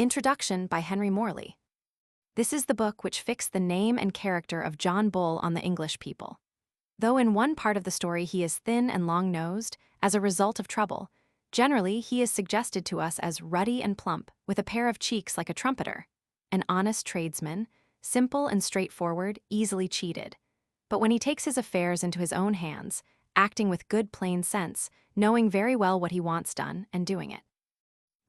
Introduction by Henry Morley. This is the book which fixed the name and character of John Bull on the English people. Though in one part of the story he is thin and long-nosed, as a result of trouble, generally he is suggested to us as ruddy and plump, with a pair of cheeks like a trumpeter, an honest tradesman, simple and straightforward, easily cheated. But when he takes his affairs into his own hands, acting with good plain sense, knowing very well what he wants done, and doing it.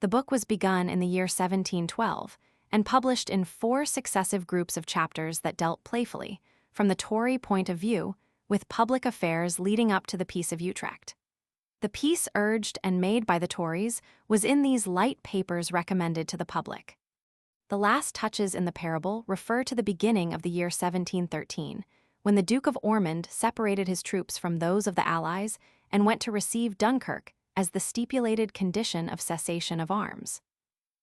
The book was begun in the year 1712 and published in 4 successive groups of chapters that dealt playfully, from the Tory point of view, with public affairs leading up to the Peace of Utrecht. The peace urged and made by the Tories was in these light papers recommended to the public. The last touches in the parable refer to the beginning of the year 1713, when the Duke of Ormond separated his troops from those of the Allies and went to receive Dunkirk as the stipulated condition of cessation of arms.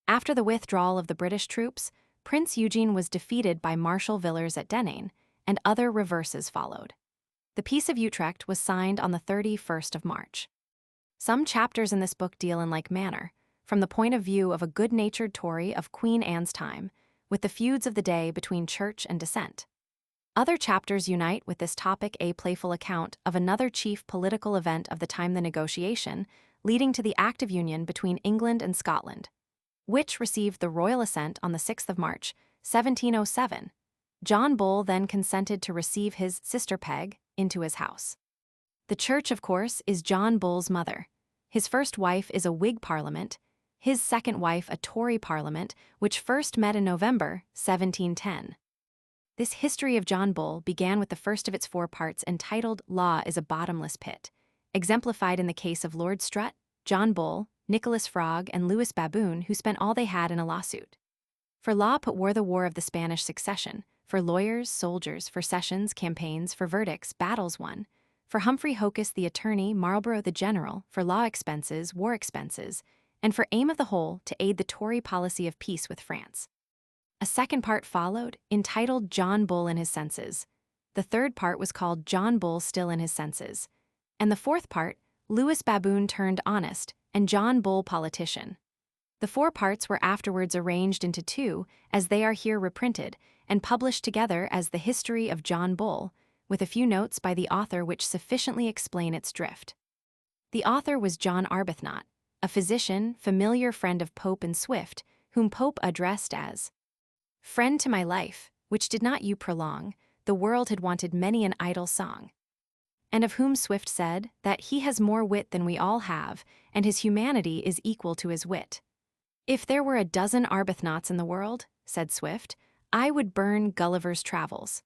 After the withdrawal of the British troops, Prince Eugene was defeated by Marshal Villars at Denain, and other reverses followed. The Peace of Utrecht was signed on the 31st of March. Some chapters in this book deal in like manner, from the point of view of a good-natured Tory of Queen Anne's time, with the feuds of the day between church and dissent. Other chapters unite with this topic a playful account of another chief political event of the time, the negotiation, leading to the Act of Union between England and Scotland, which received the royal assent on the 6th of March, 1707. John Bull then consented to receive his sister Peg into his house. The church, of course, is John Bull's mother. His first wife is a Whig parliament, his second wife a Tory parliament, which first met in November, 1710. This history of John Bull began with the first of its 4 parts entitled Law is a Bottomless Pit, exemplified in the case of Lord Strutt, John Bull, Nicholas Frog, and Lewis Baboon, who spent all they had in a lawsuit. For law put war the war of the Spanish succession, for lawyers, soldiers, for sessions, campaigns, for verdicts, battles won, for Humphrey Hocus the attorney, Marlborough the general, for law expenses, war expenses, and for aim of the whole to aid the Tory policy of peace with France. A second part followed, entitled John Bull in his senses. The third part was called John Bull still in his senses. And the fourth part, Lewis Baboon turned honest, and John Bull politician. The 4 parts were afterwards arranged into 2, as they are here reprinted, and published together as the History of John Bull, with a few notes by the author which sufficiently explain its drift. The author was John Arbuthnot, a physician, familiar friend of Pope and Swift, whom Pope addressed as "Friend to my life, which did not you prolong, the world had wanted many an idle song," and of whom Swift said that he has more wit than we all have, and his humanity is equal to his wit. "If there were a dozen Arbuthnot's in the world," said Swift, "I would burn Gulliver's Travels."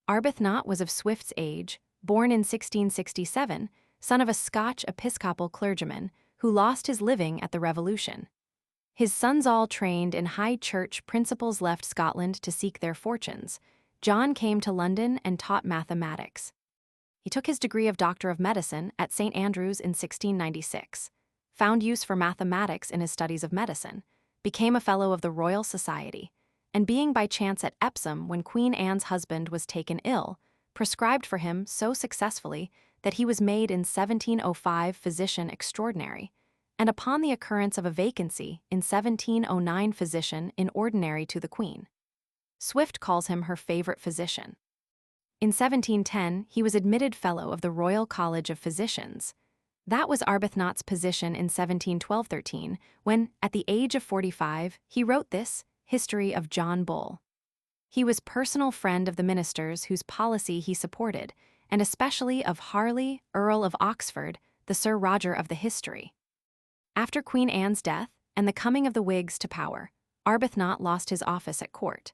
Arbuthnot was of Swift's age, born in 1667, son of a Scotch Episcopal clergyman who lost his living at the Revolution. His sons all trained in high church principles left Scotland to seek their fortunes. John came to London and taught mathematics. He took his degree of Doctor of Medicine at St. Andrews in 1696, found use for mathematics in his studies of medicine, became a Fellow of the Royal Society, and being by chance at Epsom when Queen Anne's husband was taken ill, prescribed for him so successfully that he was made in 1705 physician extraordinary, and upon the occurrence of a vacancy in 1709 physician in ordinary to the Queen. Swift calls him her favorite physician. In 1710, he was admitted Fellow of the Royal College of Physicians. That was Arbuthnot's position in 1712-13, when, at the age of 45, he wrote this History of John Bull. He was personal friend of the ministers whose policy he supported, and especially of Harley, Earl of Oxford, the Sir Roger of the History. After Queen Anne's death and the coming of the Whigs to power, Arbuthnot lost his office at court.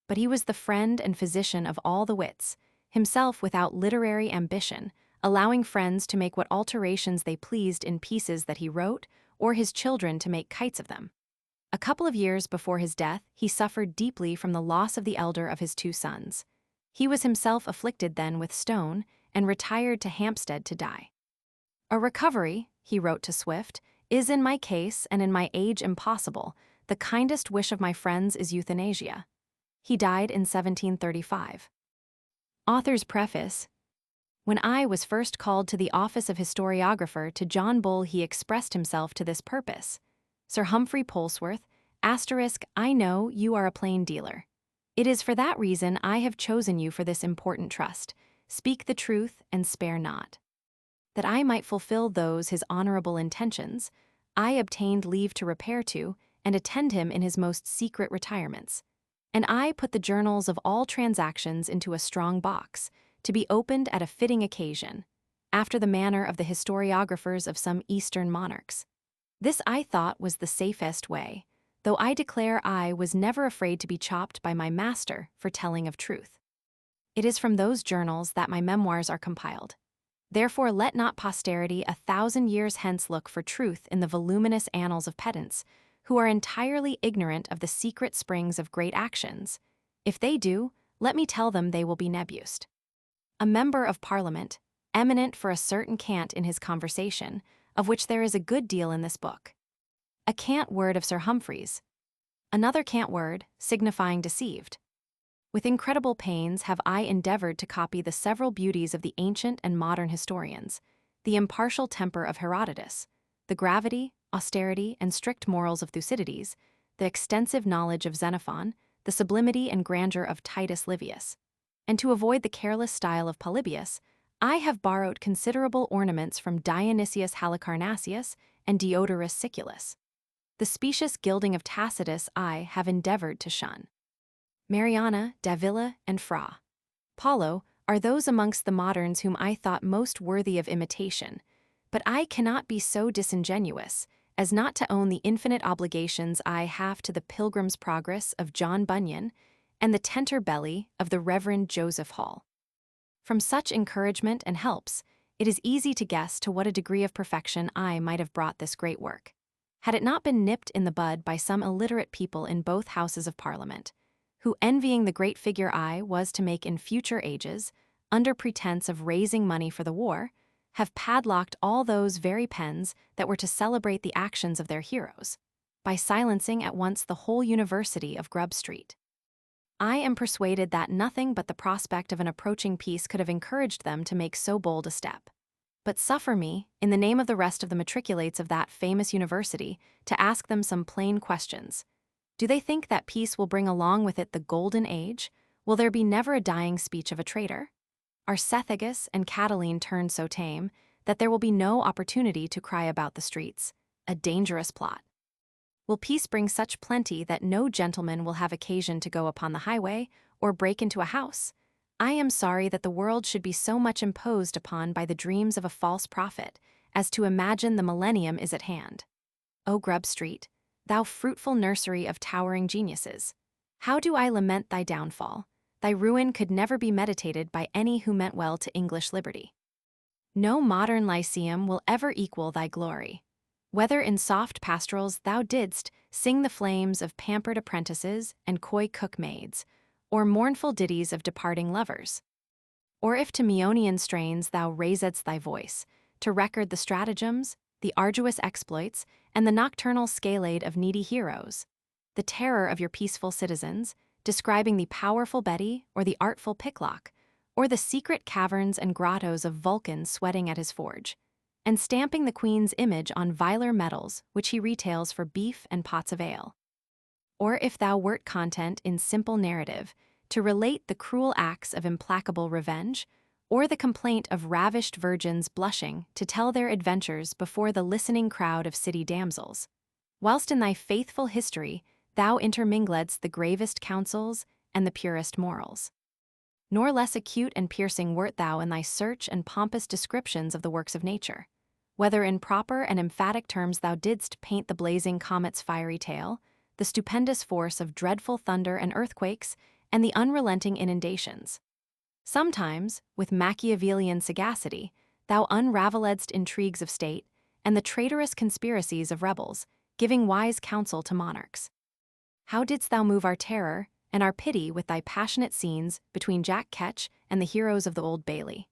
But he was the friend and physician of all the wits, himself without literary ambition, allowing friends to make what alterations they pleased in pieces that he wrote, or his children to make kites of them. A couple of years before his death, he suffered deeply from the loss of the elder of his 2 sons. He was himself afflicted then with stone, and retired to Hampstead to die. "A recovery," he wrote to Swift, "is in my case and in my age impossible. The kindest wish of my friends is euthanasia." He died in 1735. Author's Preface. When I was first called to the office of historiographer to John Bull, he expressed himself to this purpose. Sir Humphrey Polesworth, I know you are a plain dealer. It is for that reason I have chosen you for this important trust. Speak the truth and spare not. That I might fulfill those his honorable intentions, I obtained leave to repair to and attend him in his most secret retirements. And I put the journals of all transactions into a strong box, to be opened at a fitting occasion, after the manner of the historiographers of some Eastern monarchs. This I thought was the safest way, though I declare I was never afraid to be chopped by my master for telling of truth. It is from those journals that my memoirs are compiled. Therefore let not posterity 1,000 years hence look for truth in the voluminous annals of pedants, who are entirely ignorant of the secret springs of great actions. If they do, let me tell them they will be nebused. A member of Parliament, eminent for a certain cant in his conversation, of which there is a good deal in this book. A cant word of Sir Humphrey's. Another cant word, signifying deceived. With incredible pains have I endeavored to copy the several beauties of the ancient and modern historians, the impartial temper of Herodotus, the gravity, austerity, and strict morals of Thucydides, the extensive knowledge of Xenophon, the sublimity and grandeur of Titus Livius. And to avoid the careless style of Polybius, I have borrowed considerable ornaments from Dionysius Halicarnassus and Diodorus Siculus. The specious gilding of Tacitus I have endeavored to shun. Mariana, Davila, and Fra Paulo are those amongst the moderns whom I thought most worthy of imitation, but I cannot be so disingenuous as not to own the infinite obligations I have to the Pilgrim's Progress of John Bunyan and the Tenter Belly of the Reverend Joseph Hall. From such encouragement and helps, it is easy to guess to what a degree of perfection I might have brought this great work, had it not been nipped in the bud by some illiterate people in both Houses of Parliament, who, envying the great figure I was to make in future ages, under pretense of raising money for the war, have padlocked all those very pens that were to celebrate the actions of their heroes, by silencing at once the whole University of Grub Street. I am persuaded that nothing but the prospect of an approaching peace could have encouraged them to make so bold a step. But suffer me, in the name of the rest of the matriculates of that famous university, to ask them some plain questions. Do they think that peace will bring along with it the golden age? Will there be never a dying speech of a traitor? Are Cethegus and Catiline turned so tame that there will be no opportunity to cry about the streets? A dangerous plot. Will peace bring such plenty that no gentleman will have occasion to go upon the highway or break into a house? I am sorry that the world should be so much imposed upon by the dreams of a false prophet as to imagine the millennium is at hand. O Grub Street, thou fruitful nursery of towering geniuses, how do I lament thy downfall! Thy ruin could never be meditated by any who meant well to English liberty. No modern lyceum will ever equal thy glory. Whether in soft pastorals thou didst sing the flames of pampered apprentices and coy cook-maids, or mournful ditties of departing lovers, or if to Maeonian strains thou raisedst thy voice, to record the stratagems, the arduous exploits, and the nocturnal scalade of needy heroes, the terror of your peaceful citizens, describing the powerful Betty or the artful Picklock, or the secret caverns and grottos of Vulcan sweating at his forge, and stamping the Queen's image on viler metals which he retails for beef and pots of ale. Or if thou wert content in simple narrative to relate the cruel acts of implacable revenge, or the complaint of ravished virgins blushing to tell their adventures before the listening crowd of city damsels, whilst in thy faithful history thou intermingledst the gravest counsels and the purest morals. Nor less acute and piercing wert thou in thy search and pompous descriptions of the works of nature, whether in proper and emphatic terms thou didst paint the blazing comet's fiery tail, the stupendous force of dreadful thunder and earthquakes, and the unrelenting inundations. Sometimes, with Machiavellian sagacity, thou unraveledst intrigues of state, and the traitorous conspiracies of rebels, giving wise counsel to monarchs. How didst thou move our terror and our pity with thy passionate scenes between Jack Ketch and the heroes of the Old Bailey?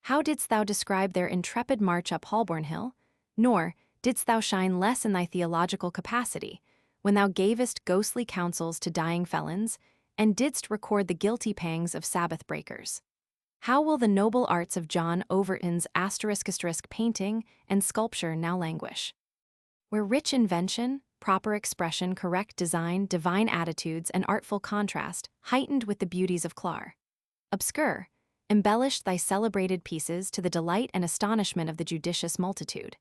How didst thou describe their intrepid march up Holborn Hill? Nor didst thou shine less in thy theological capacity, when thou gavest ghostly counsels to dying felons, and didst record the guilty pangs of Sabbath breakers. How will the noble arts of John Overton's ** painting and sculpture now languish? Where rich invention, proper expression, correct design, divine attitudes, and artful contrast, heightened with the beauties of Clar. Obscure, embellished thy celebrated pieces to the delight and astonishment of the judicious multitude.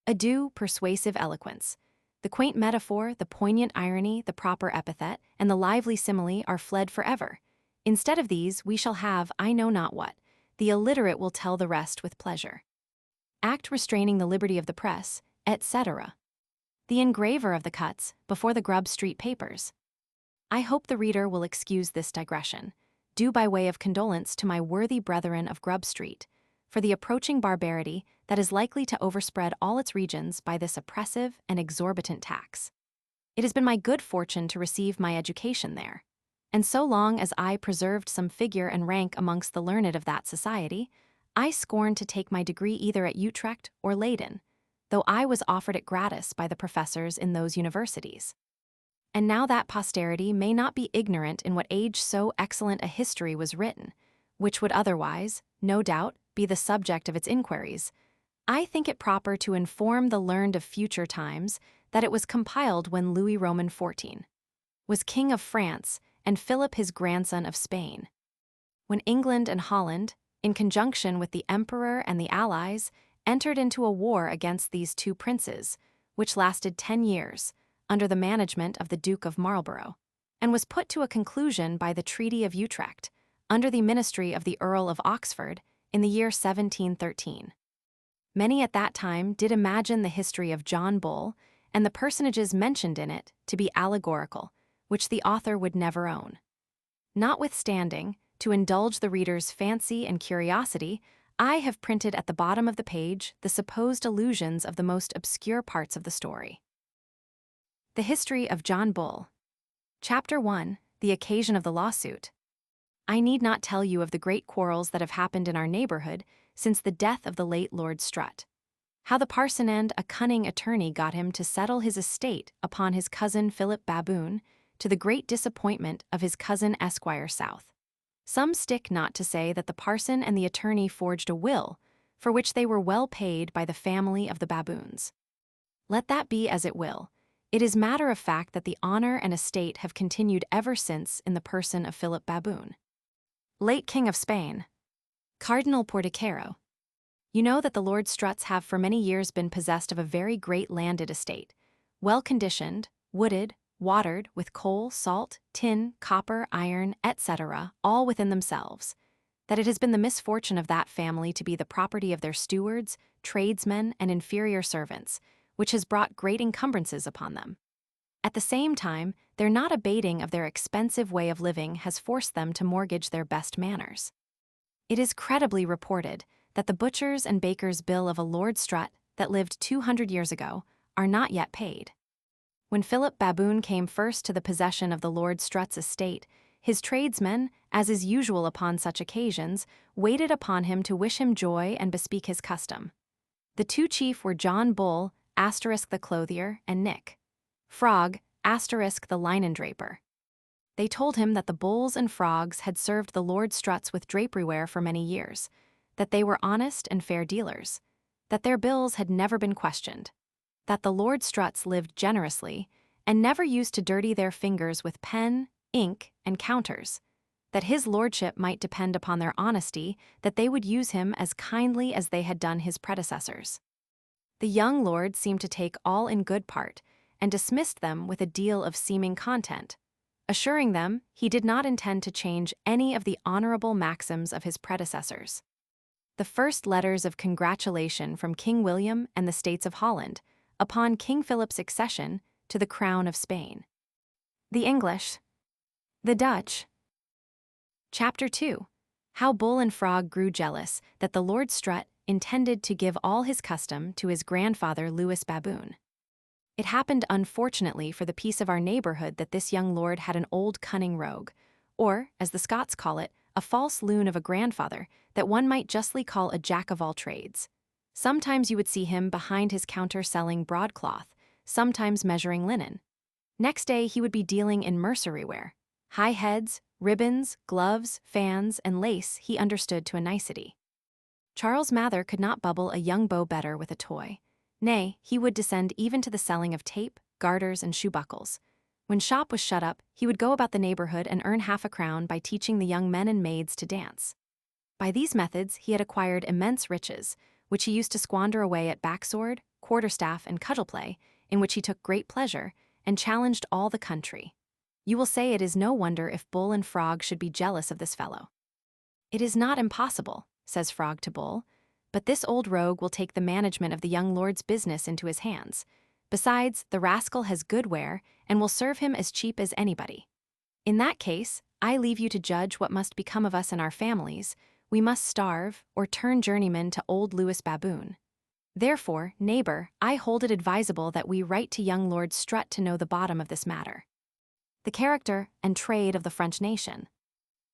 Adieu, persuasive eloquence. The quaint metaphor, the poignant irony, the proper epithet, and the lively simile are fled forever. Instead of these, we shall have I know not what. The illiterate will tell the rest with pleasure. Act restraining the liberty of the press, etc. The engraver of the cuts, before the Grub Street papers. I hope the reader will excuse this digression, due by way of condolence to my worthy brethren of Grub Street, for the approaching barbarity that is likely to overspread all its regions by this oppressive and exorbitant tax. It has been my good fortune to receive my education there, and so long as I preserved some figure and rank amongst the learned of that society, I scorned to take my degree either at Utrecht or Leyden, though I was offered it gratis by the professors in those universities. And now that posterity may not be ignorant in what age so excellent a history was written, which would otherwise, no doubt, be the subject of its inquiries, I think it proper to inform the learned of future times that it was compiled when Louis Roman XIV was King of France and Philip his grandson of Spain. When England and Holland, in conjunction with the Emperor and the Allies, entered into a war against these two princes, which lasted 10 years, under the management of the Duke of Marlborough, and was put to a conclusion by the Treaty of Utrecht, under the ministry of the Earl of Oxford, in the year 1713. Many at that time did imagine the history of John Bull and the personages mentioned in it to be allegorical, which the author would never own. Notwithstanding, to indulge the reader's fancy and curiosity, I have printed at the bottom of the page the supposed allusions of the most obscure parts of the story. The History of John Bull. Chapter 1, The Occasion of the Lawsuit. I need not tell you of the great quarrels that have happened in our neighborhood since the death of the late Lord Strutt. How the parson and a cunning attorney got him to settle his estate upon his cousin Philip Baboon, to the great disappointment of his cousin Esquire South. Some stick not to say that the parson and the attorney forged a will, for which they were well paid by the family of the Baboons. Let that be as it will. It is matter of fact that the honor and estate have continued ever since in the person of Philip Baboon, late King of Spain. Cardinal Porticero. You know that the Lord Strutts have for many years been possessed of a very great landed estate, well conditioned, wooded, watered with coal, salt, tin, copper, iron, etc., all within themselves, that it has been the misfortune of that family to be the property of their stewards, tradesmen, and inferior servants, which has brought great encumbrances upon them. At the same time, their not abating of their expensive way of living has forced them to mortgage their best manners. It is credibly reported that the butcher's and baker's bill of a Lord Strutt that lived 200 years ago are not yet paid. When Philip Baboon came first to the possession of the Lord Strutt's estate, his tradesmen, as is usual upon such occasions, waited upon him to wish him joy and bespeak his custom. The two chief were John Bull, * the clothier, and Nick Frog, * the linen draper. They told him that the Bulls and Frogs had served the Lord Strutts with draperyware for many years, that they were honest and fair dealers, that their bills had never been questioned, that the Lord Strutts lived generously, and never used to dirty their fingers with pen, ink, and counters, that his lordship might depend upon their honesty, that they would use him as kindly as they had done his predecessors. The young lord seemed to take all in good part, and dismissed them with a deal of seeming content, assuring them he did not intend to change any of the honorable maxims of his predecessors. The first letters of congratulation from King William and the States of Holland, upon King Philip's accession to the crown of Spain. The English. The Dutch. Chapter 2. How Bull and Frog grew jealous that the Lord Strutt intended to give all his custom to his grandfather Lewis Baboon. It happened unfortunately for the peace of our neighborhood that this young lord had an old cunning rogue, or, as the Scots call it, a false loon of a grandfather that one might justly call a jack-of-all-trades. Sometimes you would see him behind his counter selling broadcloth, sometimes measuring linen. Next day he would be dealing in mercery ware. High heads, ribbons, gloves, fans, and lace he understood to a nicety. Charles Mather could not bubble a young beau better with a toy. Nay, he would descend even to the selling of tape, garters, and shoe buckles. When shop was shut up, he would go about the neighborhood and earn half a crown by teaching the young men and maids to dance. By these methods, he had acquired immense riches, which he used to squander away at backsword, quarterstaff, and cudgel play, in which he took great pleasure, and challenged all the country. You will say it is no wonder if Bull and Frog should be jealous of this fellow. It is not impossible, says Frog to Bull, but this old rogue will take the management of the young lord's business into his hands. Besides, the rascal has good ware, and will serve him as cheap as anybody. In that case, I leave you to judge what must become of us and our families. We must starve, or turn journeyman to old Lewis Baboon. Therefore, neighbor, I hold it advisable that we write to young Lord Strutt to know the bottom of this matter. The character and trade of the French nation.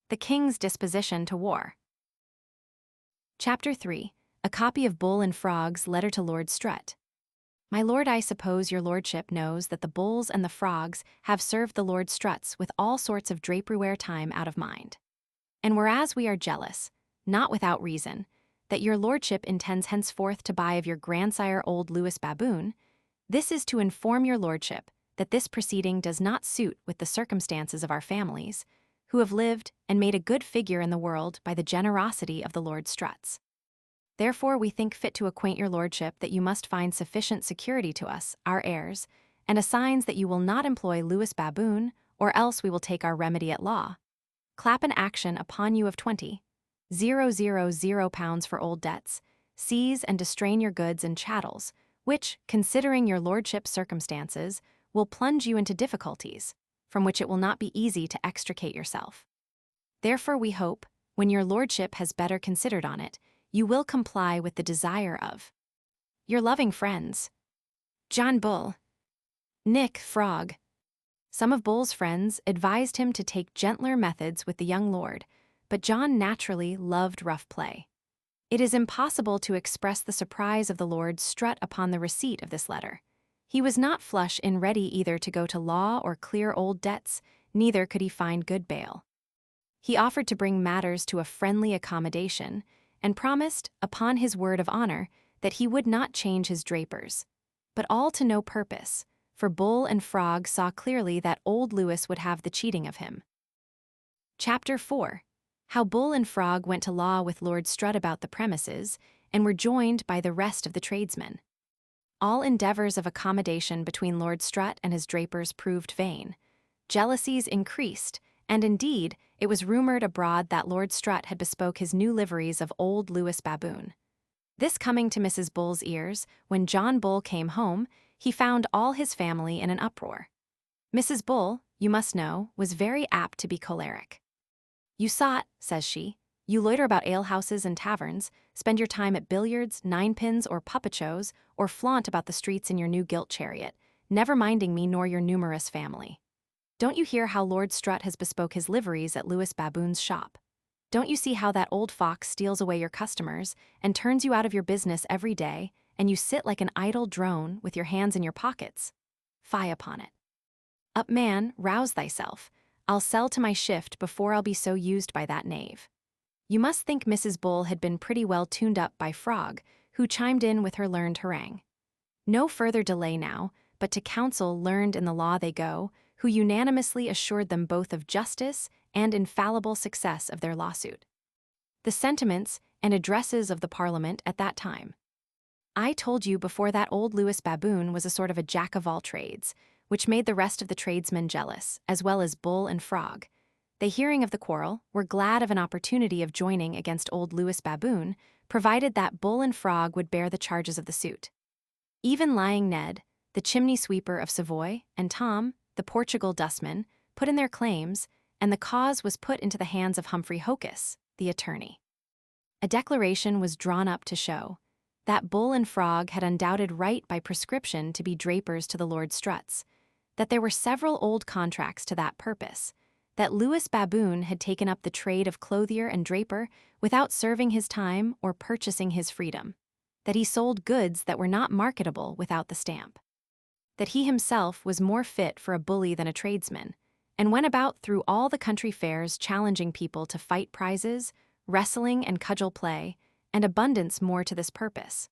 The king's disposition to war. Chapter 3. A copy of Bull and Frog's letter to Lord Strutt. My lord, I suppose your lordship knows that the Bulls and the Frogs have served the Lord Strutts with all sorts of drapery-ware time out of mind. And whereas we are jealous, not without reason, that your lordship intends henceforth to buy of your grandsire old Lewis Baboon, this is to inform your lordship that this proceeding does not suit with the circumstances of our families, who have lived and made a good figure in the world by the generosity of the Lord Strutts. Therefore we think fit to acquaint your lordship that you must find sufficient security to us, our heirs, and assigns that you will not employ Lewis Baboon, or else we will take our remedy at law. Clap an action upon you of 20,000 pounds for old debts, seize and distrain your goods and chattels, which, considering your lordship's circumstances, will plunge you into difficulties, from which it will not be easy to extricate yourself. Therefore we hope, when your lordship has better considered on it, you will comply with the desire of your loving friends, John Bull, Nick Frog. Some of Bull's friends advised him to take gentler methods with the young lord, but John naturally loved rough play. It is impossible to express the surprise of the Lord Strutt upon the receipt of this letter. He was not flush and ready either to go to law or clear old debts, neither could he find good bail. He offered to bring matters to a friendly accommodation, and promised, upon his word of honor, that he would not change his drapers. But all to no purpose, for Bull and Frog saw clearly that old Lewis would have the cheating of him. Chapter 4. How Bull and Frog went to law with Lord Strutt about the premises, and were joined by the rest of the tradesmen. All endeavors of accommodation between Lord Strutt and his drapers proved vain. Jealousies increased, and indeed, it was rumored abroad that Lord Strutt had bespoke his new liveries of old Lewis Baboon. This coming to Mrs. Bull's ears, when John Bull came home, he found all his family in an uproar. Mrs. Bull, you must know, was very apt to be choleric. You sot, says she, you loiter about alehouses and taverns, spend your time at billiards, ninepins, or puppet shows, or flaunt about the streets in your new gilt chariot, never minding me nor your numerous family. Don't you hear how Lord Strutt has bespoke his liveries at Lewis Baboon's shop? Don't you see how that old fox steals away your customers, and turns you out of your business every day, and you sit like an idle drone with your hands in your pockets? Fie upon it. Up, man, rouse thyself. I'll sell to my shift before I'll be so used by that knave. You must think Mrs. Bull had been pretty well tuned up by Frog, who chimed in with her learned harangue. No further delay now, but to counsel learned in the law they go, who unanimously assured them both of justice and infallible success of their lawsuit. The sentiments and addresses of the Parliament at that time. I told you before that old Lewis Baboon was a sort of a jack-of-all-trades, which made the rest of the tradesmen jealous, as well as Bull and Frog. They, hearing of the quarrel, were glad of an opportunity of joining against old Lewis Baboon, provided that Bull and Frog would bear the charges of the suit. Even lying Ned, the chimney sweeper of Savoy, and Tom, the Portugal dustman, put in their claims, and the cause was put into the hands of Humphrey Hocus, the attorney. A declaration was drawn up to show that Bull and Frog had undoubted right by prescription to be drapers to the Lord Strutts, that there were several old contracts to that purpose, that Lewis Baboon had taken up the trade of clothier and draper without serving his time or purchasing his freedom, that he sold goods that were not marketable without the stamp, that he himself was more fit for a bully than a tradesman, and went about through all the country fairs challenging people to fight prizes, wrestling and cudgel play, and abundance more to this purpose.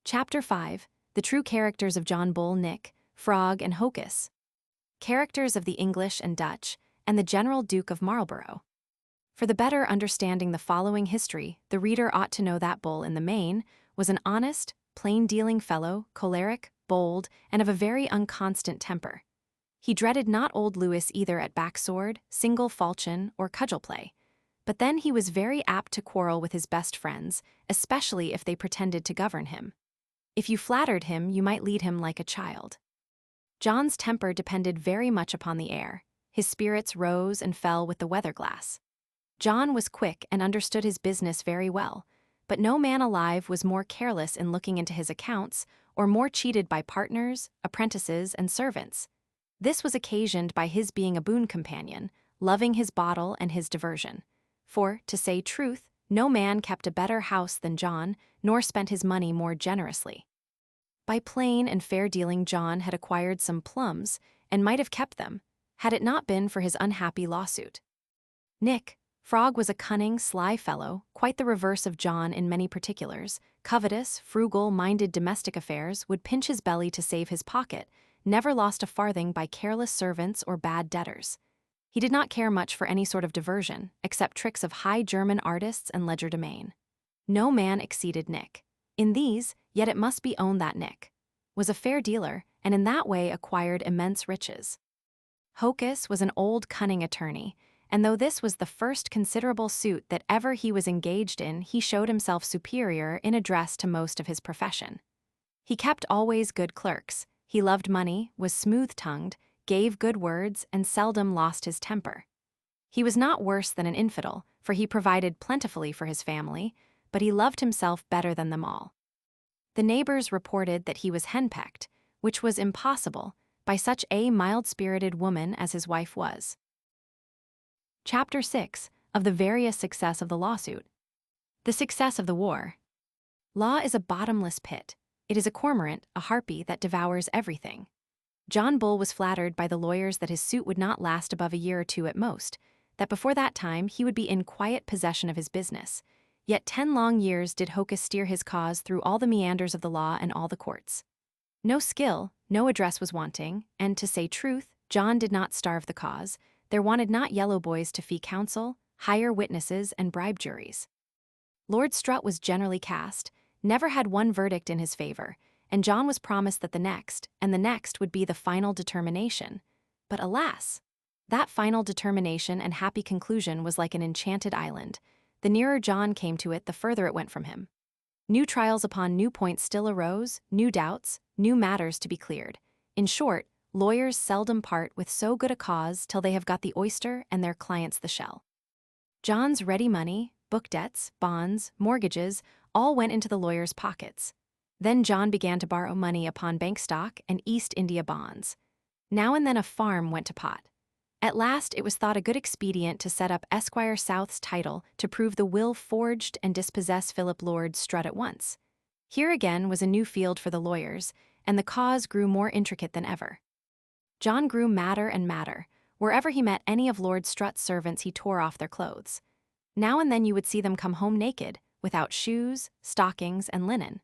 Chapter 5. The true characters of John Bull, Nick, Frog, and Hocus. Characters of the English and Dutch, and the General Duke of Marlborough. For the better understanding the following history, the reader ought to know that Bull, in the main, was an honest, plain-dealing fellow, choleric, bold, and of a very unconstant temper. He dreaded not old Lewis either at backsword, single falchion, or cudgel play. But then he was very apt to quarrel with his best friends, especially if they pretended to govern him. If you flattered him, you might lead him like a child. John's temper depended very much upon the air. His spirits rose and fell with the weather-glass. John was quick and understood his business very well, but no man alive was more careless in looking into his accounts or more cheated by partners, apprentices, and servants. This was occasioned by his being a boon companion, loving his bottle and his diversion. For, to say truth, no man kept a better house than John, nor spent his money more generously. By plain and fair dealing John had acquired some plums, and might have kept them, had it not been for his unhappy lawsuit. Nick, Frog, was a cunning, sly fellow, quite the reverse of John in many particulars. Covetous, frugal, minded domestic affairs, would pinch his belly to save his pocket, never lost a farthing by careless servants or bad debtors. He did not care much for any sort of diversion, except tricks of high German artists and legerdemain. No man exceeded Nick. In these, yet it must be owned that Nick was a fair dealer, and in that way acquired immense riches. Hocus was an old cunning attorney, and though this was the first considerable suit that ever he was engaged in, he showed himself superior in address to most of his profession. He kept always good clerks, he loved money, was smooth-tongued, gave good words, and seldom lost his temper. He was not worse than an infidel, for he provided plentifully for his family, but he loved himself better than them all. The neighbors reported that he was henpecked, which was impossible, by such a mild-spirited woman as his wife was. Chapter 6 of the various success of the lawsuit. The success of the war. Law is a bottomless pit. It is a cormorant, a harpy that devours everything. John Bull was flattered by the lawyers that his suit would not last above a year or two at most, that before that time he would be in quiet possession of his business. Yet 10 long years did Hocus steer his cause through all the meanders of the law and all the courts. No skill, no address was wanting, and to say truth, John did not starve the cause. There wanted not yellow boys to fee counsel, hire witnesses, and bribe juries. Lord Strutt was generally cast, never had one verdict in his favor, and John was promised that the next, and the next would be the final determination. But alas! That final determination and happy conclusion was like an enchanted island. The nearer John came to it, the further it went from him. New trials upon new points still arose, new doubts, new matters to be cleared. In short, lawyers seldom part with so good a cause till they have got the oyster and their clients the shell. John's ready money, book debts, bonds, mortgages, all went into the lawyer's pockets. Then John began to borrow money upon bank stock and East India bonds. Now and then a farm went to pot. At last it was thought a good expedient to set up Esquire South's title to prove the will forged and dispossess Philip Lord Strutt at once. Here again was a new field for the lawyers, and the cause grew more intricate than ever. John grew madder and madder. Wherever he met any of Lord Strutt's servants he tore off their clothes. Now and then you would see them come home naked, without shoes, stockings, and linen.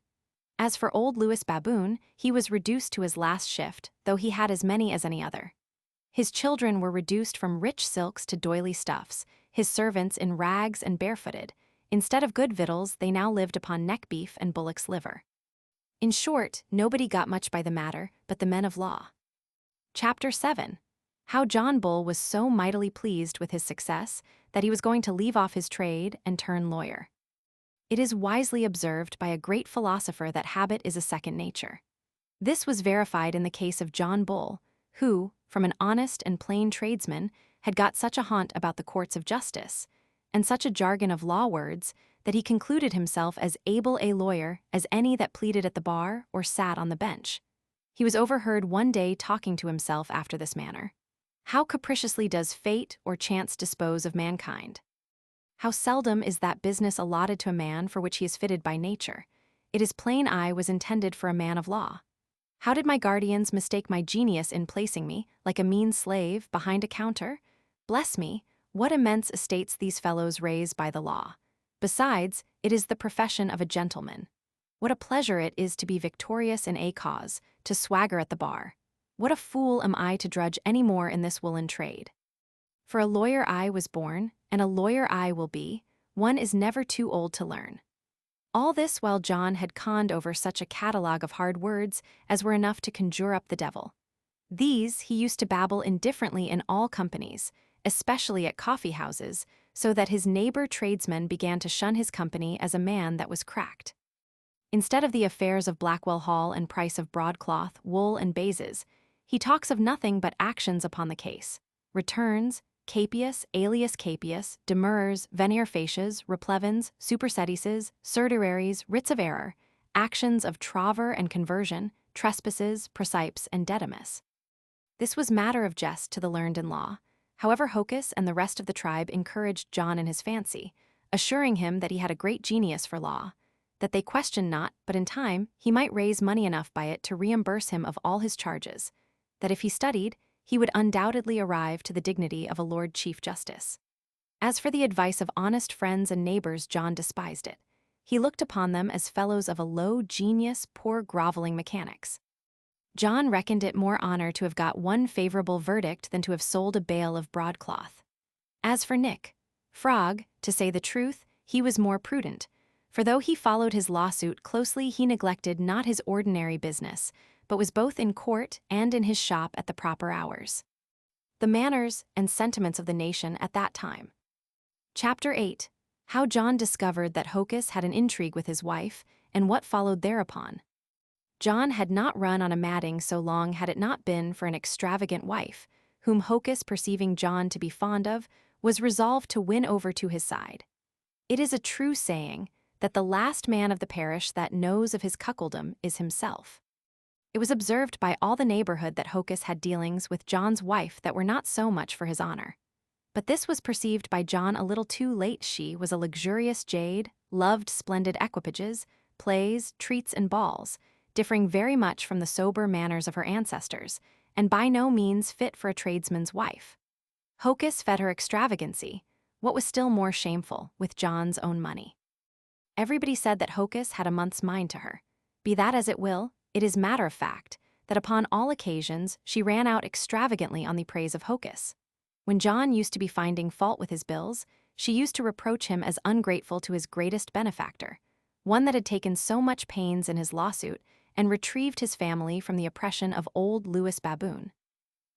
As for old Lewis Baboon, he was reduced to his last shift, though he had as many as any other. His children were reduced from rich silks to doily stuffs, his servants in rags and barefooted. Instead of good victuals, they now lived upon neck beef and bullock's liver. In short, nobody got much by the matter but the men of law. Chapter 7. How John Bull was so mightily pleased with his success that he was going to leave off his trade and turn lawyer. It is wisely observed by a great philosopher that habit is a second nature. This was verified in the case of John Bull, who, from an honest and plain tradesman, had got such a haunt about the courts of justice, and such a jargon of law words, that he concluded himself as able a lawyer as any that pleaded at the bar or sat on the bench. He was overheard one day talking to himself after this manner. How capriciously does fate or chance dispose of mankind? How seldom is that business allotted to a man for which he is fitted by nature. It is plain I was intended for a man of law. How did my guardians mistake my genius in placing me, like a mean slave, behind a counter? Bless me, what immense estates these fellows raise by the law. Besides, it is the profession of a gentleman. What a pleasure it is to be victorious in a cause, to swagger at the bar. What a fool am I to drudge any more in this woolen trade? For a lawyer I was born, and a lawyer I will be. One is never too old to learn. All this while John had conned over such a catalogue of hard words as were enough to conjure up the devil. These he used to babble indifferently in all companies, especially at coffee-houses, so that his neighbor tradesmen began to shun his company as a man that was cracked. Instead of the affairs of Blackwell Hall and price of broadcloth, wool, and bases, he talks of nothing but actions upon the case, returns, capias, alias capias, demurrers, venire facies, replevins, supersedices, certiораries, writs of error, actions of trover and conversion, trespasses, prosipes, and dedimus. This was matter of jest to the learned in law. However, Hocus and the rest of the tribe encouraged John in his fancy, assuring him that he had a great genius for law, that they questioned not, but in time he might raise money enough by it to reimburse him of all his charges, that if he studied, he would undoubtedly arrive to the dignity of a Lord Chief Justice. As for the advice of honest friends and neighbors, John despised it. He looked upon them as fellows of a low genius, poor groveling mechanics. John reckoned it more honor to have got one favorable verdict than to have sold a bale of broadcloth. As for Nick Frog, to say the truth, he was more prudent, for though he followed his lawsuit closely, he neglected not his ordinary business, but was both in court and in his shop at the proper hours. The manners and sentiments of the nation at that time. Chapter 8. How John discovered that Hocus had an intrigue with his wife, and what followed thereupon. John had not run on a matting so long had it not been for an extravagant wife, whom Hocus, perceiving John to be fond of, was resolved to win over to his side. It is a true saying that the last man of the parish that knows of his cuckoldom is himself. It was observed by all the neighborhood that Hocus had dealings with John's wife that were not so much for his honor. But this was perceived by John a little too late. She was a luxurious jade, loved splendid equipages, plays, treats, and balls, differing very much from the sober manners of her ancestors, and by no means fit for a tradesman's wife. Hocus fed her extravagancy, what was still more shameful, with John's own money. Everybody said that Hocus had a month's mind to her. Be that as it will, it is matter of fact that upon all occasions she ran out extravagantly on the praise of Hocus. When John used to be finding fault with his bills, she used to reproach him as ungrateful to his greatest benefactor, one that had taken so much pains in his lawsuit and retrieved his family from the oppression of old Lewis Baboon.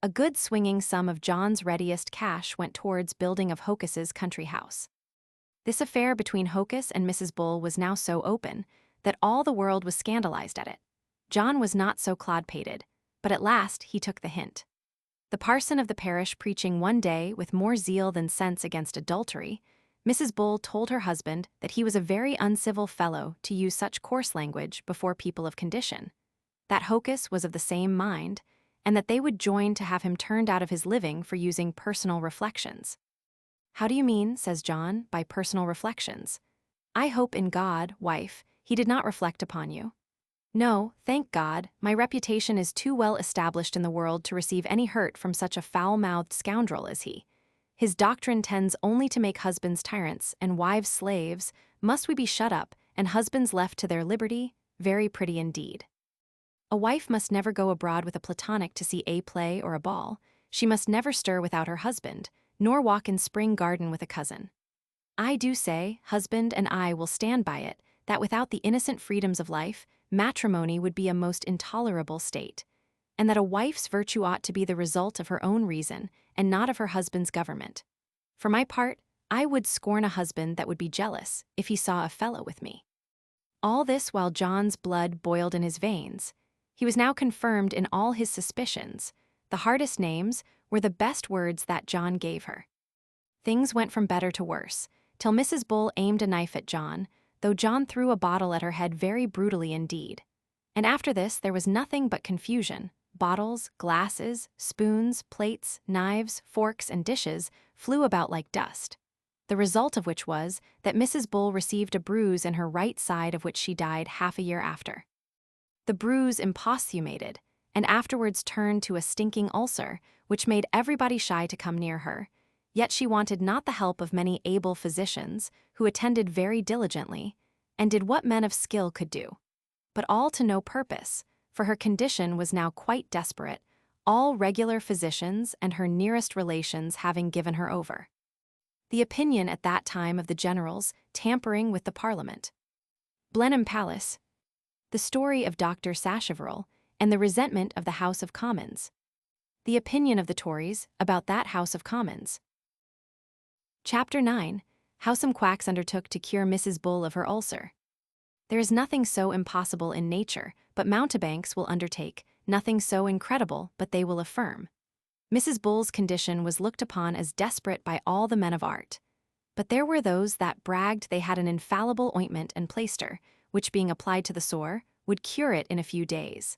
A good swinging sum of John's readiest cash went towards building of Hocus's country house. This affair between Hocus and Mrs. Bull was now so open that all the world was scandalized at it. John was not so clod-pated, but at last he took the hint. The parson of the parish preaching one day with more zeal than sense against adultery, Mrs. Bull told her husband that he was a very uncivil fellow to use such coarse language before people of condition, that Hocus was of the same mind, and that they would join to have him turned out of his living for using personal reflections. How do you mean, says John, by personal reflections? I hope in God, wife, he did not reflect upon you. No, thank God, my reputation is too well established in the world to receive any hurt from such a foul-mouthed scoundrel as he. His doctrine tends only to make husbands tyrants and wives slaves. Must we be shut up, and husbands left to their liberty? Very pretty indeed. A wife must never go abroad with a platonic to see a play or a ball. She must never stir without her husband, nor walk in spring garden with a cousin. I do say, husband and I will stand by it, that without the innocent freedoms of life, matrimony would be a most intolerable state, and that a wife's virtue ought to be the result of her own reason, and not of her husband's government. For my part, I would scorn a husband that would be jealous if he saw a fellow with me. All this while John's blood boiled in his veins. He was now confirmed in all his suspicions. The hardest names were the best words that John gave her. Things went from better to worse, till Mrs. Bull aimed a knife at John, though John threw a bottle at her head very brutally indeed. And after this there was nothing but confusion. Bottles, glasses, spoons, plates, knives, forks, and dishes flew about like dust, the result of which was that Mrs. Bull received a bruise in her right side, of which she died half a year after. The bruise imposthumated, and afterwards turned to a stinking ulcer, which made everybody shy to come near her. Yet she wanted not the help of many able physicians, who attended very diligently, and did what men of skill could do. But all to no purpose, for her condition was now quite desperate, all regular physicians and her nearest relations having given her over. The opinion at that time of the generals tampering with the Parliament. Blenheim Palace. The story of Dr. Sacheverell and the resentment of the House of Commons. The opinion of the Tories about that House of Commons. Chapter 9. How some quacks undertook to cure Mrs. Bull of her ulcer. There is nothing so impossible in nature, but mountebanks will undertake, nothing so incredible, but they will affirm. Mrs. Bull's condition was looked upon as desperate by all the men of art. But there were those that bragged they had an infallible ointment and plaister, which being applied to the sore, would cure it in a few days.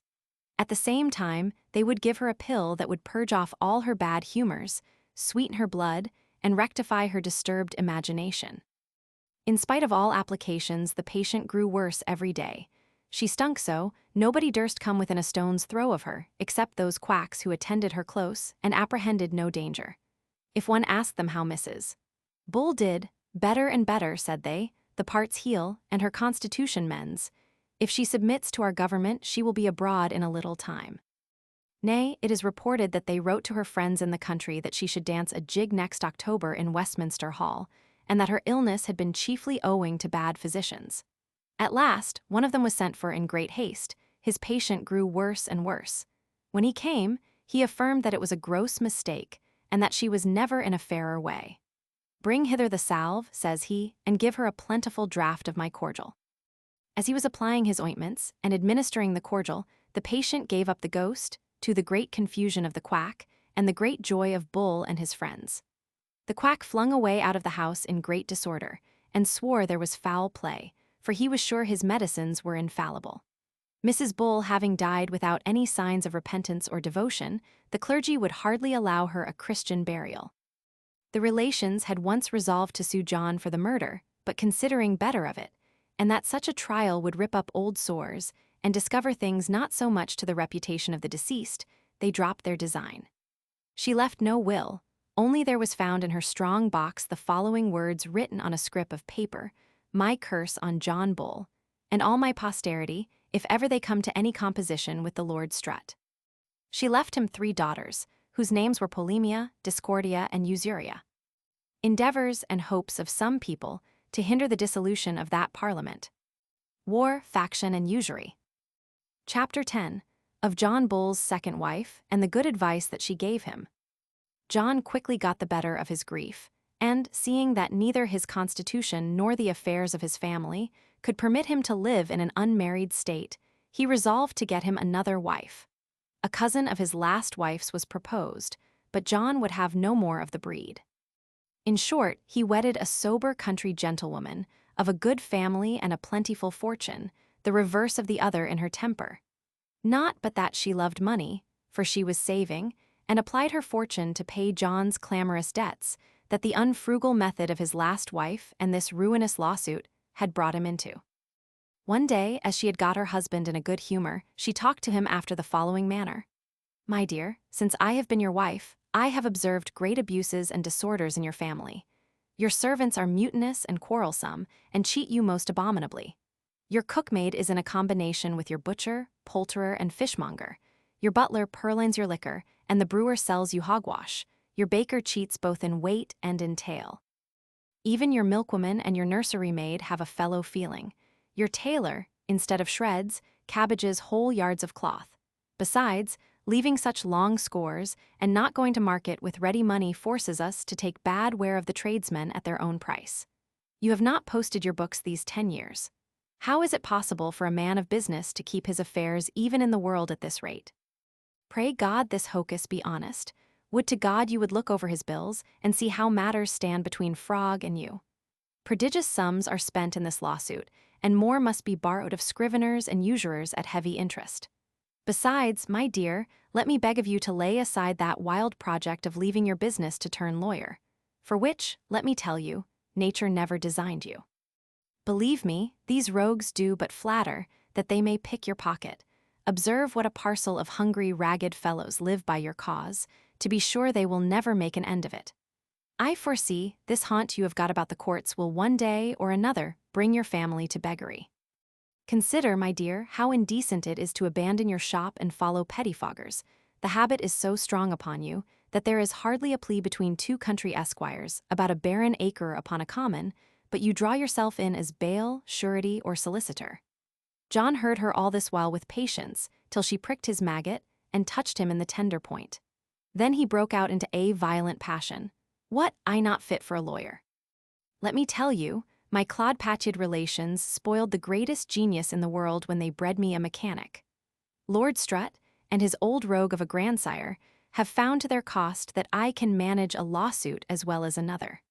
At the same time, they would give her a pill that would purge off all her bad humors, sweeten her blood, and rectify her disturbed imagination. In spite of all applications, the patient grew worse every day. She stunk so, nobody durst come within a stone's throw of her, except those quacks who attended her close and apprehended no danger. If one asked them how Mrs. Bull did, better and better, said they, the parts heal, and her constitution mends. If she submits to our government, she will be abroad in a little time. Nay, it is reported that they wrote to her friends in the country that she should dance a jig next October in Westminster Hall, and that her illness had been chiefly owing to bad physicians. At last, one of them was sent for in great haste. His patient grew worse and worse. When he came, he affirmed that it was a gross mistake, and that she was never in a fairer way. Bring hither the salve, says he, and give her a plentiful draught of my cordial. As he was applying his ointments and administering the cordial, the patient gave up the ghost, to the great confusion of the quack, and the great joy of Bull and his friends. The quack flung away out of the house in great disorder, and swore there was foul play, for he was sure his medicines were infallible. Mrs. Bull having died without any signs of repentance or devotion, the clergy would hardly allow her a Christian burial. The relations had once resolved to sue John for the murder, but considering better of it, and that such a trial would rip up old sores and discover things not so much to the reputation of the deceased, they dropped their design. She left no will, only there was found in her strong box the following words written on a scrip of paper: my curse on John Bull, and all my posterity, if ever they come to any composition with the Lord Strut. She left him 3 daughters, whose names were Polemia, Discordia, and Usuria. Endeavors and hopes of some people to hinder the dissolution of that Parliament. War, faction, and usury. Chapter 10. Of John Bull's second wife, and the good advice that she gave him. John quickly got the better of his grief, and, seeing that neither his constitution nor the affairs of his family could permit him to live in an unmarried state, he resolved to get him another wife. A cousin of his last wife's was proposed, but John would have no more of the breed. In short, he wedded a sober country gentlewoman, of a good family and a plentiful fortune, the reverse of the other in her temper. Not but that she loved money, for she was saving, and applied her fortune to pay John's clamorous debts that the unfrugal method of his last wife and this ruinous lawsuit had brought him into. One day, as she had got her husband in a good humor, she talked to him after the following manner: my dear, since I have been your wife, I have observed great abuses and disorders in your family. Your servants are mutinous and quarrelsome, and cheat you most abominably. Your cookmaid is in a combination with your butcher, poulterer, and fishmonger. Your butler purloins your liquor, and the brewer sells you hogwash. Your baker cheats both in weight and in tale. Even your milkwoman and your nursery maid have a fellow feeling. Your tailor, instead of shreds, cabbages whole yards of cloth. Besides, leaving such long scores and not going to market with ready money forces us to take bad ware of the tradesmen at their own price. You have not posted your books these 10 years. How is it possible for a man of business to keep his affairs even in the world at this rate? Pray God this hocus be honest. Would to God you would look over his bills and see how matters stand between Frog and you. Prodigious sums are spent in this lawsuit, and more must be borrowed of scriveners and usurers at heavy interest. Besides, my dear, let me beg of you to lay aside that wild project of leaving your business to turn lawyer, for which, let me tell you, nature never designed you. Believe me, these rogues do but flatter, that they may pick your pocket. Observe what a parcel of hungry, ragged fellows live by your cause, to be sure they will never make an end of it. I foresee this haunt you have got about the courts will one day or another bring your family to beggary. Consider, my dear, how indecent it is to abandon your shop and follow pettifoggers. The habit is so strong upon you that there is hardly a plea between two country esquires about a barren acre upon a common, but you draw yourself in as bail, surety, or solicitor. John heard her all this while with patience, till she pricked his maggot and touched him in the tender point. Then he broke out into a violent passion. What, I not fit for a lawyer? Let me tell you, my clod-patched relations spoiled the greatest genius in the world when they bred me a mechanic. Lord Strutt, and his old rogue of a grandsire, have found to their cost that I can manage a lawsuit as well as another.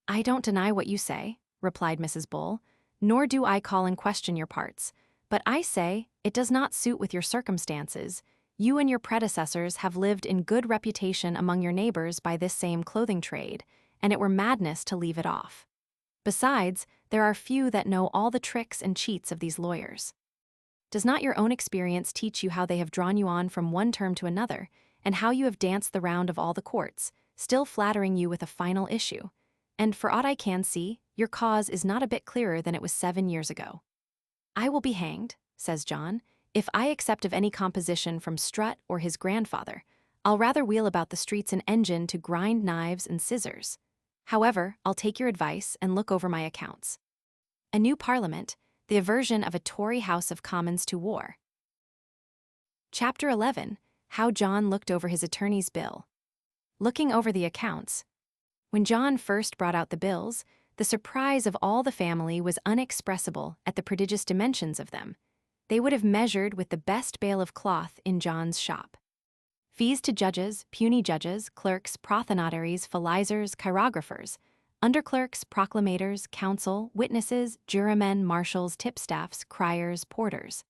I don't deny what you say, replied Mrs. Bull, nor do I call in question your parts, but I say it does not suit with your circumstances. You and your predecessors have lived in good reputation among your neighbors by this same clothing trade, and it were madness to leave it off. Besides, there are few that know all the tricks and cheats of these lawyers. Does not your own experience teach you how they have drawn you on from one term to another, and how you have danced the round of all the courts, still flattering you with a final issue? And for aught I can see, your cause is not a bit clearer than it was 7 years ago. I will be hanged, says John, if I accept of any composition from Strutt or his grandfather. I'll rather wheel about the streets an engine to grind knives and scissors. However, I'll take your advice and look over my accounts. A new parliament, the aversion of a Tory House of Commons to war. Chapter 11. How John looked over his attorney's bill. Looking over the accounts. When John first brought out the bills, the surprise of all the family was unexpressible at the prodigious dimensions of them. They would have measured with the best bale of cloth in John's shop. Fees to judges, puisne judges, clerks, prothenotaries, philizers, chirographers, underclerks, proclamators, counsel, witnesses, jurymen, marshals, tipstaffs, criers, porters.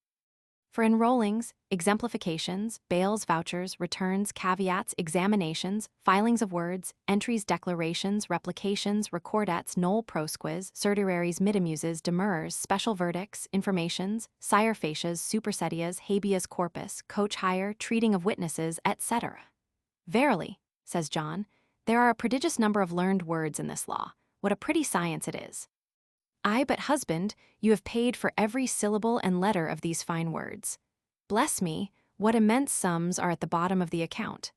For enrollings, exemplifications, bails, vouchers, returns, caveats, examinations, filings of words, entries, declarations, replications, recordats, nolle prosquiz, certiораries, midamuses, demurrers, special verdicts, informations, sire facias, supersedias, habeas corpus, coach hire, treating of witnesses, etc. Verily, says John, there are a prodigious number of learned words in this law. What a pretty science it is! Ay, but husband, you have paid for every syllable and letter of these fine words. Bless me, what immense sums are at the bottom of the account.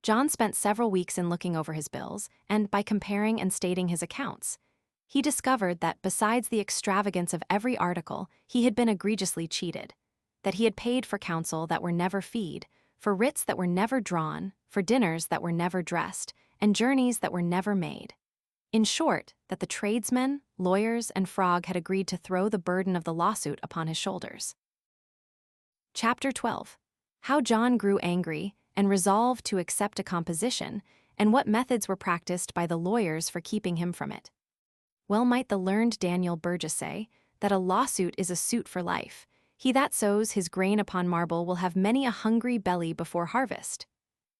John spent several weeks in looking over his bills, and by comparing and stating his accounts, he discovered that besides the extravagance of every article, he had been egregiously cheated, that he had paid for counsel that were never feed, for writs that were never drawn, for dinners that were never dressed, and journeys that were never made. In short, that the tradesmen, lawyers, and Frog had agreed to throw the burden of the lawsuit upon his shoulders. Chapter 12. How John grew angry and resolved to accept a composition, and what methods were practiced by the lawyers for keeping him from it. Well might the learned Daniel Burgess say that a lawsuit is a suit for life. He that sows his grain upon marble will have many a hungry belly before harvest.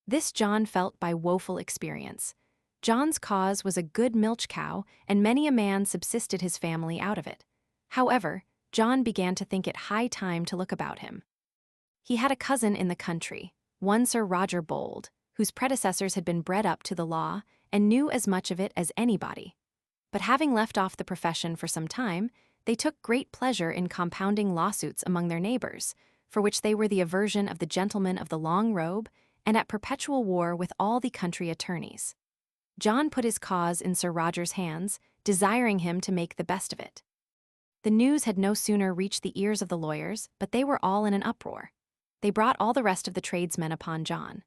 This John felt by woeful experience. John's cause was a good milch cow, and many a man subsisted his family out of it. However, John began to think it high time to look about him. He had a cousin in the country, one Sir Roger Bold, whose predecessors had been bred up to the law and knew as much of it as anybody. But having left off the profession for some time, they took great pleasure in compounding lawsuits among their neighbors, for which they were the aversion of the gentleman of the long robe, and at perpetual war with all the country attorneys. John put his cause in Sir Roger's hands, desiring him to make the best of it. The news had no sooner reached the ears of the lawyers, but they were all in an uproar. They brought all the rest of the tradesmen upon John.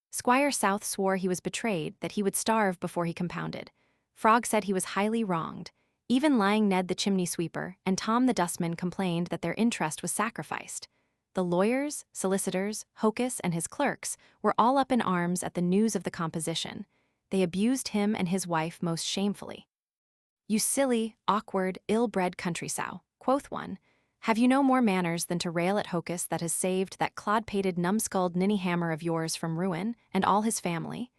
Squire South swore he was betrayed, that he would starve before he compounded. Frog said he was highly wronged. Even lying Ned the chimney sweeper and Tom the dustman complained that their interest was sacrificed. The lawyers, solicitors, Hocus, and his clerks were all up in arms at the news of the composition. They abused him and his wife most shamefully. You silly, awkward, ill-bred country sow, quoth one, have you no more manners than to rail at Hocus that has saved that clod-pated numbskulled ninny-hammer of yours from ruin, and all his family?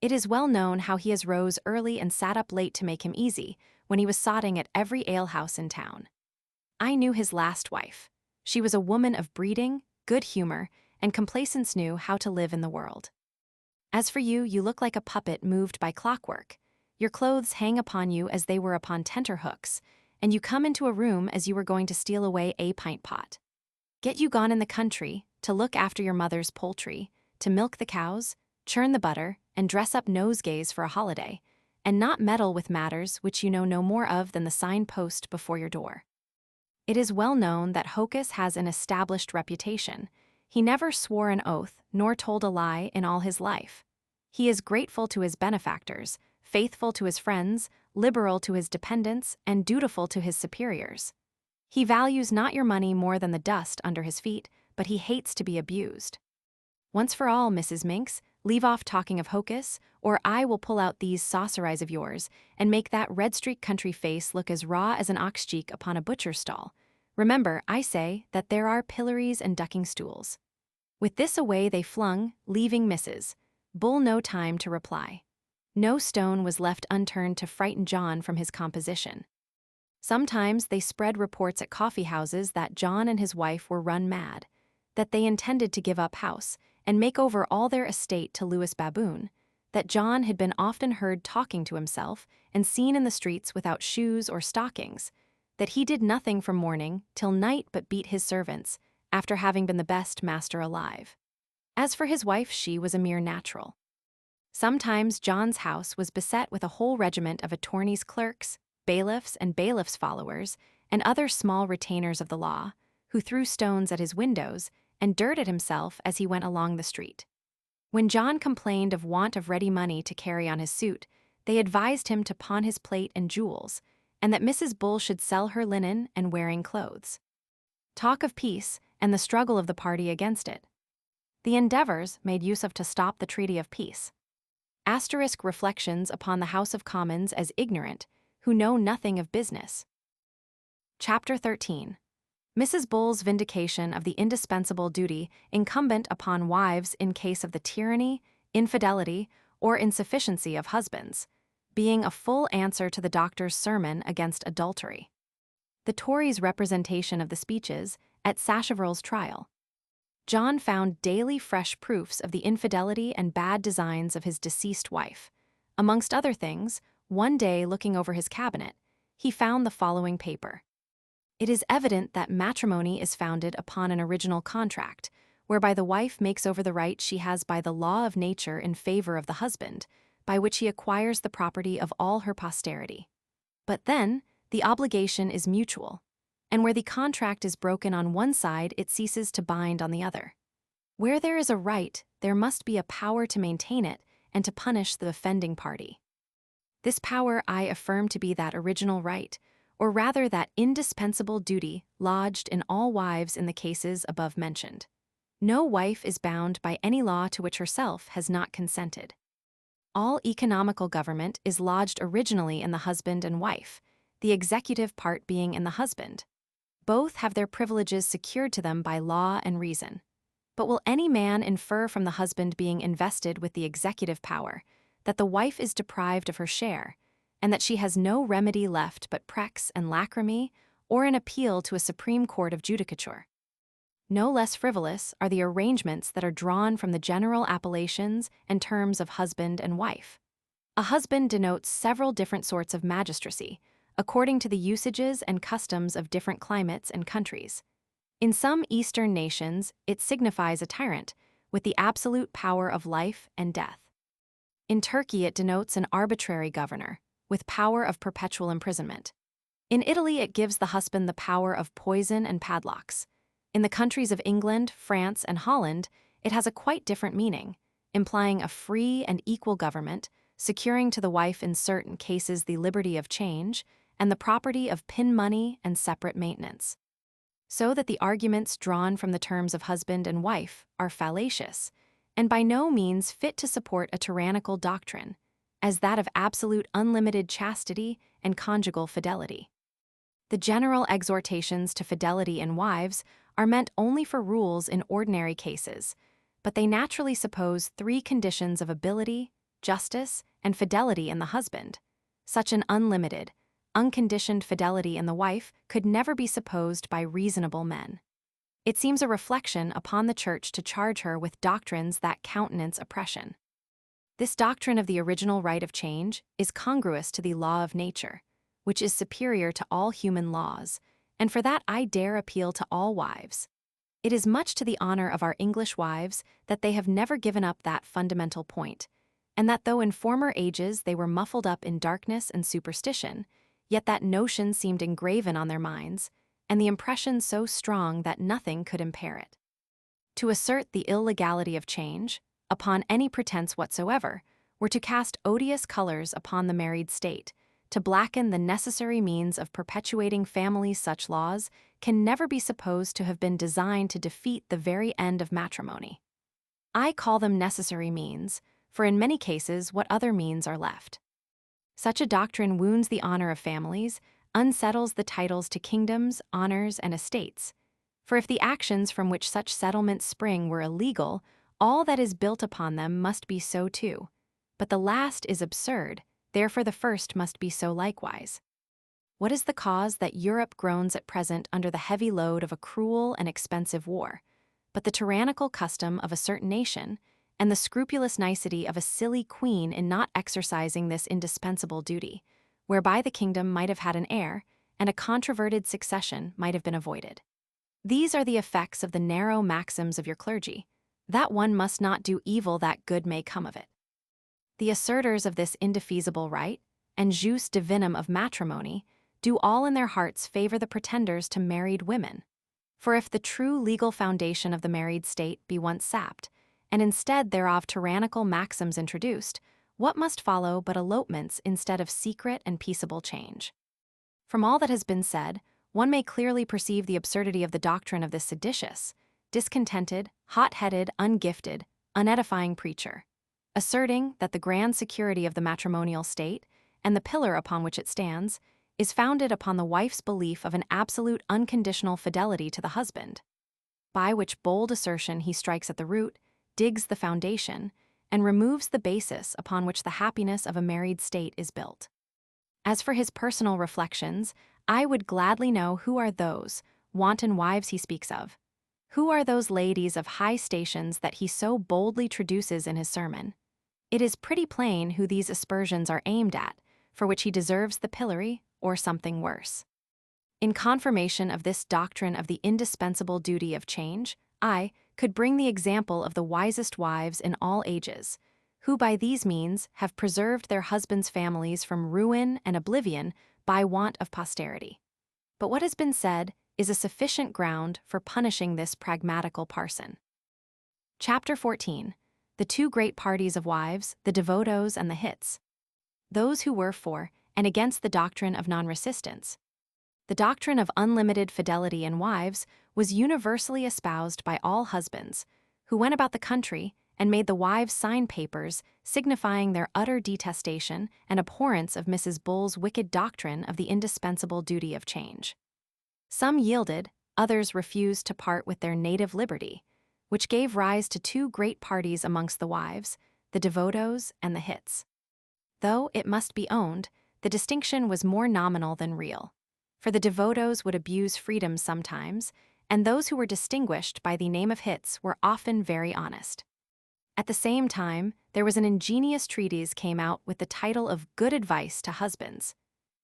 It is well known how he has rose early and sat up late to make him easy, when he was sotting at every alehouse in town. I knew his last wife. She was a woman of breeding, good humor, and complacence knew how to live in the world. As for you, you look like a puppet moved by clockwork. Your clothes hang upon you as they were upon tenterhooks, and you come into a room as you were going to steal away a pint pot. Get you gone in the country, to look after your mother's poultry, to milk the cows, churn the butter, and dress up nosegays for a holiday, and not meddle with matters which you know no more of than the sign-post before your door. It is well known that Hocus has an established reputation. He never swore an oath nor told a lie in all his life. He is grateful to his benefactors, faithful to his friends, liberal to his dependents, and dutiful to his superiors. He values not your money more than the dust under his feet, but he hates to be abused. Once for all, Mrs. Minx, leave off talking of Hocus, or I will pull out these saucer eyes of yours and make that red-streaked country face look as raw as an ox cheek upon a butcher's stall. Remember, I say, that there are pillories and ducking stools. With this away they flung, leaving Mrs. Bull no time to reply. No stone was left unturned to frighten John from his composition. Sometimes they spread reports at coffee-houses that John and his wife were run mad, that they intended to give up house and make over all their estate to Lewis Baboon, that John had been often heard talking to himself and seen in the streets without shoes or stockings, that he did nothing from morning till night but beat his servants, after having been the best master alive. As for his wife, she was a mere natural. Sometimes John's house was beset with a whole regiment of attorneys' clerks, bailiffs and bailiffs' followers, and other small retainers of the law, who threw stones at his windows and dirt at himself as he went along the street. When John complained of want of ready money to carry on his suit, they advised him to pawn his plate and jewels, and that Mrs. Bull should sell her linen and wearing clothes. Talk of peace and the struggle of the party against it. The endeavors made use of to stop the treaty of peace. Asterisk reflections upon the House of Commons as ignorant, who know nothing of business. Chapter 13. Mrs. Bull's vindication of the indispensable duty incumbent upon wives in case of the tyranny, infidelity, or insufficiency of husbands, being a full answer to the doctor's sermon against adultery. The Tories' representation of the speeches at Sacheverell's trial. John found daily fresh proofs of the infidelity and bad designs of his deceased wife. Amongst other things, one day looking over his cabinet, he found the following paper. It is evident that matrimony is founded upon an original contract, whereby the wife makes over the right she has by the law of nature in favor of the husband, by which he acquires the property of all her posterity. But then, the obligation is mutual, and where the contract is broken on one side, it ceases to bind on the other. Where there is a right, there must be a power to maintain it and to punish the offending party. This power I affirm to be that original right, or rather that indispensable duty lodged in all wives in the cases above mentioned. No wife is bound by any law to which herself has not consented. All economical government is lodged originally in the husband and wife, the executive part being in the husband. Both have their privileges secured to them by law and reason. But will any man infer from the husband being invested with the executive power that the wife is deprived of her share, and that she has no remedy left but prex and lacrymae, or an appeal to a Supreme Court of Judicature? No less frivolous are the arrangements that are drawn from the general appellations and terms of husband and wife. A husband denotes several different sorts of magistracy, according to the usages and customs of different climates and countries. In some Eastern nations, it signifies a tyrant, with the absolute power of life and death. In Turkey, it denotes an arbitrary governor, with power of perpetual imprisonment. In Italy, it gives the husband the power of poison and padlocks. In the countries of England, France, and Holland, it has a quite different meaning, implying a free and equal government, securing to the wife in certain cases the liberty of change, and the property of pin money and separate maintenance. So that the arguments drawn from the terms of husband and wife are fallacious, and by no means fit to support a tyrannical doctrine, as that of absolute unlimited chastity and conjugal fidelity. The general exhortations to fidelity in wives are meant only for rules in ordinary cases, but they naturally suppose three conditions of ability, justice, and fidelity in the husband. Such an unlimited, unconditioned fidelity in the wife could never be supposed by reasonable men. It seems a reflection upon the Church to charge her with doctrines that countenance oppression. This doctrine of the original right of change is congruous to the law of nature, which is superior to all human laws, and for that I dare appeal to all wives. It is much to the honor of our English wives that they have never given up that fundamental point, and that though in former ages they were muffled up in darkness and superstition, yet that notion seemed engraven on their minds, and the impression so strong that nothing could impair it. To assert the illegality of change, upon any pretense whatsoever, were to cast odious colors upon the married state, to blacken the necessary means of perpetuating families. Such laws can never be supposed to have been designed to defeat the very end of matrimony. I call them necessary means, for in many cases what other means are left? Such a doctrine wounds the honor of families, unsettles the titles to kingdoms, honors, and estates. For if the actions from which such settlements spring were illegal, all that is built upon them must be so too. But the last is absurd, therefore the first must be so likewise. What is the cause that Europe groans at present under the heavy load of a cruel and expensive war, but the tyrannical custom of a certain nation, and the scrupulous nicety of a silly queen in not exercising this indispensable duty, whereby the kingdom might have had an heir, and a controverted succession might have been avoided? These are the effects of the narrow maxims of your clergy, that one must not do evil that good may come of it. The assertors of this indefeasible right, and jus divinum of matrimony, do all in their hearts favor the pretenders to married women. For if the true legal foundation of the married state be once sapped, and instead thereof tyrannical maxims introduced, what must follow but elopements instead of secret and peaceable change? From all that has been said, one may clearly perceive the absurdity of the doctrine of this seditious, discontented, hot-headed, ungifted, unedifying preacher, asserting that the grand security of the matrimonial state, and the pillar upon which it stands, is founded upon the wife's belief of an absolute unconditional fidelity to the husband, by which bold assertion he strikes at the root, digs the foundation, and removes the basis upon which the happiness of a married state is built. As for his personal reflections, I would gladly know who are those wanton wives he speaks of. Who are those ladies of high stations that he so boldly traduces in his sermon? It is pretty plain who these aspersions are aimed at, for which he deserves the pillory or something worse. In confirmation of this doctrine of the indispensable duty of change, I could bring the example of the wisest wives in all ages, who by these means have preserved their husbands' families from ruin and oblivion by want of posterity. But what has been said is a sufficient ground for punishing this pragmatical parson. Chapter 14. The two great parties of wives, the devotos and the hits. Those who were for and against the doctrine of non-resistance. The doctrine of unlimited fidelity in wives was universally espoused by all husbands, who went about the country and made the wives sign papers signifying their utter detestation and abhorrence of Mrs. Bull's wicked doctrine of the indispensable duty of change. Some yielded, others refused to part with their native liberty, which gave rise to two great parties amongst the wives, the devotos and the hits. Though, it must be owned, the distinction was more nominal than real, for the devotos would abuse freedom sometimes, and those who were distinguished by the name of hits were often very honest. At the same time, there was an ingenious treatise came out with the title of Good Advice to Husbands,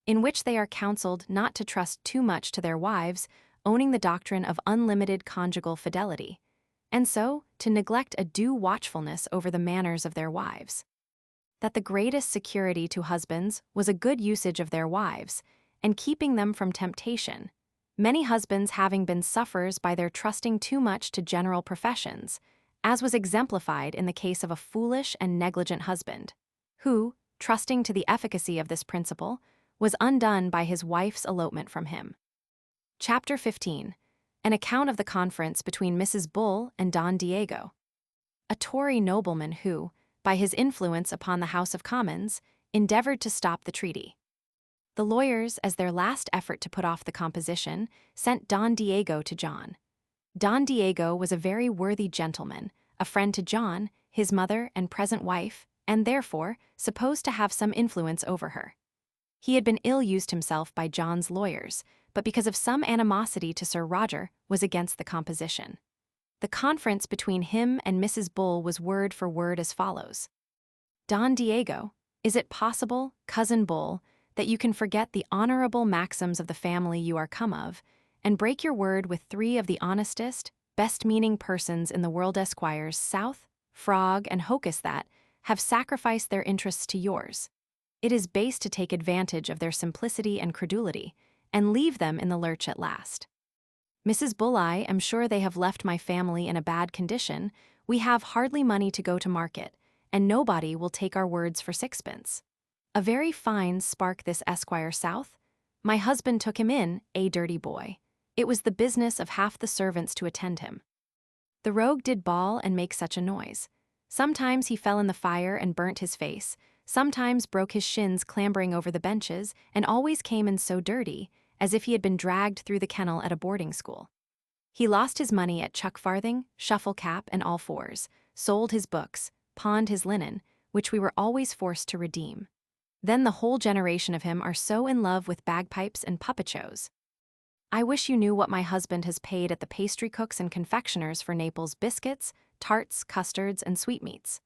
in which they are counseled not to trust too much to their wives, owning the doctrine of unlimited conjugal fidelity, and so to neglect a due watchfulness over the manners of their wives. That the greatest security to husbands was a good usage of their wives, and keeping them from temptation, many husbands having been sufferers by their trusting too much to general professions, as was exemplified in the case of a foolish and negligent husband, who, trusting to the efficacy of this principle, was undone by his wife's elopement from him. Chapter 15. An account of the conference between Mrs. Bull and Don Diego, a Tory nobleman who, by his influence upon the House of Commons, endeavored to stop the treaty. The lawyers, as their last effort to put off the composition, sent Don Diego to John. Don Diego was a very worthy gentleman, a friend to John, his mother and present wife, and therefore supposed to have some influence over her. He had been ill-used himself by John's lawyers, but because of some animosity to Sir Roger, was against the composition. The conference between him and Mrs. Bull was word for word as follows. Don Diego, is it possible, cousin Bull, that you can forget the honorable maxims of the family you are come of, and break your word with three of the honestest, best-meaning persons in the world Esquires South, Frog, and Hocus that have sacrificed their interests to yours. It is base to take advantage of their simplicity and credulity, and leave them in the lurch at last. Mrs. Bull, I am sure they have left my family in a bad condition. We have hardly money to go to market, and nobody will take our words for sixpence. A very fine spark this Esquire South. My husband took him in, a dirty boy. It was the business of half the servants to attend him. The rogue did bawl and make such a noise. Sometimes he fell in the fire and burnt his face, sometimes broke his shins clambering over the benches, and always came in so dirty, as if he had been dragged through the kennel at a boarding school. He lost his money at chuck-farthing, shuffle-cap, and all-fours, sold his books, pawned his linen, which we were always forced to redeem. Then the whole generation of him are so in love with bagpipes and puppet shows. I wish you knew what my husband has paid at the pastry cooks and confectioners for Naples biscuits, tarts, custards, and sweetmeats.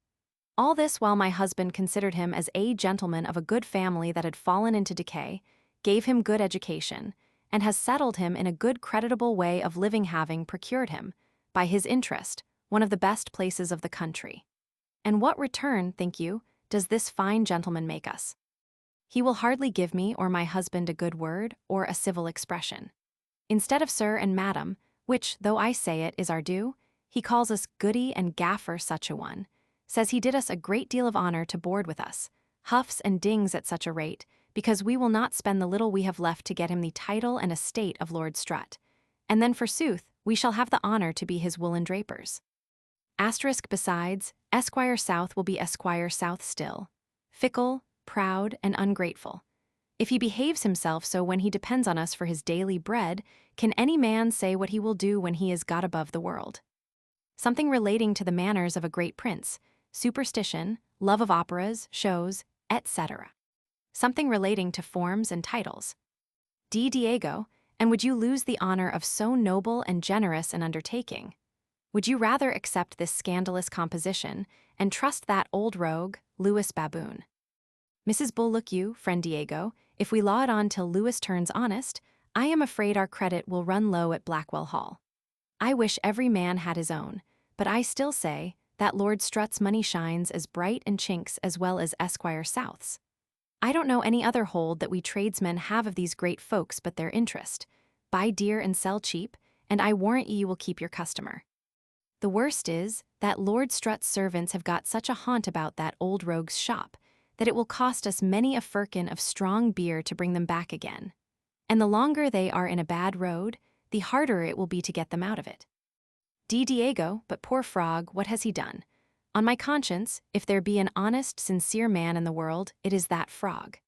All this while my husband considered him as a gentleman of a good family that had fallen into decay, gave him good education, and has settled him in a good creditable way of living, having procured him, by his interest, one of the best places of the country. And what return, think you, does this fine gentleman make us? He will hardly give me or my husband a good word or a civil expression. Instead of sir and madam, which, though I say it, is our due, he calls us goody and gaffer such a one, says he did us a great deal of honor to board with us, huffs and dings at such a rate, because we will not spend the little we have left to get him the title and estate of Lord Strutt, and then forsooth we shall have the honor to be his woolen drapers. Asterisk besides, Esquire South will be Esquire South still, fickle, proud, and ungrateful. If he behaves himself so when he depends on us for his daily bread, can any man say what he will do when he is got above the world? Something relating to the manners of a great prince, superstition, love of operas, shows, etc. Something relating to forms and titles. D. Diego, and would you lose the honor of so noble and generous an undertaking? Would you rather accept this scandalous composition and trust that old rogue, Lewis Baboon? Mrs. Bull, look you, friend Diego, if we law it on till Lewis turns honest, I am afraid our credit will run low at Blackwell Hall. I wish every man had his own, but I still say that Lord Strutt's money shines as bright and chinks as well as Esquire South's. I don't know any other hold that we tradesmen have of these great folks but their interest. Buy dear and sell cheap, and I warrant you will keep your customer. The worst is that Lord Strutt's servants have got such a haunt about that old rogue's shop that it will cost us many a firkin of strong beer to bring them back again. And the longer they are in a bad road, the harder it will be to get them out of it. D. Diego, but poor Frog, what has he done? On my conscience, if there be an honest, sincere man in the world, it is that Frog.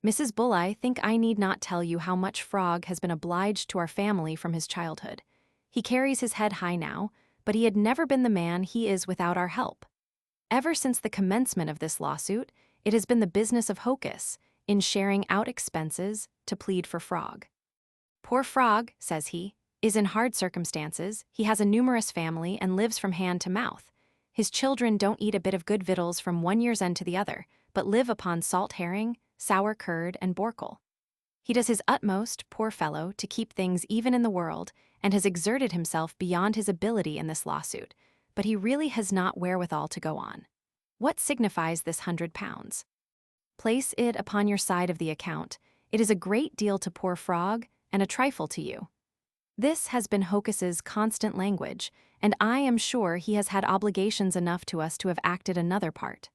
Mrs. Bull, I think I need not tell you how much Frog has been obliged to our family from his childhood. He carries his head high now, but he had never been the man he is without our help. Ever since the commencement of this lawsuit, it has been the business of Hocus, in sharing out expenses, to plead for Frog. Poor Frog, says he, is in hard circumstances, he has a numerous family and lives from hand to mouth. His children don't eat a bit of good victuals from one year's end to the other, but live upon salt herring, sour curd, and borkle. He does his utmost, poor fellow, to keep things even in the world, and has exerted himself beyond his ability in this lawsuit, but he really has not wherewithal to go on. What signifies this £100? Place it upon your side of the account. It is a great deal to poor Frog, and a trifle to you. This has been Hocus's constant language, and I am sure he has had obligations enough to us to have acted another part.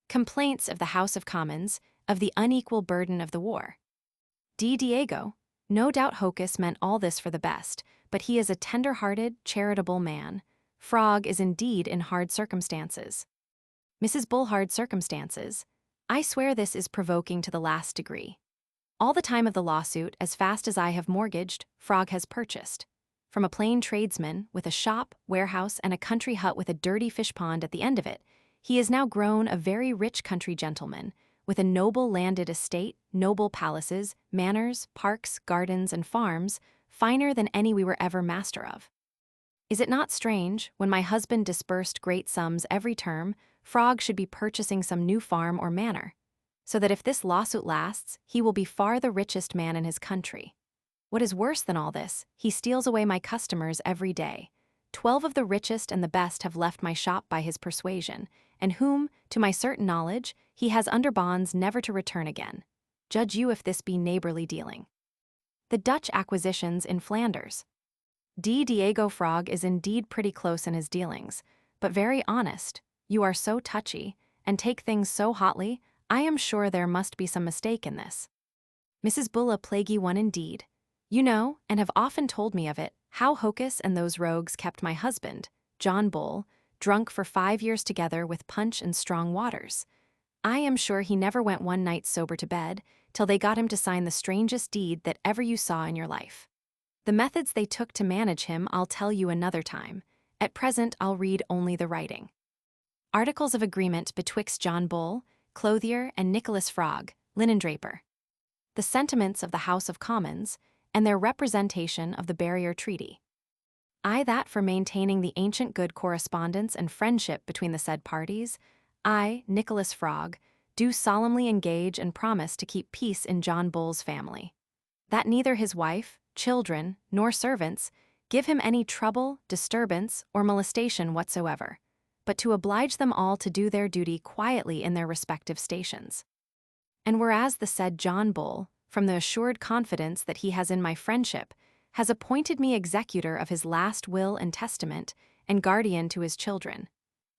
Complaints of the House of Commons, of the unequal burden of the war. D. Diego, no doubt Hocus meant all this for the best, but he is a tender-hearted, charitable man. Frog is indeed in hard circumstances. Mrs. Bull, hard circumstances. I swear this is provoking to the last degree. All the time of the lawsuit, as fast as I have mortgaged, Frog has purchased. From a plain tradesman, with a shop, warehouse, and a country hut with a dirty fish pond at the end of it, he is now grown a very rich country gentleman, with a noble landed estate, noble palaces, manors, parks, gardens, and farms, finer than any we were ever master of. Is it not strange, when my husband disbursed great sums every term, Frog should be purchasing some new farm or manor, so that if this lawsuit lasts, he will be far the richest man in his country. What is worse than all this, he steals away my customers every day. 12 of the richest and the best have left my shop by his persuasion, and whom, to my certain knowledge, he has under bonds never to return again. Judge you if this be neighborly dealing. The Dutch acquisitions in Flanders. Diego Frog is indeed pretty close in his dealings, but very honest. You are so touchy, and take things so hotly, I am sure there must be some mistake in this. Mrs. Bull a plaguey one indeed. You know, and have often told me of it, how Hocus and those rogues kept my husband, John Bull, drunk for 5 years together with punch and strong waters. I am sure he never went one night sober to bed, till they got him to sign the strangest deed that ever you saw in your life. The methods they took to manage him I'll tell you another time. At present I'll read only the writing. Articles of agreement betwixt John Bull, clothier, and Nicholas Frog, linendraper. The sentiments of the House of Commons, and their representation of the Barrier Treaty. I that for maintaining the ancient good correspondence and friendship between the said parties, I, Nicholas Frog, do solemnly engage and promise to keep peace in John Bull's family. That neither his wife, children, nor servants give him any trouble, disturbance, or molestation whatsoever, but to oblige them all to do their duty quietly in their respective stations. And whereas the said John Bull, from the assured confidence that he has in my friendship, has appointed me executor of his last will and testament, and guardian to his children,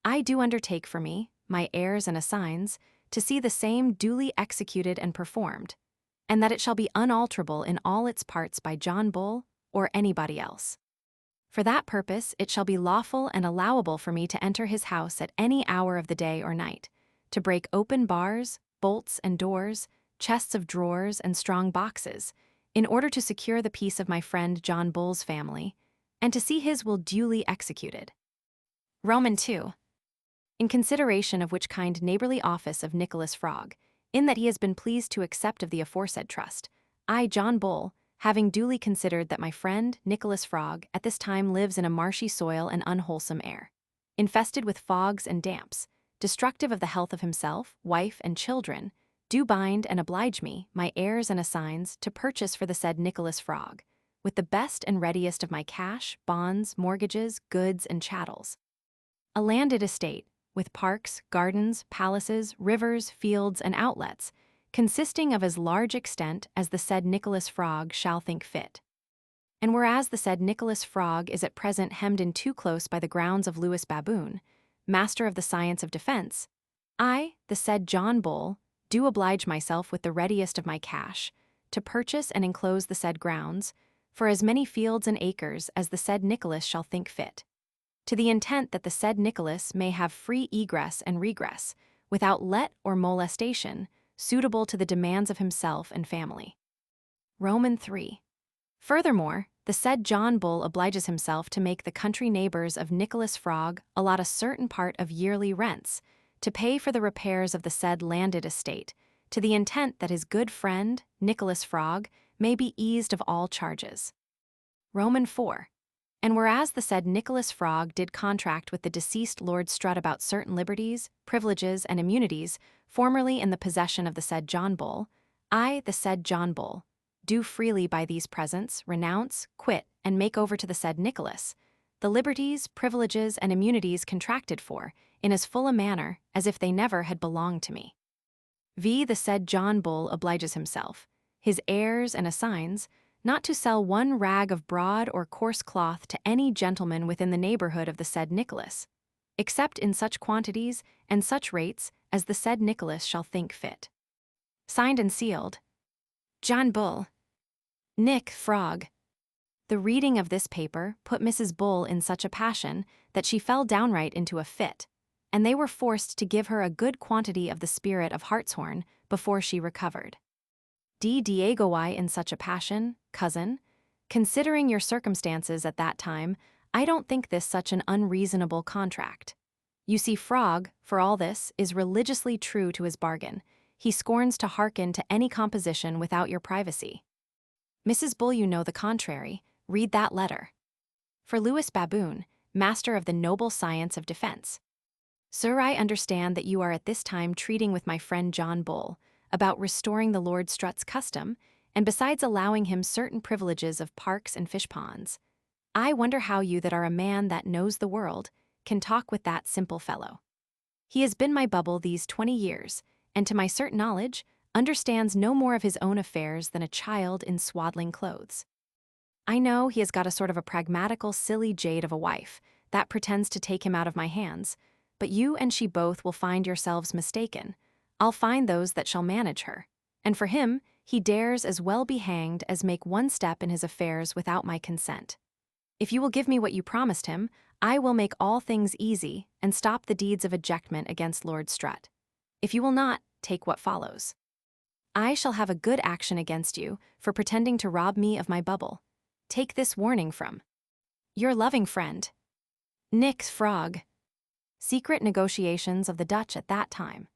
I do undertake for me, my heirs and assigns, to see the same duly executed and performed, and that it shall be unalterable in all its parts by John Bull or anybody else. For that purpose it shall be lawful and allowable for me to enter his house at any hour of the day or night, to break open bars, bolts and doors, chests of drawers and strong boxes, in order to secure the peace of my friend John Bull's family, and to see his will duly executed. Roman 2. In consideration of which kind neighborly office of Nicholas Frog, in that he has been pleased to accept of the aforesaid trust, I, John Bull, having duly considered that my friend, Nicholas Frog, at this time lives in a marshy soil and unwholesome air, infested with fogs and damps, destructive of the health of himself, wife, and children, do bind and oblige me, my heirs and assigns, to purchase for the said Nicholas Frog, with the best and readiest of my cash, bonds, mortgages, goods, and chattels, a landed estate, with parks, gardens, palaces, rivers, fields, and outlets, consisting of as large extent as the said Nicholas Frog shall think fit. And whereas the said Nicholas Frog is at present hemmed in too close by the grounds of Lewis Baboon, master of the science of defense, I, the said John Bull, do oblige myself with the readiest of my cash, to purchase and enclose the said grounds, for as many fields and acres as the said Nicholas shall think fit, to the intent that the said Nicholas may have free egress and regress, without let or molestation, suitable to the demands of himself and family. Roman 3. Furthermore, the said John Bull obliges himself to make the country neighbors of Nicholas Frog allot a certain part of yearly rents, to pay for the repairs of the said landed estate, to the intent that his good friend, Nicholas Frog, may be eased of all charges. Roman 4. And whereas the said Nicholas Frog did contract with the deceased Lord Strutt about certain liberties, privileges, and immunities formerly in the possession of the said John Bull, I, the said John Bull, do freely by these presents renounce, quit, and make over to the said Nicholas the liberties, privileges, and immunities contracted for, in as full a manner as if they never had belonged to me. The said John Bull obliges himself, his heirs and assigns, not to sell one rag of broad or coarse cloth to any gentleman within the neighborhood of the said Nicholas, except in such quantities and such rates as the said Nicholas shall think fit. Signed and sealed, John Bull, Nick Frog. The reading of this paper put Mrs. Bull in such a passion that she fell downright into a fit, and they were forced to give her a good quantity of the spirit of hartshorn before she recovered. Diego, why in such a passion, cousin? Considering your circumstances at that time, I don't think this such an unreasonable contract. You see, Frog, for all this, is religiously true to his bargain. He scorns to hearken to any composition without your privacy. Mrs. Bull, you know the contrary. Read that letter. For Lewis Baboon, master of the noble science of defense. Sir, I understand that you are at this time treating with my friend John Bull about restoring the Lord Strutt's custom, and besides allowing him certain privileges of parks and fish ponds. I wonder how you that are a man that knows the world can talk with that simple fellow. He has been my bubble these 20 years, and to my certain knowledge, understands no more of his own affairs than a child in swaddling clothes. I know he has got a sort of a pragmatical, silly jade of a wife that pretends to take him out of my hands, but you and she both will find yourselves mistaken. I'll find those that shall manage her. And for him, he dares as well be hanged as make one step in his affairs without my consent. If you will give me what you promised him, I will make all things easy and stop the deeds of ejectment against Lord Strutt. If you will not, take what follows. I shall have a good action against you for pretending to rob me of my bubble. Take this warning from your loving friend, Nick Frog. Secret negotiations of the Dutch at that time.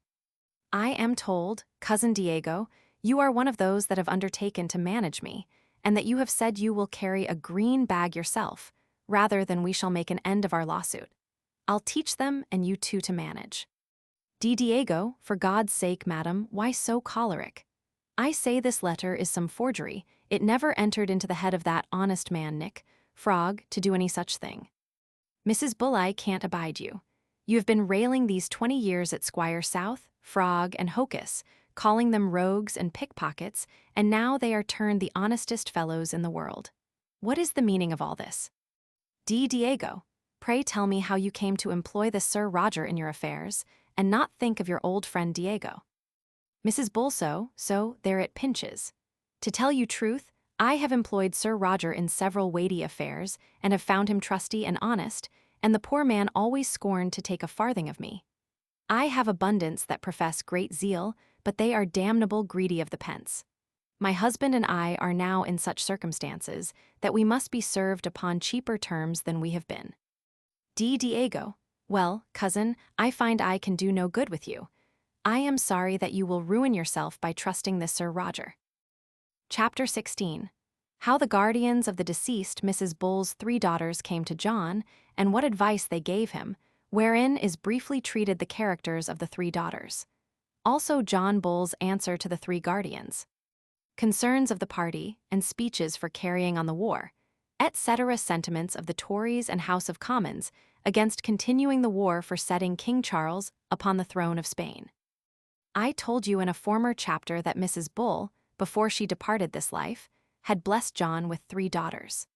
I am told, Cousin Diego, you are one of those that have undertaken to manage me, and that you have said you will carry a green bag yourself, rather than we shall make an end of our lawsuit. I'll teach them and you two to manage. Diego, for God's sake, madam, why so choleric? I say this letter is some forgery. It never entered into the head of that honest man, Nick Frog, to do any such thing. Mrs. Bulleye can't abide you. You have been railing these 20 years at Squire South, Frog, and Hocus, calling them rogues and pickpockets, and now they are turned the honestest fellows in the world. What is the meaning of all this? Diego, pray tell me how you came to employ the Sir Roger in your affairs, and not think of your old friend Diego. Mrs. Bulso, so there it pinches. To tell you truth, I have employed Sir Roger in several weighty affairs, and have found him trusty and honest, and the poor man always scorned to take a farthing of me. I have abundance that profess great zeal, but they are damnable greedy of the pence. My husband and I are now in such circumstances that we must be served upon cheaper terms than we have been. Diego, well, cousin, I find I can do no good with you. I am sorry that you will ruin yourself by trusting this Sir Roger. Chapter 16. How the guardians of the deceased Mrs. Bull's 3 daughters came to John, and what advice they gave him, wherein is briefly treated the characters of the 3 daughters. Also John Bull's answer to the 3 guardians. Concerns of the party, and speeches for carrying on the war, etc. sentiments of the Tories and House of Commons against continuing the war for setting King Charles upon the throne of Spain. I told you in a former chapter that Mrs. Bull, before she departed this life, had blessed John with 3 daughters.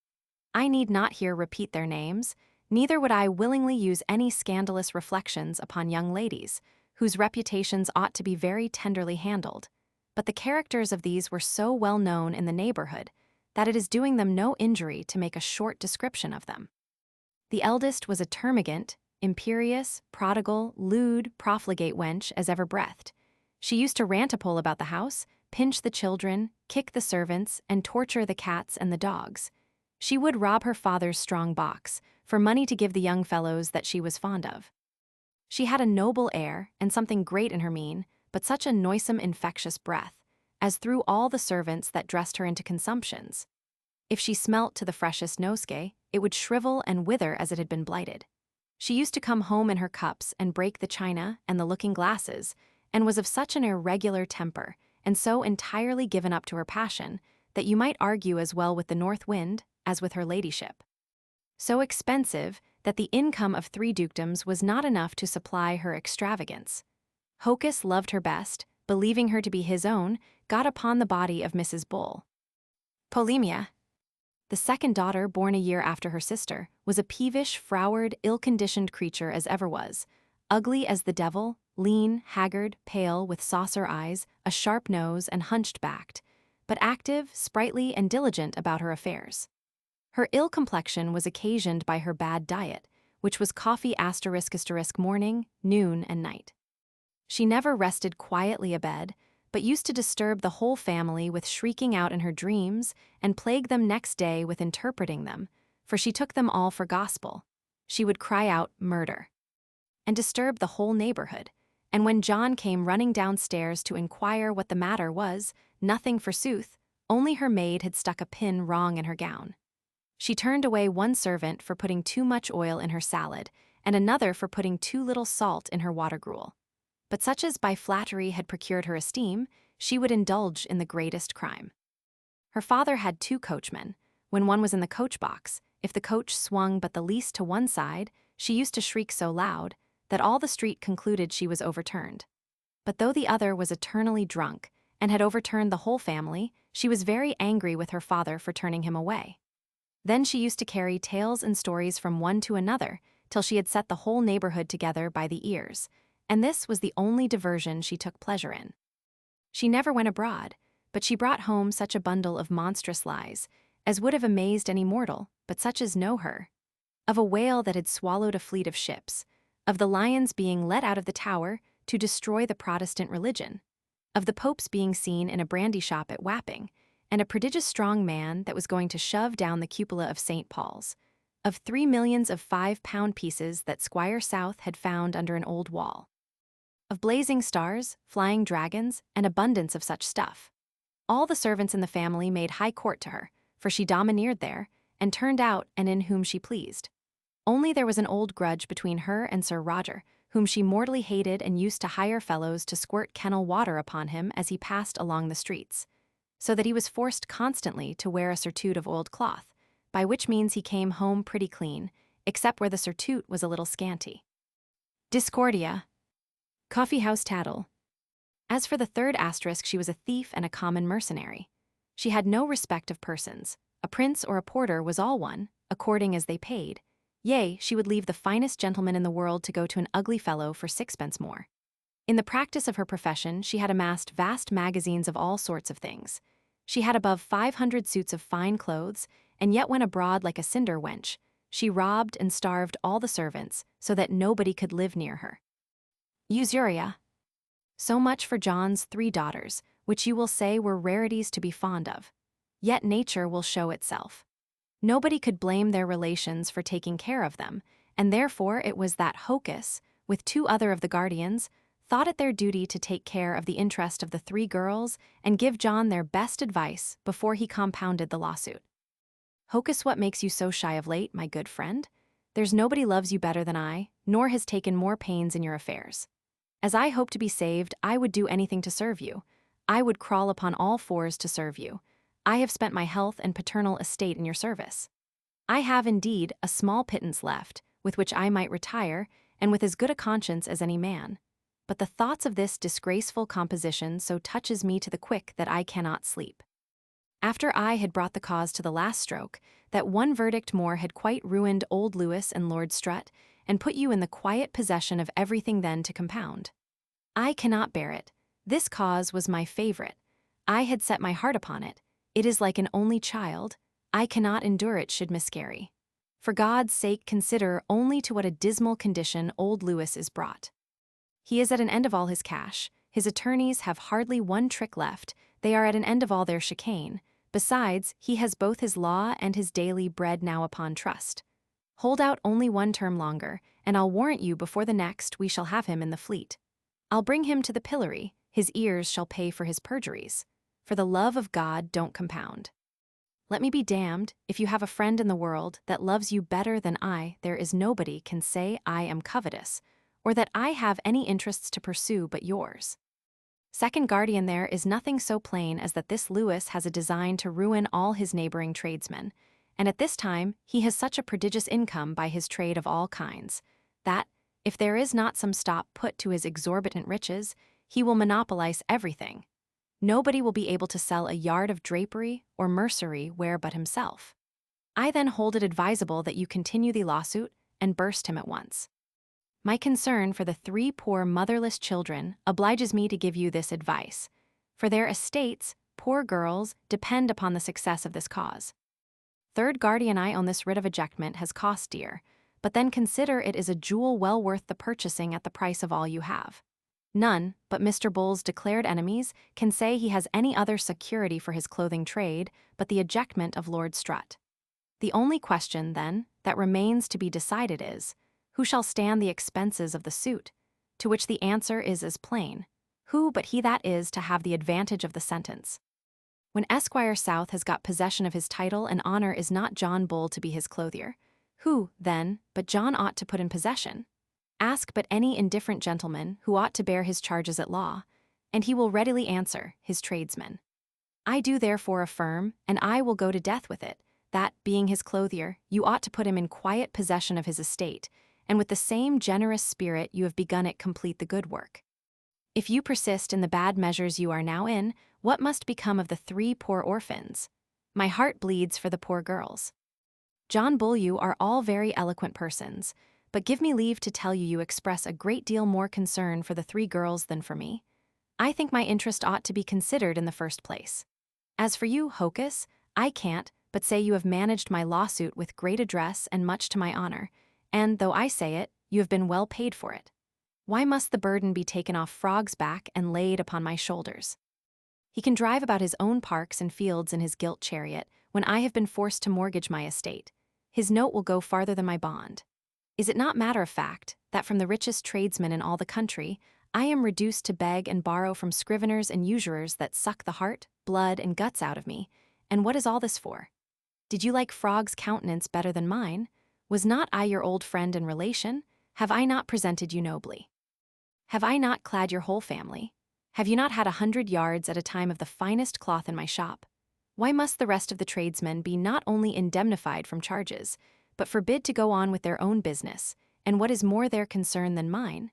I need not here repeat their names, neither would I willingly use any scandalous reflections upon young ladies, whose reputations ought to be very tenderly handled, but the characters of these were so well known in the neighborhood that it is doing them no injury to make a short description of them. The eldest was a termagant, imperious, prodigal, lewd, profligate wench as ever breathed. She used to rantipole about the house, pinch the children, kick the servants, and torture the cats and the dogs. She would rob her father's strong box for money to give the young fellows that she was fond of. She had a noble air and something great in her mien, but such a noisome infectious breath, as threw all the servants that dressed her into consumptions. If she smelt to the freshest nosegay, it would shrivel and wither as it had been blighted. She used to come home in her cups and break the china and the looking-glasses, and was of such an irregular temper, and so entirely given up to her passion, that you might argue as well with the north wind as with her ladyship. So expensive that the income of 3 dukedoms was not enough to supply her extravagance. Hocus loved her best, believing her to be his own, got upon the body of Mrs. Bull. Polemia, the second daughter, born a year after her sister, was a peevish, froward, ill-conditioned creature as ever was, ugly as the devil, lean, haggard, pale, with saucer eyes, a sharp nose, and hunched-backed, but active, sprightly, and diligent about her affairs. Her ill complexion was occasioned by her bad diet, which was coffee *** morning, noon, and night. She never rested quietly abed, but used to disturb the whole family with shrieking out in her dreams, and plague them next day with interpreting them, for she took them all for gospel. She would cry out, "Murder," and disturb the whole neighborhood, and when John came running downstairs to inquire what the matter was, nothing forsooth, only her maid had stuck a pin wrong in her gown. She turned away one servant for putting too much oil in her salad, and another for putting too little salt in her water gruel. But such as by flattery had procured her esteem, she would indulge in the greatest crime. Her father had 2 coachmen. When one was in the coach-box, If the coach swung but the least to one side, she used to shriek so loud that all the street concluded she was overturned. But though the other was eternally drunk and had overturned the whole family, she was very angry with her father for turning him away. Then she used to carry tales and stories from one to another till she had set the whole neighborhood together by the ears, and this was the only diversion she took pleasure in. She never went abroad, but she brought home such a bundle of monstrous lies as would have amazed any mortal, but such as know her. Of a whale that had swallowed a fleet of ships, of the lions being let out of the Tower to destroy the Protestant religion, of the popes being seen in a brandy shop at Wapping, and a prodigious strong man that was going to shove down the cupola of St. Paul's, of 3 millions of 5-pound pieces that Squire South had found under an old wall, of blazing stars, flying dragons, and abundance of such stuff. All the servants in the family made high court to her, for she domineered there, and turned out and in whom she pleased. Only there was an old grudge between her and Sir Roger, whom she mortally hated and used to hire fellows to squirt kennel water upon him as he passed along the streets, so that he was forced constantly to wear a surtout of old cloth, by which means he came home pretty clean, except where the surtout was a little scanty. Discordia. Coffee-house tattle. As for the third asterisk, she was a thief and a common mercenary. She had no respect of persons. A prince or a porter was all one, according as they paid. Yea, she would leave the finest gentleman in the world to go to an ugly fellow for 6 pence more. In the practice of her profession, she had amassed vast magazines of all sorts of things. She had above 500 suits of fine clothes, and yet went abroad like a cinder wench. She robbed and starved all the servants, so that nobody could live near her. Usuria. So much for John's 3 daughters, which you will say were rarities to be fond of. Yet nature will show itself. Nobody could blame their relations for taking care of them, and therefore it was that Hocus, with 2 other of the guardians, thought it their duty to take care of the interest of the 3 girls and give John their best advice before he compounded the lawsuit. Hocus, what makes you so shy of late, my good friend? There's nobody loves you better than I, nor has taken more pains in your affairs. As I hope to be saved, I would do anything to serve you. I would crawl upon all 4s to serve you. I have spent my health and paternal estate in your service. I have indeed a small pittance left, with which I might retire, and with as good a conscience as any man. But the thoughts of this disgraceful composition so touches me to the quick that I cannot sleep. After I had brought the cause to the last stroke, that one verdict more had quite ruined old Lewis and Lord Strutt, and put you in the quiet possession of everything then to compound. I cannot bear it. This cause was my favorite. I had set my heart upon it. It is like an only child. I cannot endure it should miscarry. For God's sake, consider only to what a dismal condition old Lewis is brought. He is at an end of all his cash. His attorneys have hardly one trick left. They are at an end of all their chicane. Besides, he has both his law and his daily bread now upon trust. Hold out only 1 term longer, and I'll warrant you before the next we shall have him in the Fleet. I'll bring him to the pillory. His ears shall pay for his perjuries. For the love of God, don't compound. Let me be damned, if you have a friend in the world that loves you better than I, there is nobody can say I am covetous, or that I have any interests to pursue but yours. Second guardian, there is nothing so plain as that this Lewis has a design to ruin all his neighboring tradesmen, and at this time he has such a prodigious income by his trade of all kinds, that, if there is not some stop put to his exorbitant riches, he will monopolize everything. Nobody will be able to sell a yard of drapery or mercery where but himself. I then hold it advisable that you continue the lawsuit and burst him at once. My concern for the 3 poor motherless children obliges me to give you this advice. For their estates, poor girls, depend upon the success of this cause. Third guardian, I on this writ of ejectment has cost dear, but then consider it is a jewel well worth the purchasing at the price of all you have. None but Mr. Bull's declared enemies can say he has any other security for his clothing trade but the ejectment of Lord Strutt. The only question, then, that remains to be decided is, who shall stand the expenses of the suit? To which the answer is as plain, who but he that is to have the advantage of the sentence. When Esquire South has got possession of his title and honor, is not John Bull to be his clothier? Who, then, but John ought to put in possession? Ask but any indifferent gentleman who ought to bear his charges at law, and he will readily answer, his tradesman. I do therefore affirm, and I will go to death with it, that, being his clothier, you ought to put him in quiet possession of his estate, and with the same generous spirit you have begun it complete the good work. If you persist in the bad measures you are now in, what must become of the 3 poor orphans? My heart bleeds for the poor girls. John Bull, you are all very eloquent persons, but give me leave to tell you express a great deal more concern for the 3 girls than for me. I think my interest ought to be considered in the first place. As for you, Hocus, I can't but say you have managed my lawsuit with great address and much to my honor, and, though I say it, you have been well paid for it. Why must the burden be taken off Frog's back and laid upon my shoulders? He can drive about his own parks and fields in his gilt chariot, when I have been forced to mortgage my estate. His note will go farther than my bond. Is it not matter of fact that from the richest tradesman in all the country, I am reduced to beg and borrow from scriveners and usurers that suck the heart, blood, and guts out of me? And what is all this for? Did you like Frog's countenance better than mine? Was not I your old friend and relation? Have I not presented you nobly? Have I not clad your whole family? Have you not had 100 yards at a time of the finest cloth in my shop? Why must the rest of the tradesmen be not only indemnified from charges, but forbid to go on with their own business, and what is more their concern than mine?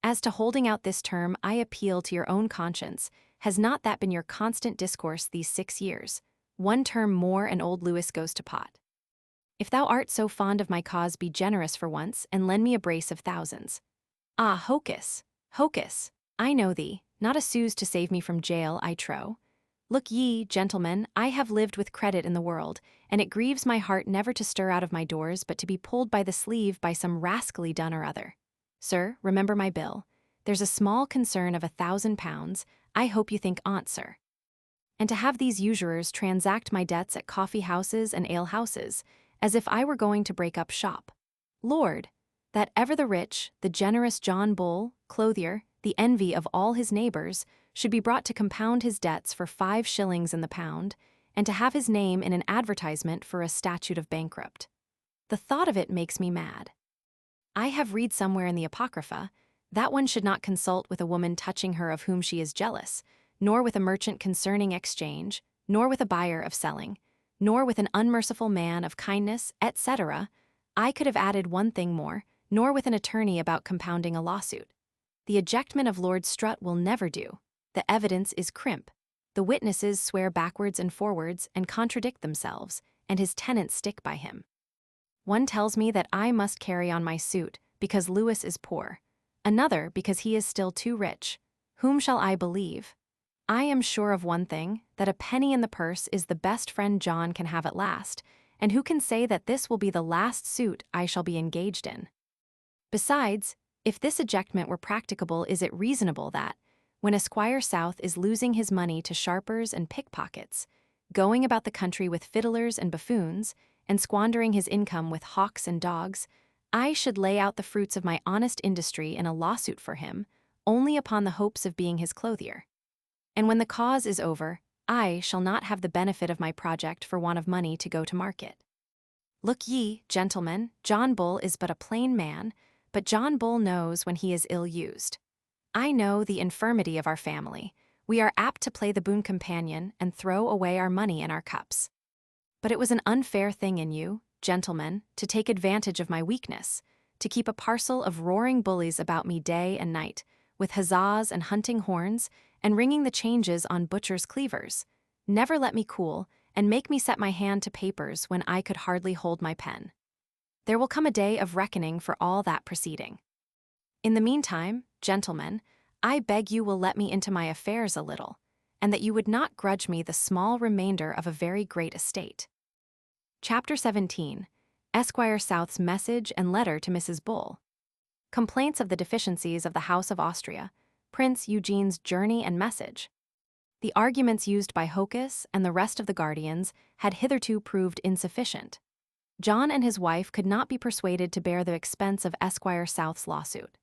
As to holding out this term, I appeal to your own conscience. Has not that been your constant discourse these 6 years? 1 term more and old Lewis goes to pot. If thou art so fond of my cause, be generous for once, and lend me a brace of thousands. Ah, Hocus, Hocus, I know thee, not a sous to save me from jail, I trow. Look ye, gentlemen, I have lived with credit in the world, and it grieves my heart never to stir out of my doors but to be pulled by the sleeve by some rascally dun or other. Sir, remember my bill. There's a small concern of £1,000, I hope you think on't, sir. And to have these usurers transact my debts at coffee-houses and ale-houses, as if I were going to break up shop. Lord, that ever the rich, the generous John Bull, clothier, the envy of all his neighbors, should be brought to compound his debts for 5 shillings in the pound, and to have his name in an advertisement for a statute of bankrupt. The thought of it makes me mad. I have read somewhere in the Apocrypha that one should not consult with a woman touching her of whom she is jealous, nor with a merchant concerning exchange, nor with a buyer of selling, nor with an unmerciful man of kindness, etc. I could have added 1 thing more, nor with an attorney about compounding a lawsuit. The ejectment of Lord Strutt will never do. The evidence is crimp. The witnesses swear backwards and forwards and contradict themselves, and his tenants stick by him. One tells me that I must carry on my suit because Lewis is poor, another because he is still too rich. Whom shall I believe? I am sure of 1 thing, that a penny in the purse is the best friend John can have at last, and who can say that this will be the last suit I shall be engaged in? Besides, if this ejectment were practicable, is it reasonable that, when Esquire South is losing his money to sharpers and pickpockets, going about the country with fiddlers and buffoons, and squandering his income with hawks and dogs, I should lay out the fruits of my honest industry in a lawsuit for him, only upon the hopes of being his clothier? And when the cause is over, I shall not have the benefit of my project for want of money to go to market. Look ye, gentlemen, John Bull is but a plain man, but John Bull knows when he is ill-used. I know the infirmity of our family. We are apt to play the boon companion and throw away our money in our cups. But it was an unfair thing in you, gentlemen, to take advantage of my weakness, to keep a parcel of roaring bullies about me day and night, with huzzas and hunting horns, and ringing the changes on butchers' cleavers. Never let me cool, and make me set my hand to papers when I could hardly hold my pen. There will come a day of reckoning for all that proceeding. In the meantime, gentlemen, I beg you will let me into my affairs a little, and that you would not grudge me the small remainder of a very great estate. Chapter 17. Esquire South's Message and Letter to Mrs. Bull. Complaints of the deficiencies of the House of Austria. Prince Eugene's journey and message. The arguments used by Hocus and the rest of the guardians had hitherto proved insufficient. John and his wife could not be persuaded to bear the expense of Esquire South's lawsuit.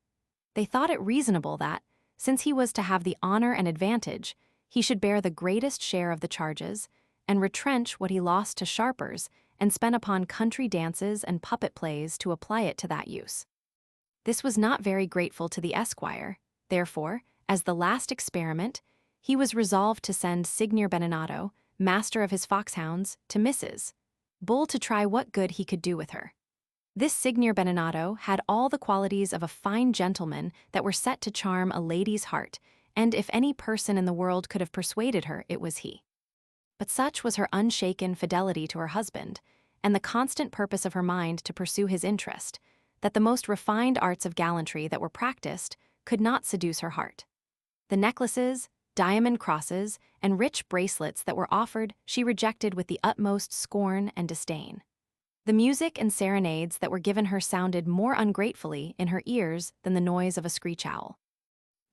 They thought it reasonable that, since he was to have the honor and advantage, he should bear the greatest share of the charges, and retrench what he lost to sharpers and spent upon country dances and puppet plays to apply it to that use. This was not very grateful to the esquire. Therefore, as the last experiment, he was resolved to send Signor Beninato, master of his foxhounds, to Mrs. Bull to try what good he could do with her. This Signor Beninato had all the qualities of a fine gentleman that were set to charm a lady's heart, and if any person in the world could have persuaded her, it was he. But such was her unshaken fidelity to her husband, and the constant purpose of her mind to pursue his interest, that the most refined arts of gallantry that were practiced could not seduce her heart. The necklaces, diamond crosses, and rich bracelets that were offered she rejected with the utmost scorn and disdain. The music and serenades that were given her sounded more ungratefully in her ears than the noise of a screech owl.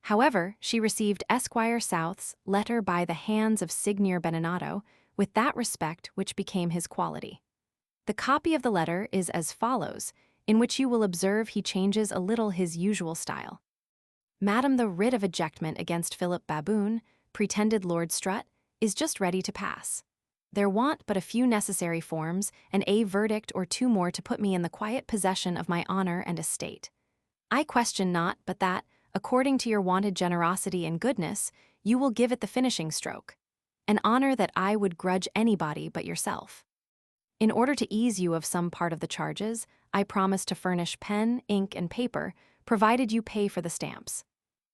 However, she received Esquire South's letter by the hands of Signor Beninato with that respect which became his quality. The copy of the letter is as follows, in which you will observe he changes a little his usual style. Madam, the writ of ejectment against Philip Baboon, pretended Lord Strut, is just ready to pass. There want but a few necessary forms, and a verdict or two more to put me in the quiet possession of my honor and estate. I question not but that, according to your wonted generosity and goodness, you will give it the finishing stroke, an honor that I would grudge anybody but yourself. In order to ease you of some part of the charges, I promise to furnish pen, ink, and paper, provided you pay for the stamps.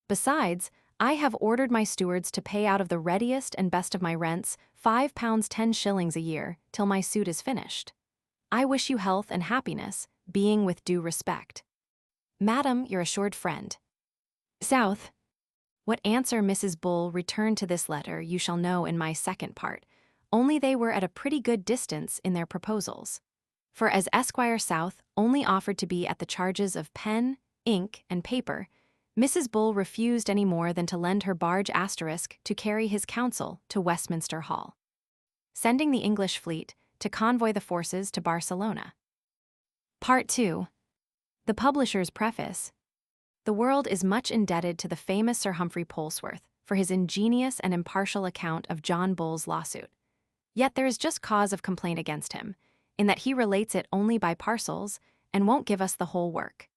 Besides, I have ordered my stewards to pay out of the readiest and best of my rents £5 10 a year till my suit is finished. I wish you health and happiness, being with due respect. Madam, your assured friend. South. What answer Mrs. Bull returned to this letter you shall know in my second part, only they were at a pretty good distance in their proposals. For as Esquire South only offered to be at the charges of pen, ink, and paper, Mrs. Bull refused any more than to lend her barge asterisk to carry his counsel to Westminster Hall, sending the English fleet to convoy the forces to Barcelona. Part 2. The publisher's preface. The world is much indebted to the famous Sir Humphrey Polesworth for his ingenious and impartial account of John Bull's lawsuit. Yet there is just cause of complaint against him, in that he relates it only by parcels and won't give us the whole work.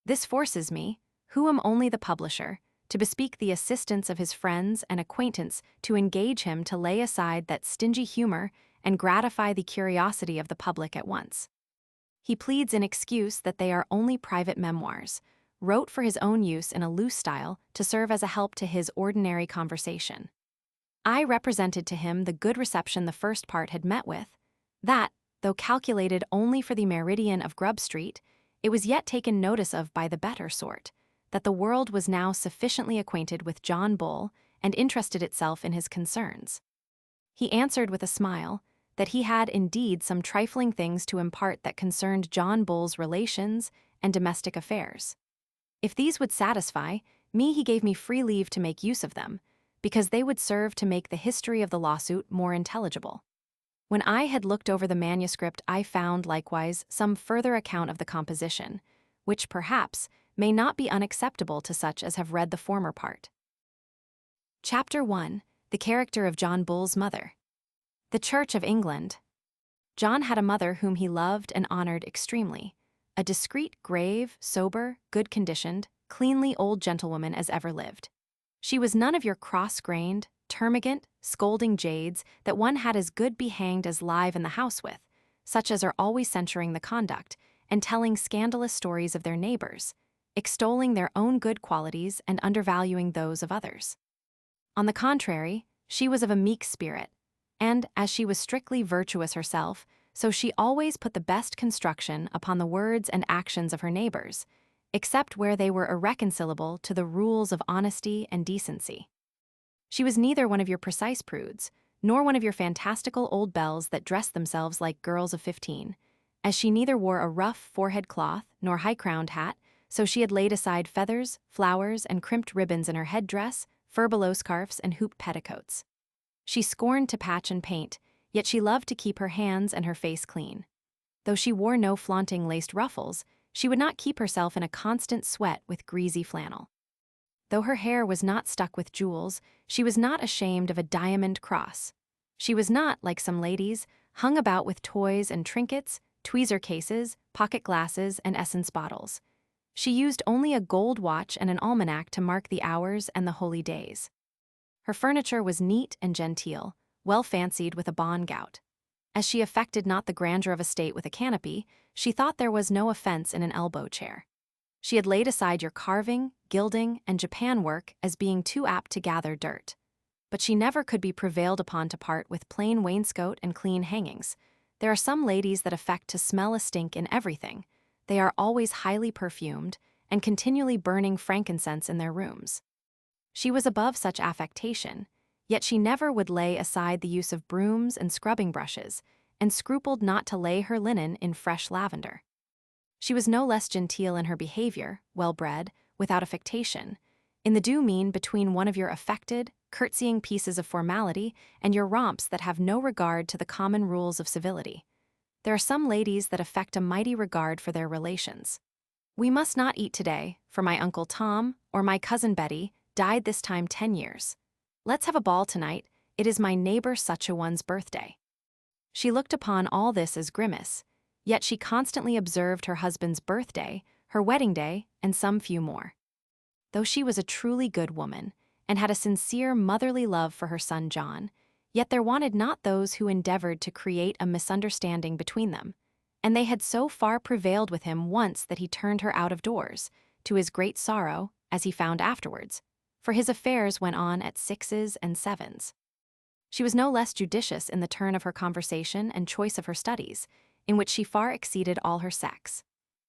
This forces me, who am only the publisher, to bespeak the assistance of his friends and acquaintance to engage him to lay aside that stingy humor and gratify the curiosity of the public at once. He pleads in excuse that they are only private memoirs, wrote for his own use in a loose style to serve as a help to his ordinary conversation. I represented to him the good reception the first part had met with, that, though calculated only for the meridian of Grub Street, it was yet taken notice of by the better sort, that the world was now sufficiently acquainted with John Bull and interested itself in his concerns. He answered with a smile that he had indeed some trifling things to impart that concerned John Bull's relations and domestic affairs. If these would satisfy me, he gave me free leave to make use of them, because they would serve to make the history of the lawsuit more intelligible. When I had looked over the manuscript, I found likewise some further account of the composition, which perhaps may not be unacceptable to such as have read the former part. Chapter 1. The character of John Bull's mother. The Church of England. John had a mother whom he loved and honored extremely, a discreet, grave, sober, good-conditioned, cleanly old gentlewoman as ever lived. She was none of your cross-grained, termagant, scolding jades that one had as good be hanged as live in the house with, such as are always censuring the conduct and telling scandalous stories of their neighbors, extolling their own good qualities and undervaluing those of others. On the contrary, she was of a meek spirit, and, as she was strictly virtuous herself, so she always put the best construction upon the words and actions of her neighbors, except where they were irreconcilable to the rules of honesty and decency. She was neither one of your precise prudes, nor one of your fantastical old belles that dressed themselves like girls of 15, as she neither wore a rough forehead cloth nor high-crowned hat, so she had laid aside feathers, flowers, and crimped ribbons in her head-dress, furbelow scarfs, and hooped petticoats. She scorned to patch and paint, yet she loved to keep her hands and her face clean. Though she wore no flaunting laced ruffles, she would not keep herself in a constant sweat with greasy flannel. Though her hair was not stuck with jewels, she was not ashamed of a diamond cross. She was not, like some ladies, hung about with toys and trinkets, tweezer cases, pocket glasses, and essence bottles. She used only a gold watch and an almanac to mark the hours and the holy days. Her furniture was neat and genteel, well fancied with a bon gout. As she affected not the grandeur of a state with a canopy, she thought there was no offense in an elbow chair. She had laid aside your carving, gilding, and Japan work as being too apt to gather dirt. But she never could be prevailed upon to part with plain wainscot and clean hangings. There are some ladies that affect to smell a stink in everything. They are always highly perfumed, and continually burning frankincense in their rooms. She was above such affectation, yet she never would lay aside the use of brooms and scrubbing brushes, and scrupled not to lay her linen in fresh lavender. She was no less genteel in her behavior, well-bred, without affectation, in the due mean between one of your affected, curtsying pieces of formality and your romps that have no regard to the common rules of civility. There are some ladies that affect a mighty regard for their relations. We must not eat today, for my Uncle Tom, or my Cousin Betty, died this time 10 years. Let's have a ball tonight, it is my neighbor such-a-one's birthday. She looked upon all this as grimace, yet she constantly observed her husband's birthday, her wedding day, and some few more. Though she was a truly good woman, and had a sincere motherly love for her son John, yet there wanted not those who endeavored to create a misunderstanding between them, and they had so far prevailed with him once that he turned her out of doors, to his great sorrow, as he found afterwards, for his affairs went on at 6s and 7s. She was no less judicious in the turn of her conversation and choice of her studies, in which she far exceeded all her sex.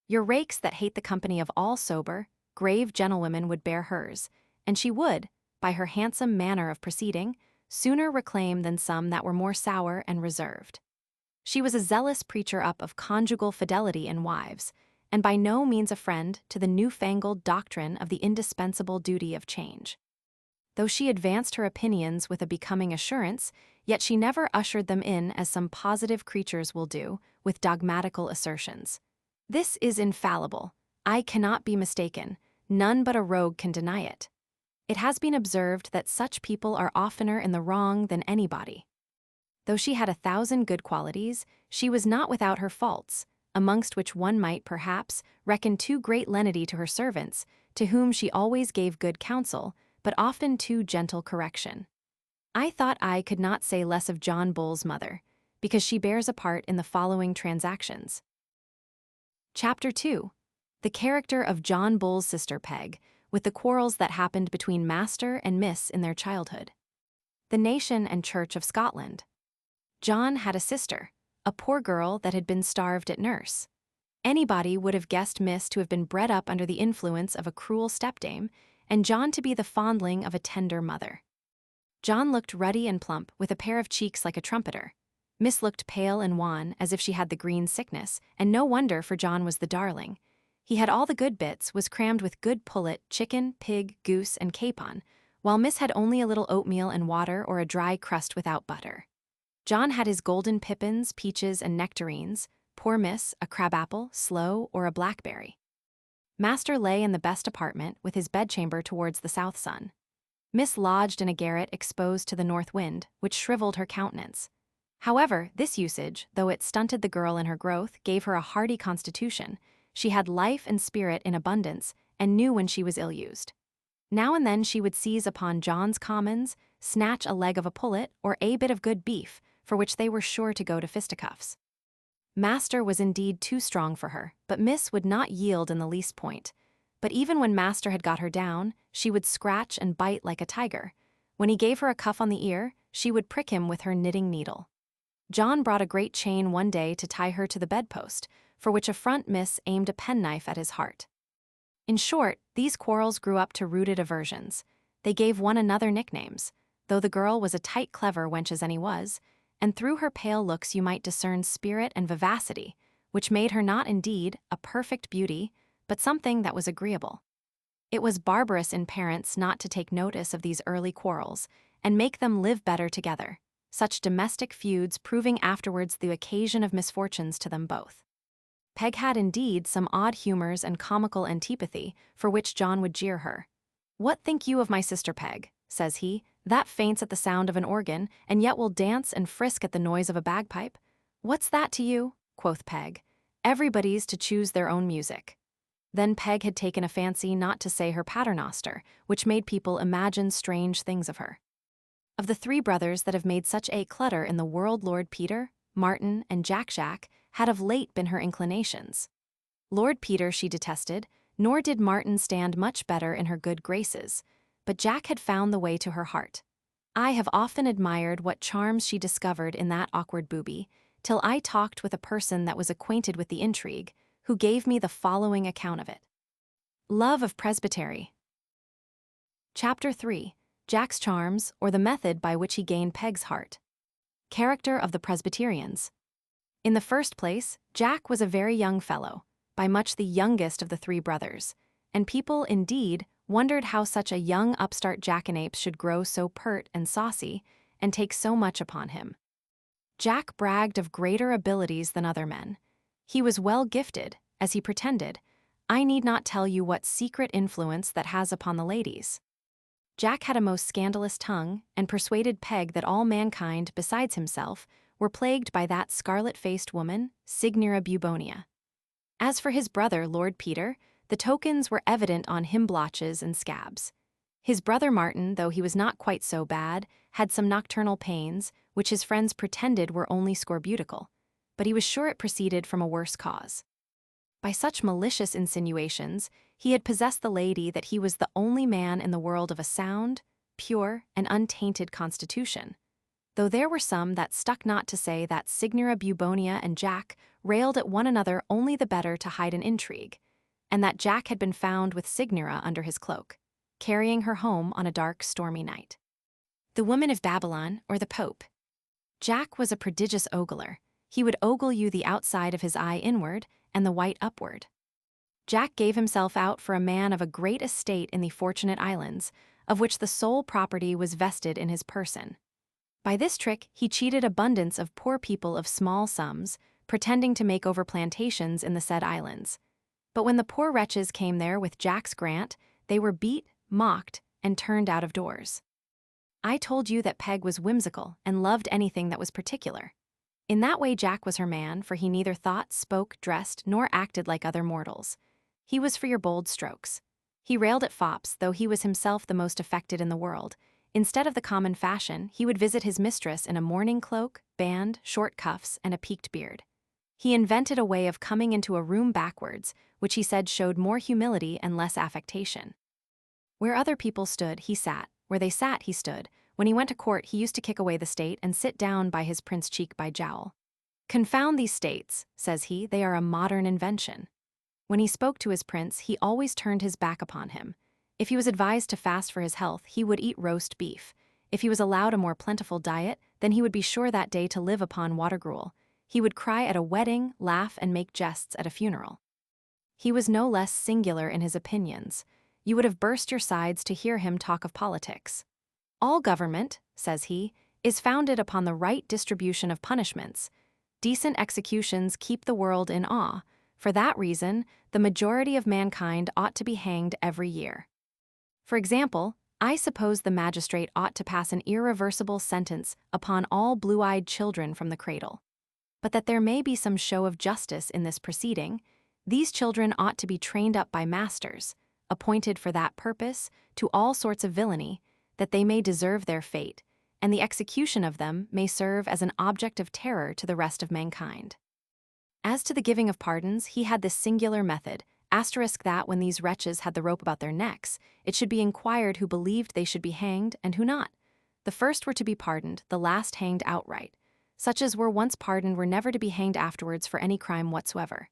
Your rakes that hate the company of all sober, grave gentlewomen would bear hers, and she would, by her handsome manner of proceeding, sooner reclaim than some that were more sour and reserved. She was a zealous preacher up of conjugal fidelity in wives, and by no means a friend to the newfangled doctrine of the indispensable duty of change. Though she advanced her opinions with a becoming assurance, yet she never ushered them in as some positive creatures will do, with dogmatical assertions. This is infallible. I cannot be mistaken. None but a rogue can deny it. It has been observed that such people are oftener in the wrong than anybody. Though she had 1,000 good qualities, she was not without her faults, amongst which one might, perhaps, reckon too great lenity to her servants, to whom she always gave good counsel, but often too gentle correction. I thought I could not say less of John Bull's mother, because she bears a part in the following transactions. Chapter 2. The character of John Bull's sister Peg, with the quarrels that happened between Master and Miss in their childhood. The nation and church of Scotland. John had a sister, a poor girl that had been starved at nurse. Anybody would have guessed Miss to have been bred up under the influence of a cruel stepdame, and John to be the fondling of a tender mother. John looked ruddy and plump, with a pair of cheeks like a trumpeter. Miss looked pale and wan, as if she had the green sickness, and no wonder, for John was the darling. He had all the good bits, was crammed with good pullet, chicken, pig, goose, and capon, while Miss had only a little oatmeal and water or a dry crust without butter. John had his golden pippins, peaches, and nectarines, poor Miss a crabapple, sloe, or a blackberry. Master lay in the best apartment, with his bedchamber towards the south sun. Miss lodged in a garret exposed to the north wind, which shriveled her countenance. However, this usage, though it stunted the girl in her growth, gave her a hardy constitution. She had life and spirit in abundance, and knew when she was ill-used. Now and then she would seize upon John's commons, snatch a leg of a pullet, or a bit of good beef, for which they were sure to go to fisticuffs. Master was indeed too strong for her, but Miss would not yield in the least point. But even when Master had got her down, she would scratch and bite like a tiger. When he gave her a cuff on the ear, she would prick him with her knitting needle. John brought a great chain one day to tie her to the bedpost, for which affront Miss aimed a penknife at his heart. In short, these quarrels grew up to rooted aversions. They gave one another nicknames, though the girl was a tight clever wench as any was, and through her pale looks you might discern spirit and vivacity, which made her not indeed a perfect beauty, but something that was agreeable. It was barbarous in parents not to take notice of these early quarrels, and make them live better together, such domestic feuds proving afterwards the occasion of misfortunes to them both. Peg had indeed some odd humors and comical antipathy, for which John would jeer her. "What think you of my sister Peg?" says he, "that faints at the sound of an organ, and yet will dance and frisk at the noise of a bagpipe?" "What's that to you?" quoth Peg. "Everybody's to choose their own music." Then Peg had taken a fancy not to say her paternoster, which made people imagine strange things of her. Of the 3 brothers that have made such a clutter in the world, Lord Peter, Martin, and Jack had of late been her inclinations. Lord Peter she detested, nor did Martin stand much better in her good graces, but Jack had found the way to her heart. I have often admired what charms she discovered in that awkward booby, till I talked with a person that was acquainted with the intrigue, who gave me the following account of it. Love of Presbytery. Chapter 3. Jack's Charms, or the Method by which he gained Peg's heart. Character of the Presbyterians. In the first place, Jack was a very young fellow, by much the youngest of the three brothers, and people, indeed, wondered how such a young upstart jackanapes should grow so pert and saucy, and take so much upon him. Jack bragged of greater abilities than other men. He was well gifted, as he pretended. I need not tell you what secret influence that has upon the ladies. Jack had a most scandalous tongue, and persuaded Peg that all mankind, besides himself, were plagued by that scarlet-faced woman, Signora Bubonia. As for his brother, Lord Peter, the tokens were evident on him blotches and scabs. His brother Martin, though he was not quite so bad, had some nocturnal pains, which his friends pretended were only scorbutical, but he was sure it proceeded from a worse cause. By such malicious insinuations, he had possessed the lady that he was the only man in the world of a sound, pure, and untainted constitution, though there were some that stuck not to say that Signora Bubonia and Jack railed at one another only the better to hide an intrigue, and that Jack had been found with Signora under his cloak, carrying her home on a dark, stormy night. The woman of Babylon, or the Pope. Jack was a prodigious ogler. He would ogle you the outside of his eye inward, and the white upward. Jack gave himself out for a man of a great estate in the Fortunate Islands, of which the sole property was vested in his person. By this trick he cheated abundance of poor people of small sums, pretending to make over plantations in the said islands. But when the poor wretches came there with Jack's grant, they were beat, mocked, and turned out of doors. I told you that Peg was whimsical and loved anything that was particular. In that way Jack was her man, for he neither thought, spoke, dressed, nor acted like other mortals. He was for your bold strokes. He railed at fops, though he was himself the most affected in the world. Instead of the common fashion, he would visit his mistress in a morning cloak, band, short cuffs, and a peaked beard. He invented a way of coming into a room backwards, which he said showed more humility and less affectation. Where other people stood, he sat. Where they sat, he stood. When he went to court, he used to kick away the state and sit down by his prince cheek by jowl. Confound these states, says he, they are a modern invention. When he spoke to his prince, he always turned his back upon him. If he was advised to fast for his health, he would eat roast beef. If he was allowed a more plentiful diet, then he would be sure that day to live upon water gruel. He would cry at a wedding, laugh, and make jests at a funeral. He was no less singular in his opinions. You would have burst your sides to hear him talk of politics. All government, says he, is founded upon the right distribution of punishments. Decent executions keep the world in awe. For that reason, the majority of mankind ought to be hanged every year. For example, I suppose the magistrate ought to pass an irreversible sentence upon all blue-eyed children from the cradle. But that there may be some show of justice in this proceeding, these children ought to be trained up by masters, appointed for that purpose, to all sorts of villainy, that they may deserve their fate, and the execution of them may serve as an object of terror to the rest of mankind. As to the giving of pardons, he had this singular method, that when these wretches had the rope about their necks, it should be inquired who believed they should be hanged and who not. The first were to be pardoned, the last hanged outright. Such as were once pardoned were never to be hanged afterwards for any crime whatsoever.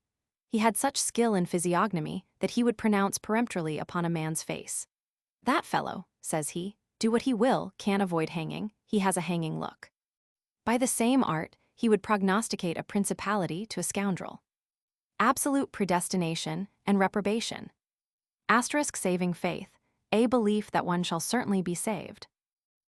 He had such skill in physiognomy that he would pronounce peremptorily upon a man's face. That fellow, says he, do what he will, can't avoid hanging, he has a hanging look. By the same art, he would prognosticate a principality to a scoundrel. Absolute predestination and reprobation. Saving faith, a belief that one shall certainly be saved.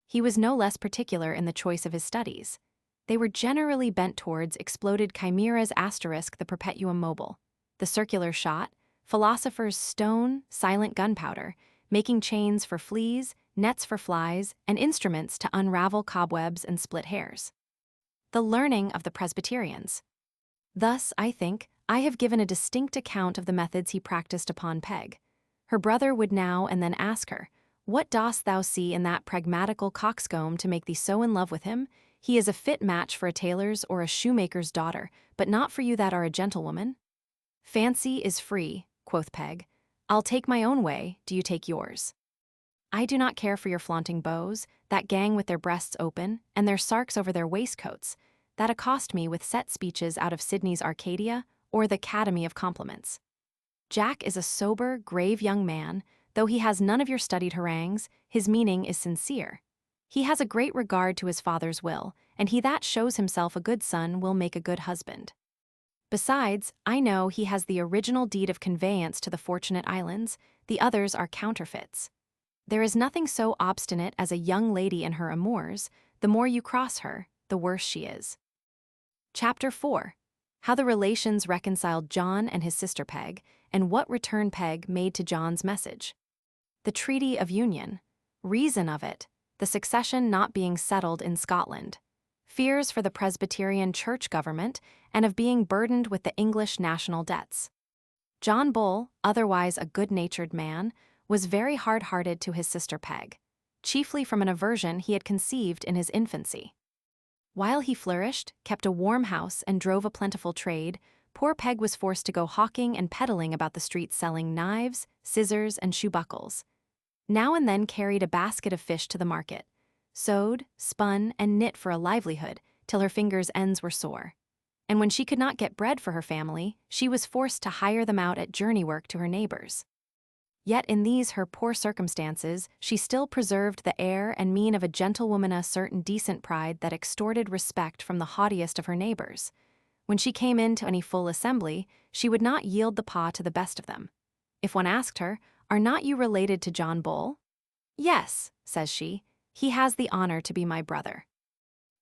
He was no less particular in the choice of his studies. They were generally bent towards exploded chimeras the perpetuum mobile, the circular shot, philosopher's stone, silent gunpowder, making chains for fleas, nets for flies, and instruments to unravel cobwebs and split hairs. The learning of the Presbyterians. Thus, I think, I have given a distinct account of the methods he practiced upon Peg. Her brother would now and then ask her, "What dost thou see in that pragmatical coxcomb to make thee so in love with him? He is a fit match for a tailor's or a shoemaker's daughter, but not for you that are a gentlewoman. Fancy is free, quoth Peg. I'll take my own way, do you take yours? I do not care for your flaunting beaux, that gang with their breasts open, and their sarks over their waistcoats, that accost me with set speeches out of Sydney's Arcadia, or the Academy of Compliments. Jack is a sober, grave young man, though he has none of your studied harangues, his meaning is sincere. He has a great regard to his father's will, and he that shows himself a good son will make a good husband. Besides, I know he has the original deed of conveyance to the Fortunate Islands, the others are counterfeits. There is nothing so obstinate as a young lady in her amours, the more you cross her, the worse she is. Chapter 4. How the relations reconciled John and his sister Peg, and what return Peg made to John's message. The Treaty of Union. Reason of it. The succession not being settled in Scotland. Fears for the Presbyterian church government, and of being burdened with the English national debts. John Bull, otherwise a good-natured man, was very hard-hearted to his sister Peg, chiefly from an aversion he had conceived in his infancy. While he flourished, kept a warm house, and drove a plentiful trade, poor Peg was forced to go hawking and peddling about the streets selling knives, scissors, and shoe buckles. Now and then carried a basket of fish to the market, sewed, spun, and knit for a livelihood, till her fingers' ends were sore. And when she could not get bread for her family, she was forced to hire them out at journey work to her neighbors. Yet in these her poor circumstances, she still preserved the air and mien of a gentlewoman, a certain decent pride that extorted respect from the haughtiest of her neighbors. When she came into any full assembly, she would not yield the paw to the best of them. If one asked her, "Are not you related to John Bull?" "Yes," says she, "he has the honor to be my brother."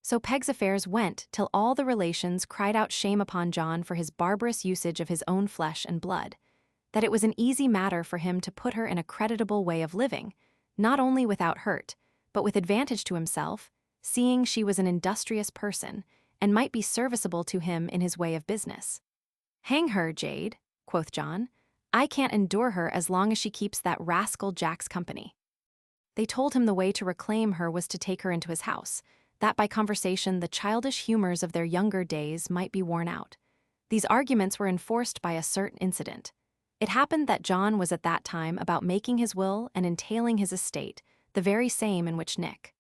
So Peg's affairs went till all the relations cried out shame upon John for his barbarous usage of his own flesh and blood, that it was an easy matter for him to put her in a creditable way of living, not only without hurt, but with advantage to himself, seeing she was an industrious person, and might be serviceable to him in his way of business. "Hang her, jade," quoth John. "I can't endure her as long as she keeps that rascal Jack's company." They told him the way to reclaim her was to take her into his house, that by conversation the childish humors of their younger days might be worn out. These arguments were enforced by a certain incident. It happened that John was at that time about making his will and entailing his estate, the very same in which Nick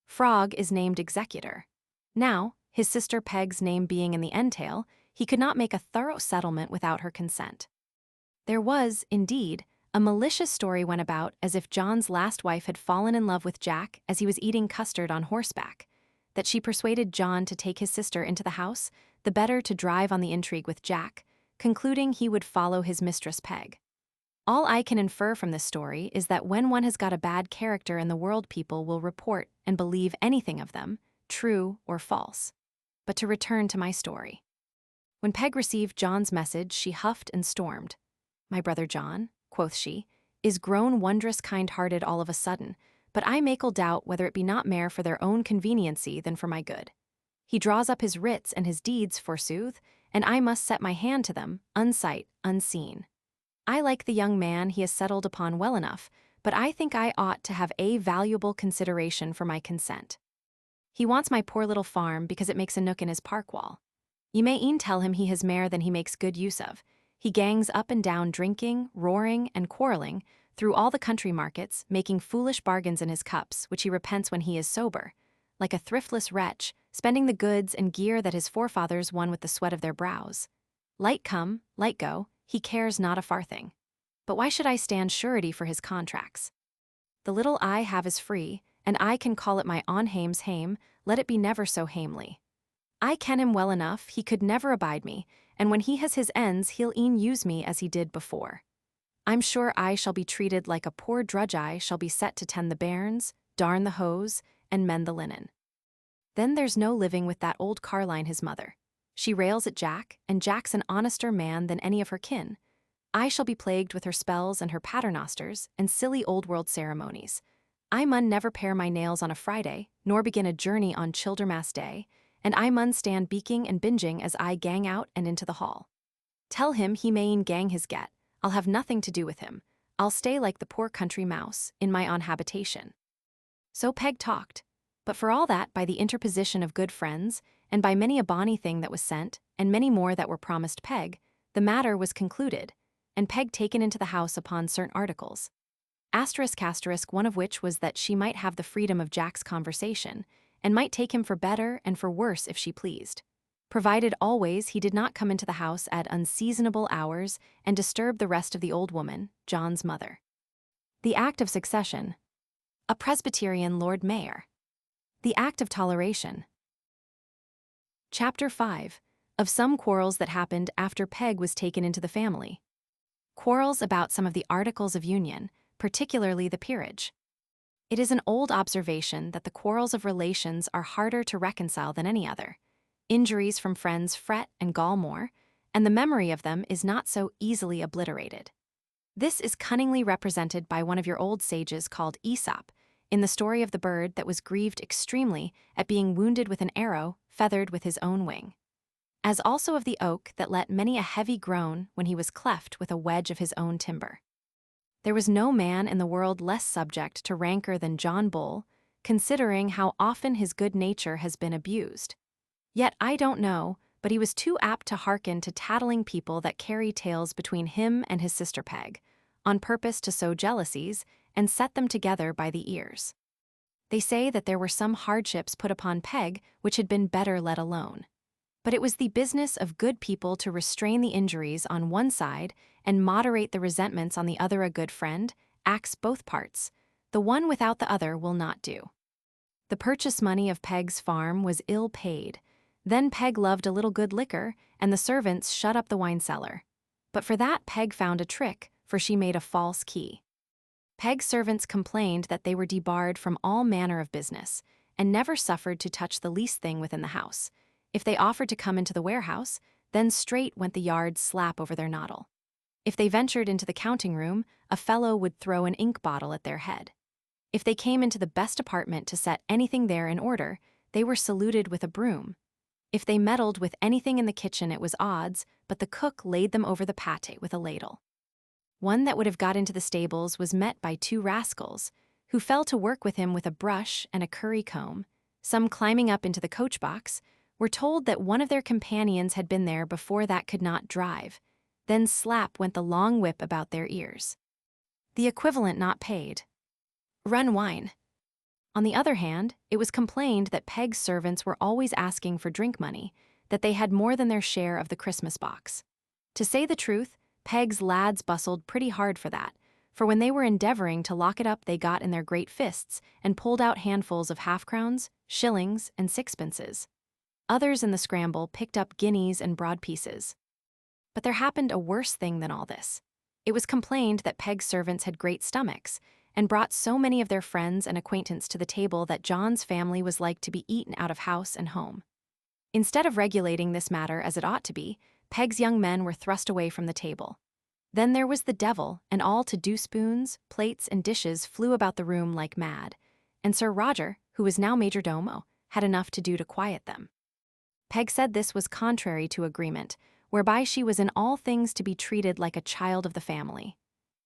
Frog is named executor. Now, his sister Peg's name being in the entail, he could not make a thorough settlement without her consent. There was, indeed, a malicious story went about as if John's last wife had fallen in love with Jack as he was eating custard on horseback, that she persuaded John to take his sister into the house, the better to drive on the intrigue with Jack, concluding he would follow his mistress Peg. All I can infer from this story is that when one has got a bad character in the world, people will report and believe anything of them, true or false. But to return to my story. When Peg received John's message, she huffed and stormed. "My brother John," quoth she, "is grown wondrous kind-hearted all of a sudden, but I makel doubt whether it be not mair for their own conveniency than for my good. He draws up his writs and his deeds, forsooth, and I must set my hand to them, unsight, unseen. I like the young man he has settled upon well enough, but I think I ought to have a valuable consideration for my consent. He wants my poor little farm because it makes a nook in his park wall. Ye may e'en tell him he has mair than he makes good use of. He gangs up and down drinking, roaring, and quarrelling, through all the country markets, making foolish bargains in his cups, which he repents when he is sober, like a thriftless wretch, spending the goods and gear that his forefathers won with the sweat of their brows. Light come, light go, he cares not a farthing. But why should I stand surety for his contracts? The little I have is free, and I can call it my own hame's hame, let it be never so hamely. I ken him well enough, he could never abide me, and when he has his ends he'll e'en use me as he did before. I'm sure I shall be treated like a poor drudge. I shall be set to tend the bairns, darn the hose, and mend the linen. Then there's no living with that old Carline his mother. She rails at Jack, and Jack's an honester man than any of her kin. I shall be plagued with her spells and her paternosters and silly old-world ceremonies. I mun never pare my nails on a Friday, nor begin a journey on Childermas Day, and I mun stand beaking and binging as I gang out and into the hall. Tell him he may e'en gang his get, I'll have nothing to do with him. I'll stay like the poor country mouse, in my own habitation." So Peg talked, But for all that, by the interposition of good friends, and by many a bonny thing that was sent, and many more that were promised Peg, the matter was concluded, and Peg taken into the house upon certain articles. ***, one of which was that she might have the freedom of Jack's conversation, and might take him for better and for worse if she pleased, provided always he did not come into the house at unseasonable hours and disturb the rest of the old woman, John's mother. The Act of Succession. A Presbyterian Lord Mayor. The Act of Toleration. Chapter 5. Of some quarrels that happened after Peg was taken into the family. Quarrels about some of the Articles of Union, particularly the peerage. It is an old observation that the quarrels of relations are harder to reconcile than any other. Injuries from friends fret and gall more, and the memory of them is not so easily obliterated. This is cunningly represented by one of your old sages called Aesop, in the story of the bird that was grieved extremely at being wounded with an arrow feathered with his own wing. As also of the oak that let many a heavy groan when he was cleft with a wedge of his own timber. There was no man in the world less subject to rancor than John Bull, considering how often his good nature has been abused. Yet I don't know, but he was too apt to hearken to tattling people that carry tales between him and his sister Peg, on purpose to sow jealousies and set them together by the ears. They say that there were some hardships put upon Peg which had been better let alone. But it was the business of good people to restrain the injuries on one side and moderate the resentments on the other. A good friend acts both parts. The one without the other will not do. The purchase money of Peg's farm was ill paid. Then Peg loved a little good liquor, and the servants shut up the wine cellar. But for that Peg found a trick, for she made a false key. Peg's servants complained that they were debarred from all manner of business, and never suffered to touch the least thing within the house. If they offered to come into the warehouse, then straight went the yard slap over their noddle. If they ventured into the counting room, a fellow would throw an ink bottle at their head. If they came into the best apartment to set anything there in order, they were saluted with a broom. If they meddled with anything in the kitchen, it was odds, but the cook laid them over the pate with a ladle. One that would have got into the stables was met by two rascals, who fell to work with him with a brush and a curry comb. Some climbing up into the coach box, were told that one of their companions had been there before that could not drive. Then slap went the long whip about their ears. The equivalent not paid. Run wine. On the other hand, it was complained that Peg's servants were always asking for drink money, that they had more than their share of the Christmas box. To say the truth, Peg's lads bustled pretty hard for that, for when they were endeavoring to lock it up they got in their great fists and pulled out handfuls of half-crowns, shillings, and sixpences. Others in the scramble picked up guineas and broad pieces. But there happened a worse thing than all this. It was complained that Peg's servants had great stomachs, and brought so many of their friends and acquaintance to the table that John's family was like to be eaten out of house and home. Instead of regulating this matter as it ought to be, Peg's young men were thrust away from the table. Then there was the devil, and all to do spoons, plates, and dishes flew about the room like mad, and Sir Roger, who was now major domo, had enough to do to quiet them. Peg said this was contrary to agreement, whereby she was in all things to be treated like a child of the family.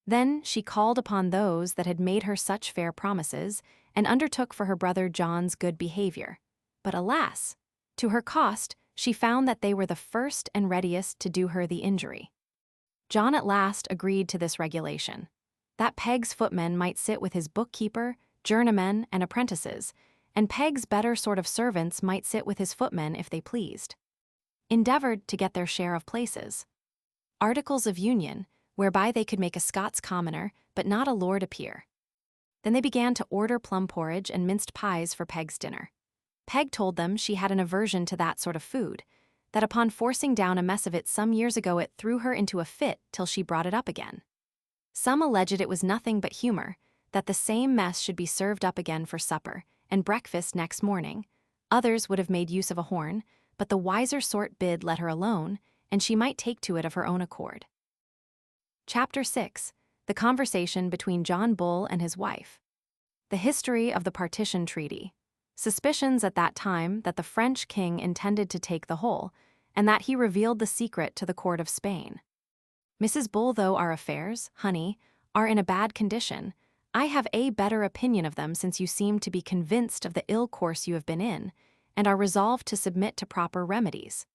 Then she called upon those that had made her such fair promises, and undertook for her brother John's good behavior. But alas, to her cost, she found that they were the first and readiest to do her the injury. John at last agreed to this regulation, that Peg's footman might sit with his bookkeeper, journeymen, and apprentices, and Peg's better sort of servants might sit with his footmen if they pleased. Endeavored to get their share of places. Articles of Union, whereby they could make a Scots commoner, but not a lord appear. Then they began to order plum porridge and minced pies for Peg's dinner. Peg told them she had an aversion to that sort of food, that upon forcing down a mess of it some years ago it threw her into a fit till she brought it up again. Some alleged it was nothing but humor, that the same mess should be served up again for supper, and breakfast next morning. Others would have made use of a horn, but the wiser sort bid let her alone, and she might take to it of her own accord. Chapter 6. The Conversation between John Bull and his wife. The history of the Partition Treaty. Suspicions at that time that the French king intended to take the whole, and that he revealed the secret to the court of Spain. Mrs. Bull, though our affairs, honey, are in a bad condition, I have a better opinion of them since you seem to be convinced of the ill course you have been in, and are resolved to submit to proper remedies.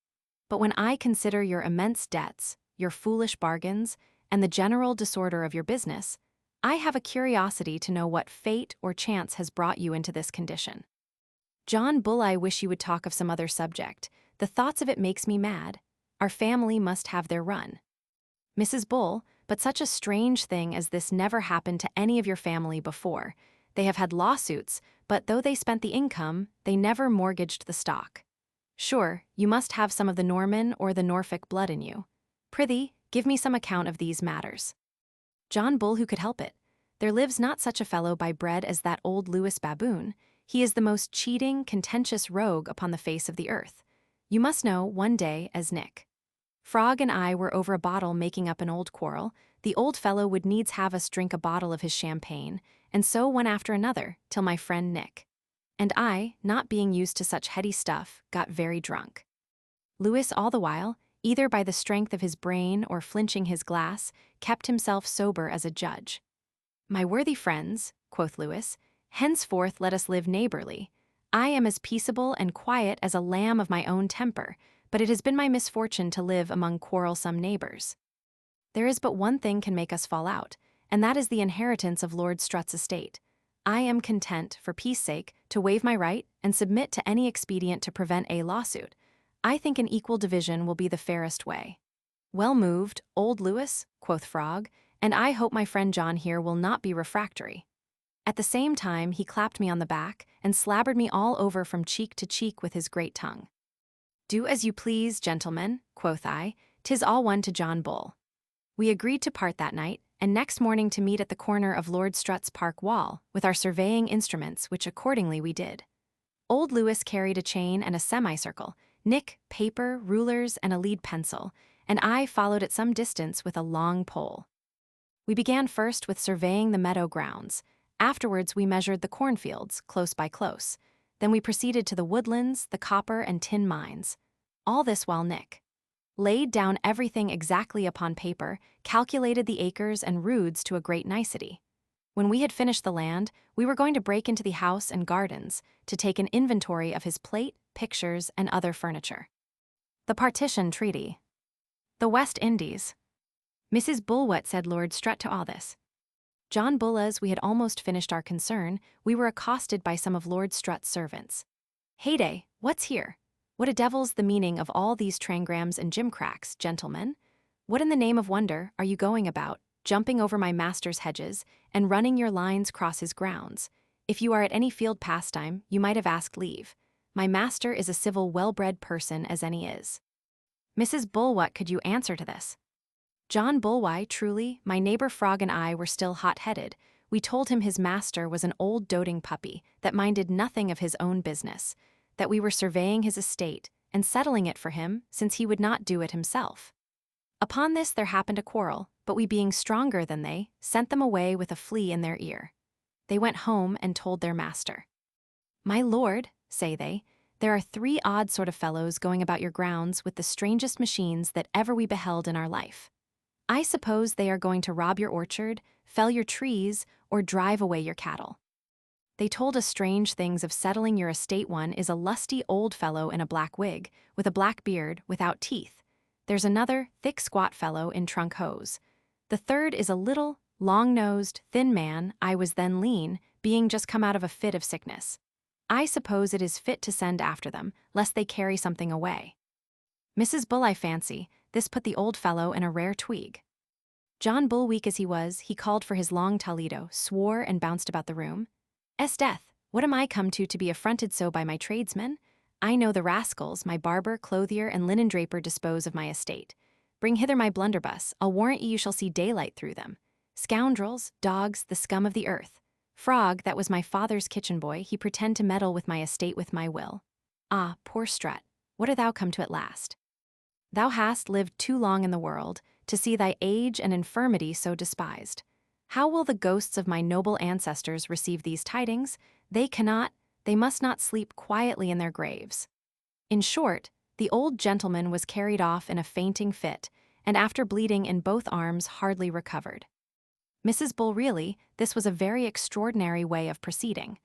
But when I consider your immense debts, your foolish bargains, and the general disorder of your business, I have a curiosity to know what fate or chance has brought you into this condition. John Bull, I wish you would talk of some other subject. The thoughts of it makes me mad. Our family must have their run. Mrs. Bull, but such a strange thing as this never happened to any of your family before. They have had lawsuits, but though they spent the income, they never mortgaged the stock. Sure, you must have some of the Norman or the Norfolk blood in you. Prithee, give me some account of these matters. John Bull, who could help it? There lives not such a fellow by bread as that old Lewis Baboon. He is the most cheating, contentious rogue upon the face of the earth. You must know, one day, as Nick Frog and I were over a bottle making up an old quarrel, the old fellow would needs have us drink a bottle of his champagne, and so one after another, till my friend Nick and I, not being used to such heady stuff, got very drunk. Lewis all the while, either by the strength of his brain or flinching his glass, kept himself sober as a judge. My worthy friends, quoth Lewis, henceforth let us live neighborly. I am as peaceable and quiet as a lamb of my own temper, but it has been my misfortune to live among quarrelsome neighbors. There is but one thing can make us fall out, and that is the inheritance of Lord Strutt's estate. I am content, for peace sake, to waive my right and submit to any expedient to prevent a lawsuit. I think an equal division will be the fairest way. Well moved, old Lewis, quoth Frog, and I hope my friend John here will not be refractory. At the same time he clapped me on the back and slabbered me all over from cheek to cheek with his great tongue. Do as you please, gentlemen, quoth I, 'tis all one to John Bull. We agreed to part that night, and next morning to meet at the corner of Lord Strutt's park wall, with our surveying instruments, which accordingly we did. Old Lewis carried a chain and a semicircle, Nick paper, rulers, and a lead pencil, and I followed at some distance with a long pole. We began first with surveying the meadow grounds. Afterwards we measured the cornfields, close by close. Then we proceeded to the woodlands, the copper and tin mines. All this while Nick laid down everything exactly upon paper, calculated the acres and roods to a great nicety. When we had finished the land, we were going to break into the house and gardens, to take an inventory of his plate, pictures, and other furniture. The partition treaty. The West Indies. Mrs. Bull, what said Lord Strutt to all this? John Bull, as we had almost finished our concern, we were accosted by some of Lord Strutt's servants. Heyday, what's here? What a devil's the meaning of all these trangrams and gimcracks, gentlemen? What in the name of wonder are you going about, jumping over my master's hedges, and running your lines cross his grounds? If you are at any field pastime, you might have asked leave. My master is a civil, well-bred person as any is. Mrs. Bull, what could you answer to this? John Bull, why, truly, my neighbor Frog and I were still hot-headed. We told him his master was an old doting puppy that minded nothing of his own business, that we were surveying his estate and settling it for him, since he would not do it himself. Upon this there happened a quarrel, but we being stronger than they, sent them away with a flea in their ear. They went home and told their master. My lord, say they, there are 3 odd sort of fellows going about your grounds with the strangest machines that ever we beheld in our life. I suppose they are going to rob your orchard, fell your trees, or drive away your cattle. They told us strange things of settling your estate. One is a lusty old fellow in a black wig, with a black beard, without teeth. There's another thick squat fellow in trunk hose. The third is a little, long-nosed, thin man. I was then lean, being just come out of a fit of sickness. I suppose it is fit to send after them, lest they carry something away. Mrs. Bull, I fancy, this put the old fellow in a rare twig. John Bull, weak as he was, he called for his long Toledo, swore and bounced about the room. Death, what am I come to be affronted so by my tradesmen? I know the rascals, my barber, clothier, and linen draper dispose of my estate. Bring hither my blunderbuss, I'll warrant you shall see daylight through them. Scoundrels, dogs, the scum of the earth. Frog, that was my father's kitchen boy, he pretend to meddle with my estate with my will. Ah, poor Strutt, what art thou come to at last? Thou hast lived too long in the world, to see thy age and infirmity so despised. How will the ghosts of my noble ancestors receive these tidings? They must not sleep quietly in their graves. In short, the old gentleman was carried off in a fainting fit, and after bleeding in both arms hardly recovered. Mrs. Bull, really, this was a very extraordinary way of proceeding.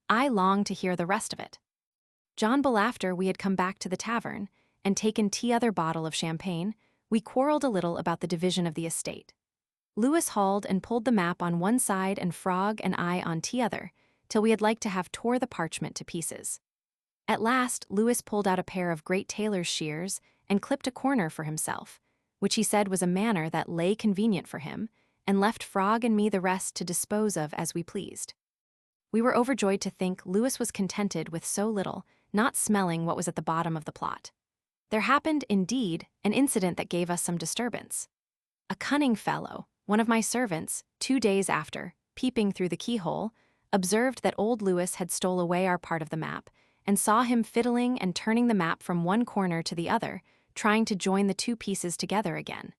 I longed to hear the rest of it. John Bull, after we had come back to the tavern and taken t'other bottle of champagne, we quarreled a little about the division of the estate. Lewis hauled and pulled the map on one side and Frog and I on t'other, till we had like to have tore the parchment to pieces. At last, Lewis pulled out a pair of great tailor's shears and clipped a corner for himself, which he said was a manner that lay convenient for him, and left Frog and me the rest to dispose of as we pleased. We were overjoyed to think Lewis was contented with so little, not smelling what was at the bottom of the plot. There happened, indeed, an incident that gave us some disturbance. A cunning fellow, one of my servants, 2 days after, peeping through the keyhole, observed that old Lewis had stole away our part of the map, and saw him fiddling and turning the map from one corner to the other, trying to join the two pieces together again.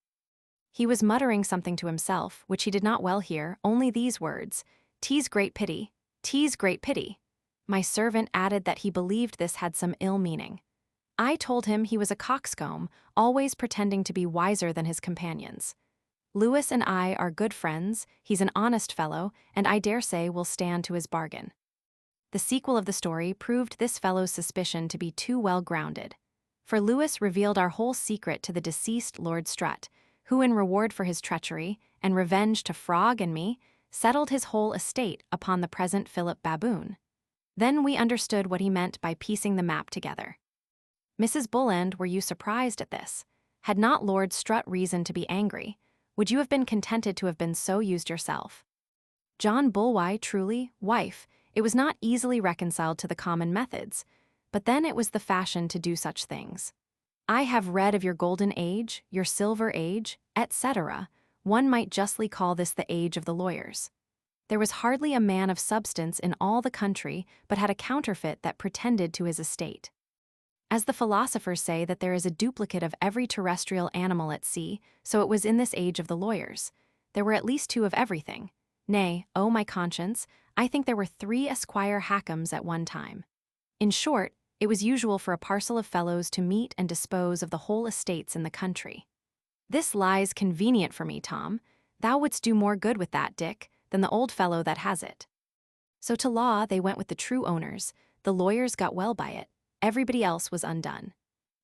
He was muttering something to himself, which he did not well hear, only these words, "'Tis great pity, 'tis great pity." My servant added that he believed this had some ill meaning. I told him he was a coxcomb, always pretending to be wiser than his companions. Lewis and I are good friends, he's an honest fellow, and I dare say will stand to his bargain. The sequel of the story proved this fellow's suspicion to be too well grounded. For Lewis revealed our whole secret to the deceased Lord Strutt, who in reward for his treachery, and revenge to Frog and me, settled his whole estate upon the present Philip Baboon. Then we understood what he meant by piecing the map together. Mrs. Bulland, were you surprised at this? Had not Lord Strutt reason to be angry? Would you have been contented to have been so used yourself? John Bull, why, truly, wife, it was not easily reconciled to the common methods, but then it was the fashion to do such things. I have read of your golden age, your silver age, etc. One might justly call this the age of the lawyers. There was hardly a man of substance in all the country but had a counterfeit that pretended to his estate. As the philosophers say that there is a duplicate of every terrestrial animal at sea, so it was in this age of the lawyers. There were at least 2 of everything. Nay, oh my conscience, I think there were 3 Esquire Hackhams at one time. In short, it was usual for a parcel of fellows to meet and dispose of the whole estates in the country. This lies convenient for me, Tom. Thou wouldst do more good with that, Dick, than the old fellow that has it. So to law they went with the true owners, the lawyers got well by it, everybody else was undone.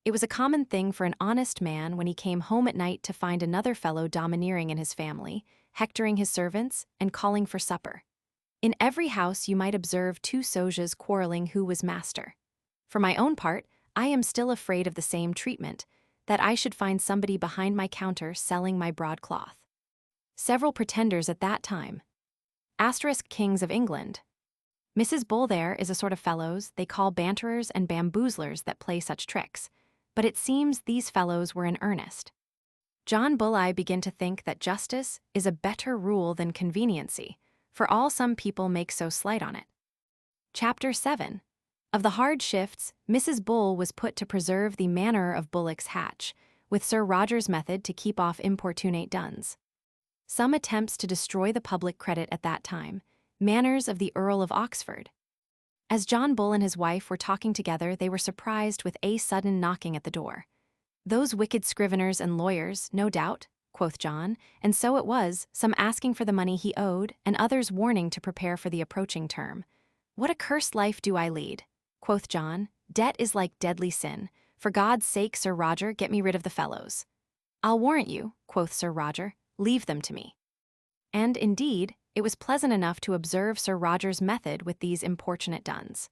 It was a common thing for an honest man when he came home at night to find another fellow domineering in his family, hectoring his servants, and calling for supper. In every house you might observe 2 Sojas quarreling who was master. For my own part, I am still afraid of the same treatment, that I should find somebody behind my counter selling my broadcloth. Several pretenders at that time. * Kings of England. Mrs. Bull, there is a sort of fellows they call banterers and bamboozlers that play such tricks, but it seems these fellows were in earnest. John Bull, I begin to think that justice is a better rule than conveniency, for all some people make so slight on it. Chapter 7. Of the hard shifts, Mrs. Bull was put to preserve the manner of Bullock's hatch, with Sir Roger's method to keep off importunate duns. Some attempts to destroy the public credit at that time, manners of the Earl of Oxford. As John Bull and his wife were talking together, they were surprised with a sudden knocking at the door. "Those wicked scriveners and lawyers, no doubt," quoth John, and so it was, some asking for the money he owed, and others warning to prepare for the approaching term. "What a cursed life do I lead," quoth John. "Debt is like deadly sin. For God's sake, Sir Roger, get me rid of the fellows." "I'll warrant you," quoth Sir Roger, "leave them to me." And, indeed, it was pleasant enough to observe Sir Roger's method with these importunate duns.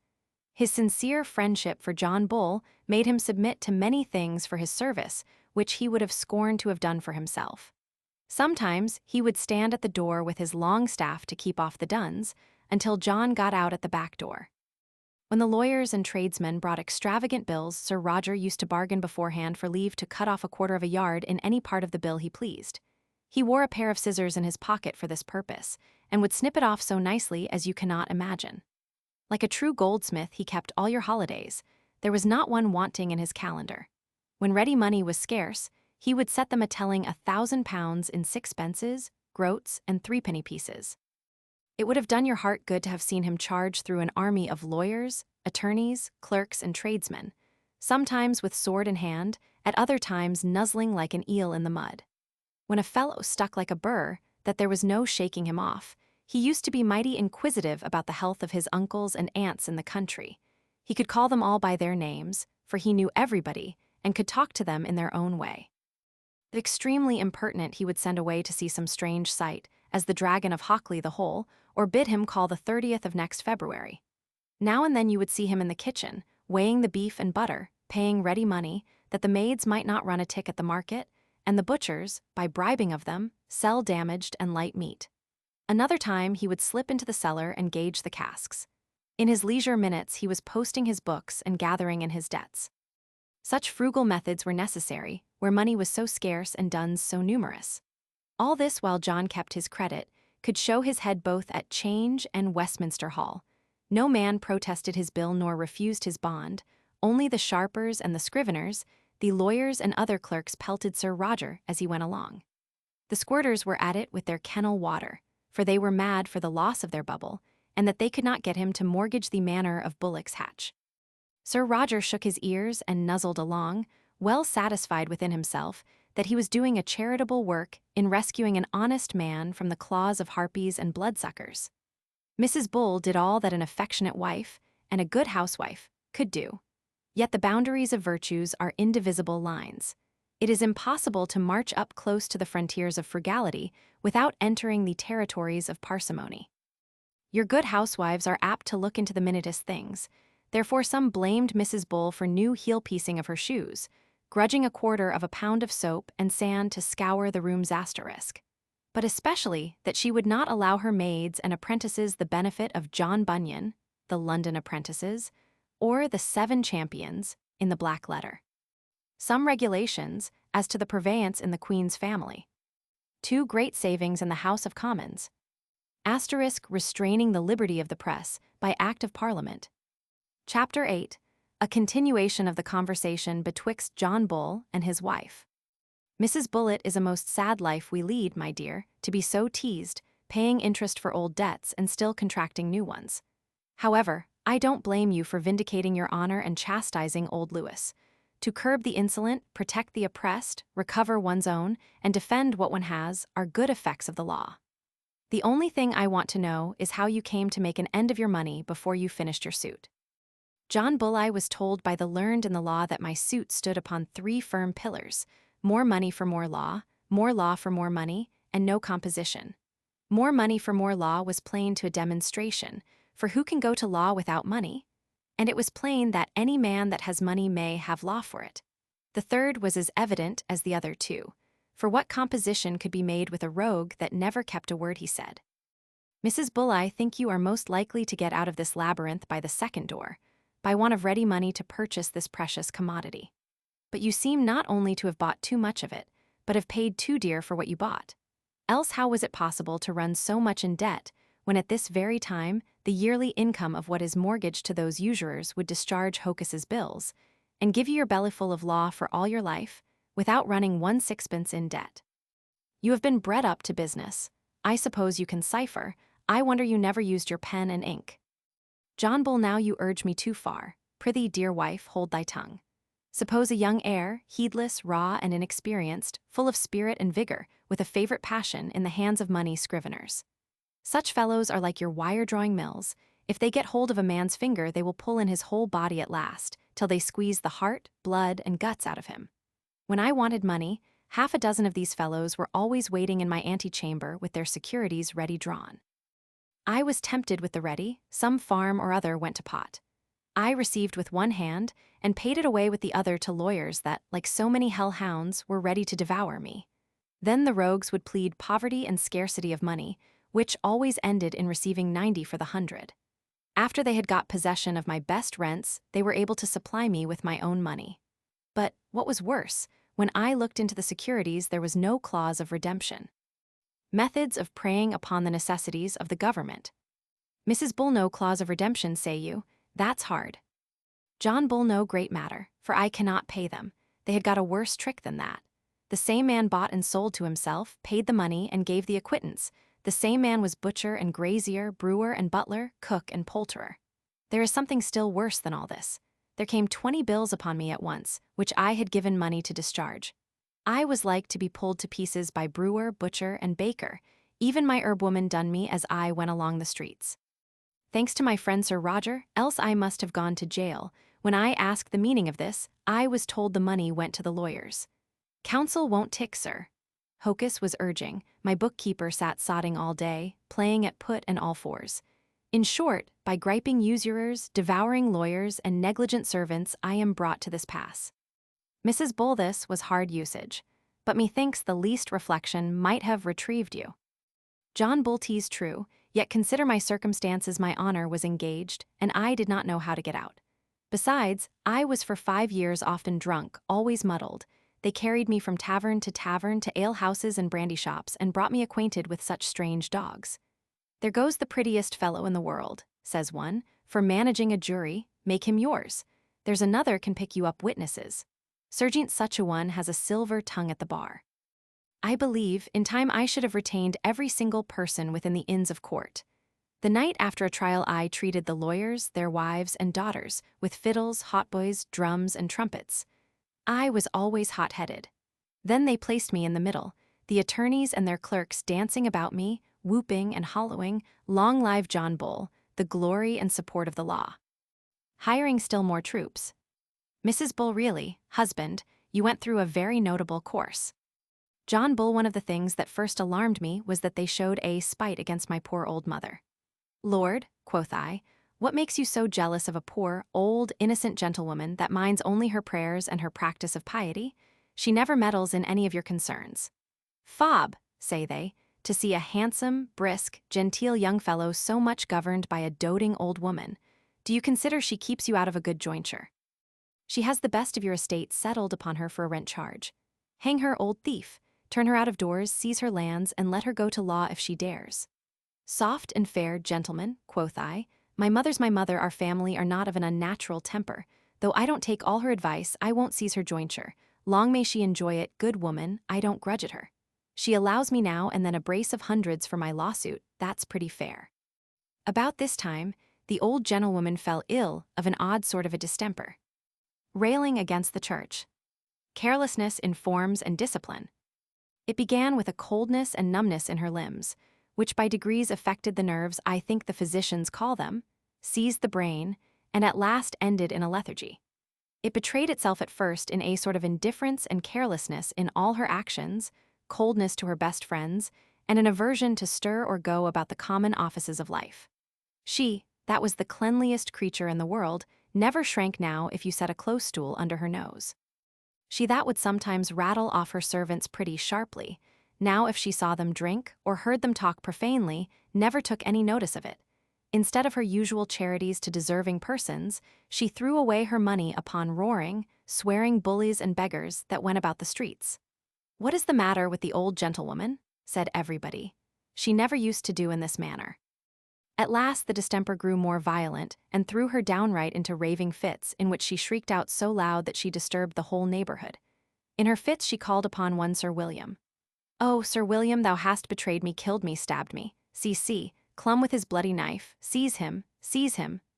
His sincere friendship for John Bull made him submit to many things for his service, which he would have scorned to have done for himself. Sometimes he would stand at the door with his long staff to keep off the duns, until John got out at the back door. When the lawyers and tradesmen brought extravagant bills, Sir Roger used to bargain beforehand for leave to cut off 1/4 of a yard in any part of the bill he pleased. He wore a pair of scissors in his pocket for this purpose, and would snip it off so nicely as you cannot imagine. Like a true goldsmith, he kept all your holidays. There was not one wanting in his calendar. When ready money was scarce, he would set them a-telling £1,000 in sixpences, groats, and threepenny pieces. It would have done your heart good to have seen him charge through an army of lawyers, attorneys, clerks, and tradesmen, sometimes with sword in hand, at other times nuzzling like an eel in the mud. When a fellow stuck like a burr, that there was no shaking him off. He used to be mighty inquisitive about the health of his uncles and aunts in the country. He could call them all by their names, for he knew everybody, and could talk to them in their own way. Extremely impertinent, he would send away to see some strange sight, as the dragon of Hockley the Hole, or bid him call the 30th of next February. Now and then you would see him in the kitchen, weighing the beef and butter, paying ready money, that the maids might not run a tick at the market, and the butchers, by bribing of them, sell damaged and light meat. Another time he would slip into the cellar and gauge the casks. In his leisure minutes he was posting his books and gathering in his debts. Such frugal methods were necessary, where money was so scarce and duns so numerous. All this while John kept his credit, could show his head both at 'Change and Westminster Hall. No man protested his bill nor refused his bond, only the sharpers and the scriveners, the lawyers and other clerks pelted Sir Roger as he went along. The squirters were at it with their kennel water, for they were mad for the loss of their bubble, and that they could not get him to mortgage the manor of Bullock's Hatch. Sir Roger shook his ears and nuzzled along, well satisfied within himself that he was doing a charitable work in rescuing an honest man from the claws of harpies and bloodsuckers. Mrs. Bull did all that an affectionate wife, and a good housewife, could do. Yet the boundaries of virtues are indivisible lines. It is impossible to march up close to the frontiers of frugality without entering the territories of parsimony. Your good housewives are apt to look into the minutest things. Therefore some blamed Mrs. Bull for new heel-piecing of her shoes, grudging a quarter of a pound of soap and sand to scour the room's asterisk. But especially that she would not allow her maids and apprentices the benefit of John Bunyan, the London apprentices, or the 7 champions in the black letter. Some regulations as to the purveyance in the Queen's family. 2 great savings in the House of Commons. Asterisk restraining the liberty of the press by Act of Parliament. Chapter 8. A continuation of the conversation betwixt John Bull and his wife. Mrs. Bullet is a most sad life we lead, my dear, to be so teased, paying interest for old debts and still contracting new ones. However, I don't blame you for vindicating your honor and chastising old Lewis. To curb the insolent, protect the oppressed, recover one's own, and defend what one has are good effects of the law. The only thing I want to know is how you came to make an end of your money before you finished your suit. John Bull, I was told by the learned in the law that my suit stood upon 3 firm pillars: more money for more law for more money, and no composition. More money for more law was plain to a demonstration, for who can go to law without money? And it was plain that any man that has money may have law for it. The third was as evident as the other 2, for what composition could be made with a rogue that never kept a word he said? Mrs. Bull, I think you are most likely to get out of this labyrinth by the second door, by want of ready money to purchase this precious commodity. But you seem not only to have bought too much of it, but have paid too dear for what you bought. Else how was it possible to run so much in debt, when at this very time the yearly income of what is mortgaged to those usurers would discharge Hocus's bills, and give you your bellyful of law for all your life, without running 1 sixpence in debt? You have been bred up to business. I suppose you can cipher. I wonder you never used your pen and ink. John Bull, now you urge me too far. Prithee, dear wife, hold thy tongue. Suppose a young heir, heedless, raw, and inexperienced, full of spirit and vigor, with a favorite passion, in the hands of money scriveners. Such fellows are like your wire-drawing mills. If they get hold of a man's finger, they will pull in his whole body at last, till they squeeze the heart, blood, and guts out of him. When I wanted money, 6 of these fellows were always waiting in my antechamber with their securities ready drawn. I was tempted with the ready, some farm or other went to pot. I received with one hand, and paid it away with the other to lawyers that, like so many hell-hounds, were ready to devour me. Then the rogues would plead poverty and scarcity of money, which always ended in receiving 90 for the 100. After they had got possession of my best rents, they were able to supply me with my own money. But, what was worse, when I looked into the securities there was no clause of redemption. Methods of preying upon the necessities of the government. Mrs. Bull, no clause of redemption, say you? That's hard. John Bull, no great matter, for I cannot pay them. They had got a worse trick than that. The same man bought and sold to himself, paid the money, and gave the acquittance. The same man was butcher and grazier, brewer and butler, cook and poulterer. There is something still worse than all this. There came 20 bills upon me at once, which I had given money to discharge. I was like to be pulled to pieces by brewer, butcher, and baker, Even my herbwoman done me as I went along the streets. Thanks to my friend Sir Roger, else I must have gone to jail. When I asked the meaning of this, I was told the money went to the lawyers. Counsel won't tick, sir. Hocus was urging. My bookkeeper sat sodding all day, playing at put and all fours. In short, by griping usurers, devouring lawyers, and negligent servants, I am brought to this pass. Mrs. Bull, this was hard usage, but methinks the least reflection might have retrieved you. John Bull, 'tis true, yet consider my circumstances, my honor was engaged, and I did not know how to get out. Besides, I was for 5 years often drunk, always muddled. They carried me from tavern to alehouses and brandy shops, and brought me acquainted with such strange dogs. There goes the prettiest fellow in the world, says one, for managing a jury, make him yours. There's another can pick you up witnesses. Sergeant such a one has a silver tongue at the bar. I believe, in time I should have retained every single person within the Inns of Court. The night after a trial I treated the lawyers, their wives, and daughters, with fiddles, hautboys, drums, and trumpets. I was always hot-headed. Then they placed me in the middle, the attorneys and their clerks dancing about me, whooping and hollowing, "Long live John Bull, the glory and support of the law." Hiring still more troops. Mrs. Bull, really, husband, you went through a very notable course. John Bull, one of the things that first alarmed me was that they showed a spite against my poor old mother. Lord, quoth I, what makes you so jealous of a poor, old, innocent gentlewoman that minds only her prayers and her practice of piety? She never meddles in any of your concerns. Fob, say they, to see a handsome, brisk, genteel young fellow so much governed by a doting old woman. Do you consider she keeps you out of a good jointure? She has the best of your estate settled upon her for a rent charge. Hang her, old thief, turn her out of doors, seize her lands, and let her go to law if she dares. Soft and fair gentleman, quoth I, my mother, our family are not of an unnatural temper. Though I don't take all her advice, I won't seize her jointure. Long may she enjoy it, good woman, I don't grudge it her. She allows me now and then a brace of hundreds for my lawsuit, that's pretty fair. About this time, the old gentlewoman fell ill of an odd sort of a distemper. Railing against the church. Carelessness in forms and discipline. It began with a coldness and numbness in her limbs, which by degrees affected the nerves, I think the physicians call them, seized the brain, and at last ended in a lethargy. It betrayed itself at first in a sort of indifference and carelessness in all her actions, coldness to her best friends, and an aversion to stir or go about the common offices of life. She, that was the cleanliest creature in the world, never shrank now if you set a close stool under her nose. She that would sometimes rattle off her servants pretty sharply, now if she saw them drink or heard them talk profanely, never took any notice of it. Instead of her usual charities to deserving persons, she threw away her money upon roaring, swearing bullies and beggars that went about the streets. What is the matter with the old gentlewoman? Said everybody. She never used to do in this manner. At last the distemper grew more violent and threw her downright into raving fits in which she shrieked out so loud that she disturbed the whole neighborhood. In her fits she called upon one Sir William. "Oh, Sir William, thou hast betrayed me, killed me, stabbed me. See, Clum with his bloody knife, seize him,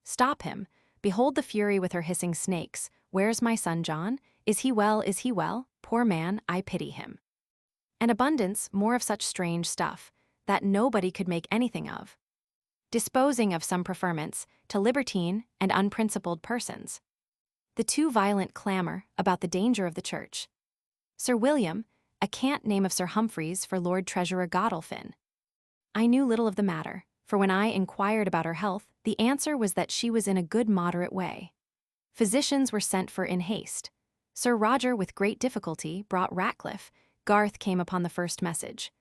stop him. Behold the fury with her hissing snakes. Where's my son John? Is he well? Poor man, I pity him." An abundance more of such strange stuff, that nobody could make anything of. Disposing of some preferments to libertine and unprincipled persons. The too violent clamor about the danger of the church. Sir William, a cant name of Sir Humphreys for Lord Treasurer Godolphin. I knew little of the matter, for when I inquired about her health, the answer was that she was in a good moderate way. Physicians were sent for in haste. Sir Roger with great difficulty brought Ratcliffe. Garth came upon the first message.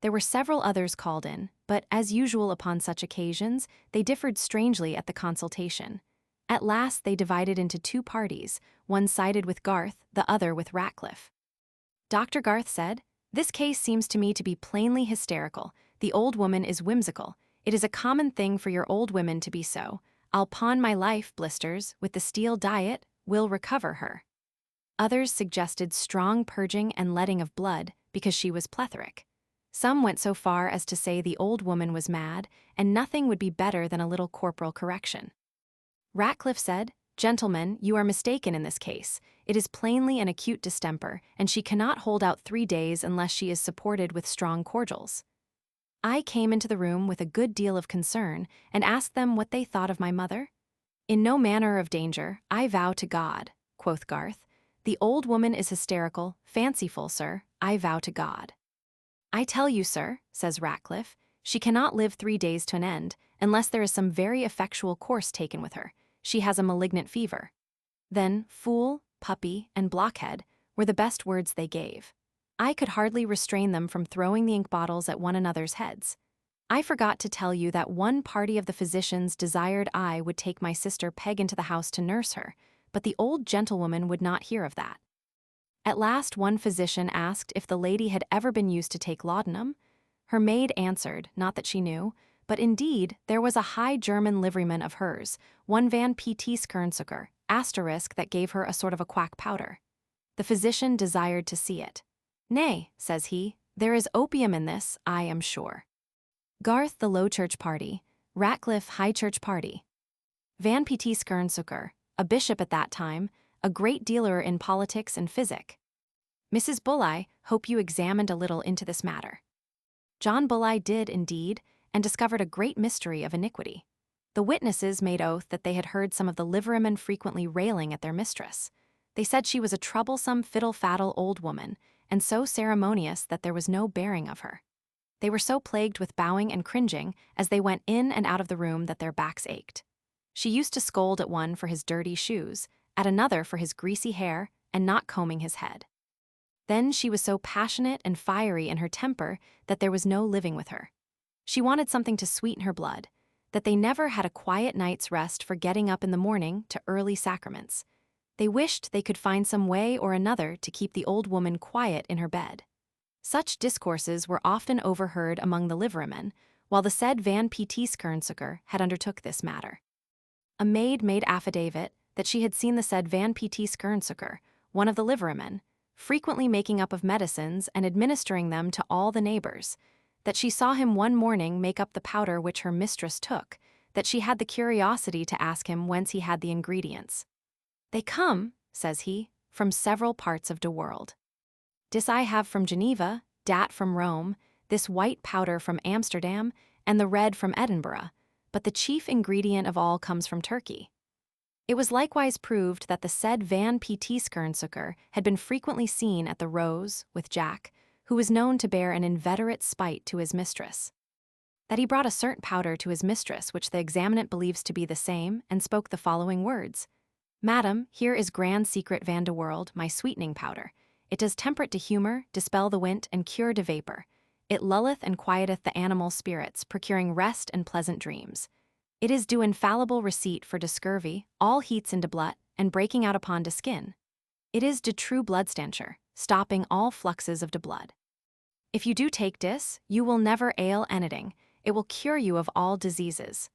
There were several others called in, but as usual upon such occasions, they differed strangely at the consultation. At last they divided into 2 parties, one sided with Garth, the other with Ratcliffe. Dr. Garth said, "This case seems to me to be plainly hysterical. The old woman is whimsical. It is a common thing for your old women to be so. I'll pawn my life, blisters, with the steel diet, will recover her." Others suggested strong purging and letting of blood, because she was plethoric. Some went so far as to say the old woman was mad, and nothing would be better than a little corporal correction. Ratcliffe said, "Gentlemen, you are mistaken in this case. It is plainly an acute distemper, and she cannot hold out 3 days unless she is supported with strong cordials." I came into the room with a good deal of concern, and asked them what they thought of my mother. In no manner of danger, I vow to God, quoth Garth. The old woman is hysterical, fanciful, sir, I vow to God. I tell you, sir, says Ratcliffe, she cannot live 3 days to an end, unless there is some very effectual course taken with her. She has a malignant fever. Then, fool, puppy, and blockhead were the best words they gave. I could hardly restrain them from throwing the ink bottles at one another's heads. I forgot to tell you that one party of the physicians desired I would take my sister Peg into the house to nurse her, but the old gentlewoman would not hear of that. At last one physician asked if the lady had ever been used to take laudanum. Her maid answered, not that she knew, but indeed there was a high German liveryman of hers, one Van P.T. Skernsucker, asterisk, that gave her a sort of a quack powder. The physician desired to see it. Nay, says he, there is opium in this, I am sure. Garth the Low Church party, Ratcliffe High Church party. Van P.T. Skernsucker, a bishop at that time, a great dealer in politics and physic. Mrs. Bull, I hope you examined a little into this matter. John Bull did, indeed, and discovered a great mystery of iniquity. The witnesses made oath that they had heard some of the liverymen frequently railing at their mistress. They said she was a troublesome, fiddle-faddle old woman, and so ceremonious that there was no bearing of her. They were so plagued with bowing and cringing as they went in and out of the room that their backs ached. She used to scold at one for his dirty shoes, at another for his greasy hair and not combing his head. Then she was so passionate and fiery in her temper that there was no living with her. She wanted something to sweeten her blood, that they never had a quiet night's rest for getting up in the morning to early sacraments. They wished they could find some way or another to keep the old woman quiet in her bed. Such discourses were often overheard among the liverymen, while the said Van P.T. Skernsucker had undertook this matter. A maid made affidavit that she had seen the said Van P.T. Skernsucker, one of the liverymen, frequently making up of medicines and administering them to all the neighbors, that she saw him one morning make up the powder which her mistress took, that she had the curiosity to ask him whence he had the ingredients. They come, says he, from several parts of de world. Dis I have from Geneva, dat from Rome, this white powder from Amsterdam, and the red from Edinburgh, but the chief ingredient of all comes from Turkey. It was likewise proved that the said Van P.T. Skernsucker had been frequently seen at the Rose with Jack, who was known to bear an inveterate spite to his mistress. That he brought a certain powder to his mistress which the examinant believes to be the same, and spoke the following words: Madam, here is grand secret Van de World, my sweetening powder. It does temperate to humor, dispel the wind, and cure de vapor. It lulleth and quieteth the animal spirits, procuring rest and pleasant dreams. It is do infallible receipt for de scurvy, all heats in de blood, and breaking out upon de skin. It is de true blood stancher, stopping all fluxes of de blood. If you do take dis, you will never ail anything, it will cure you of all diseases.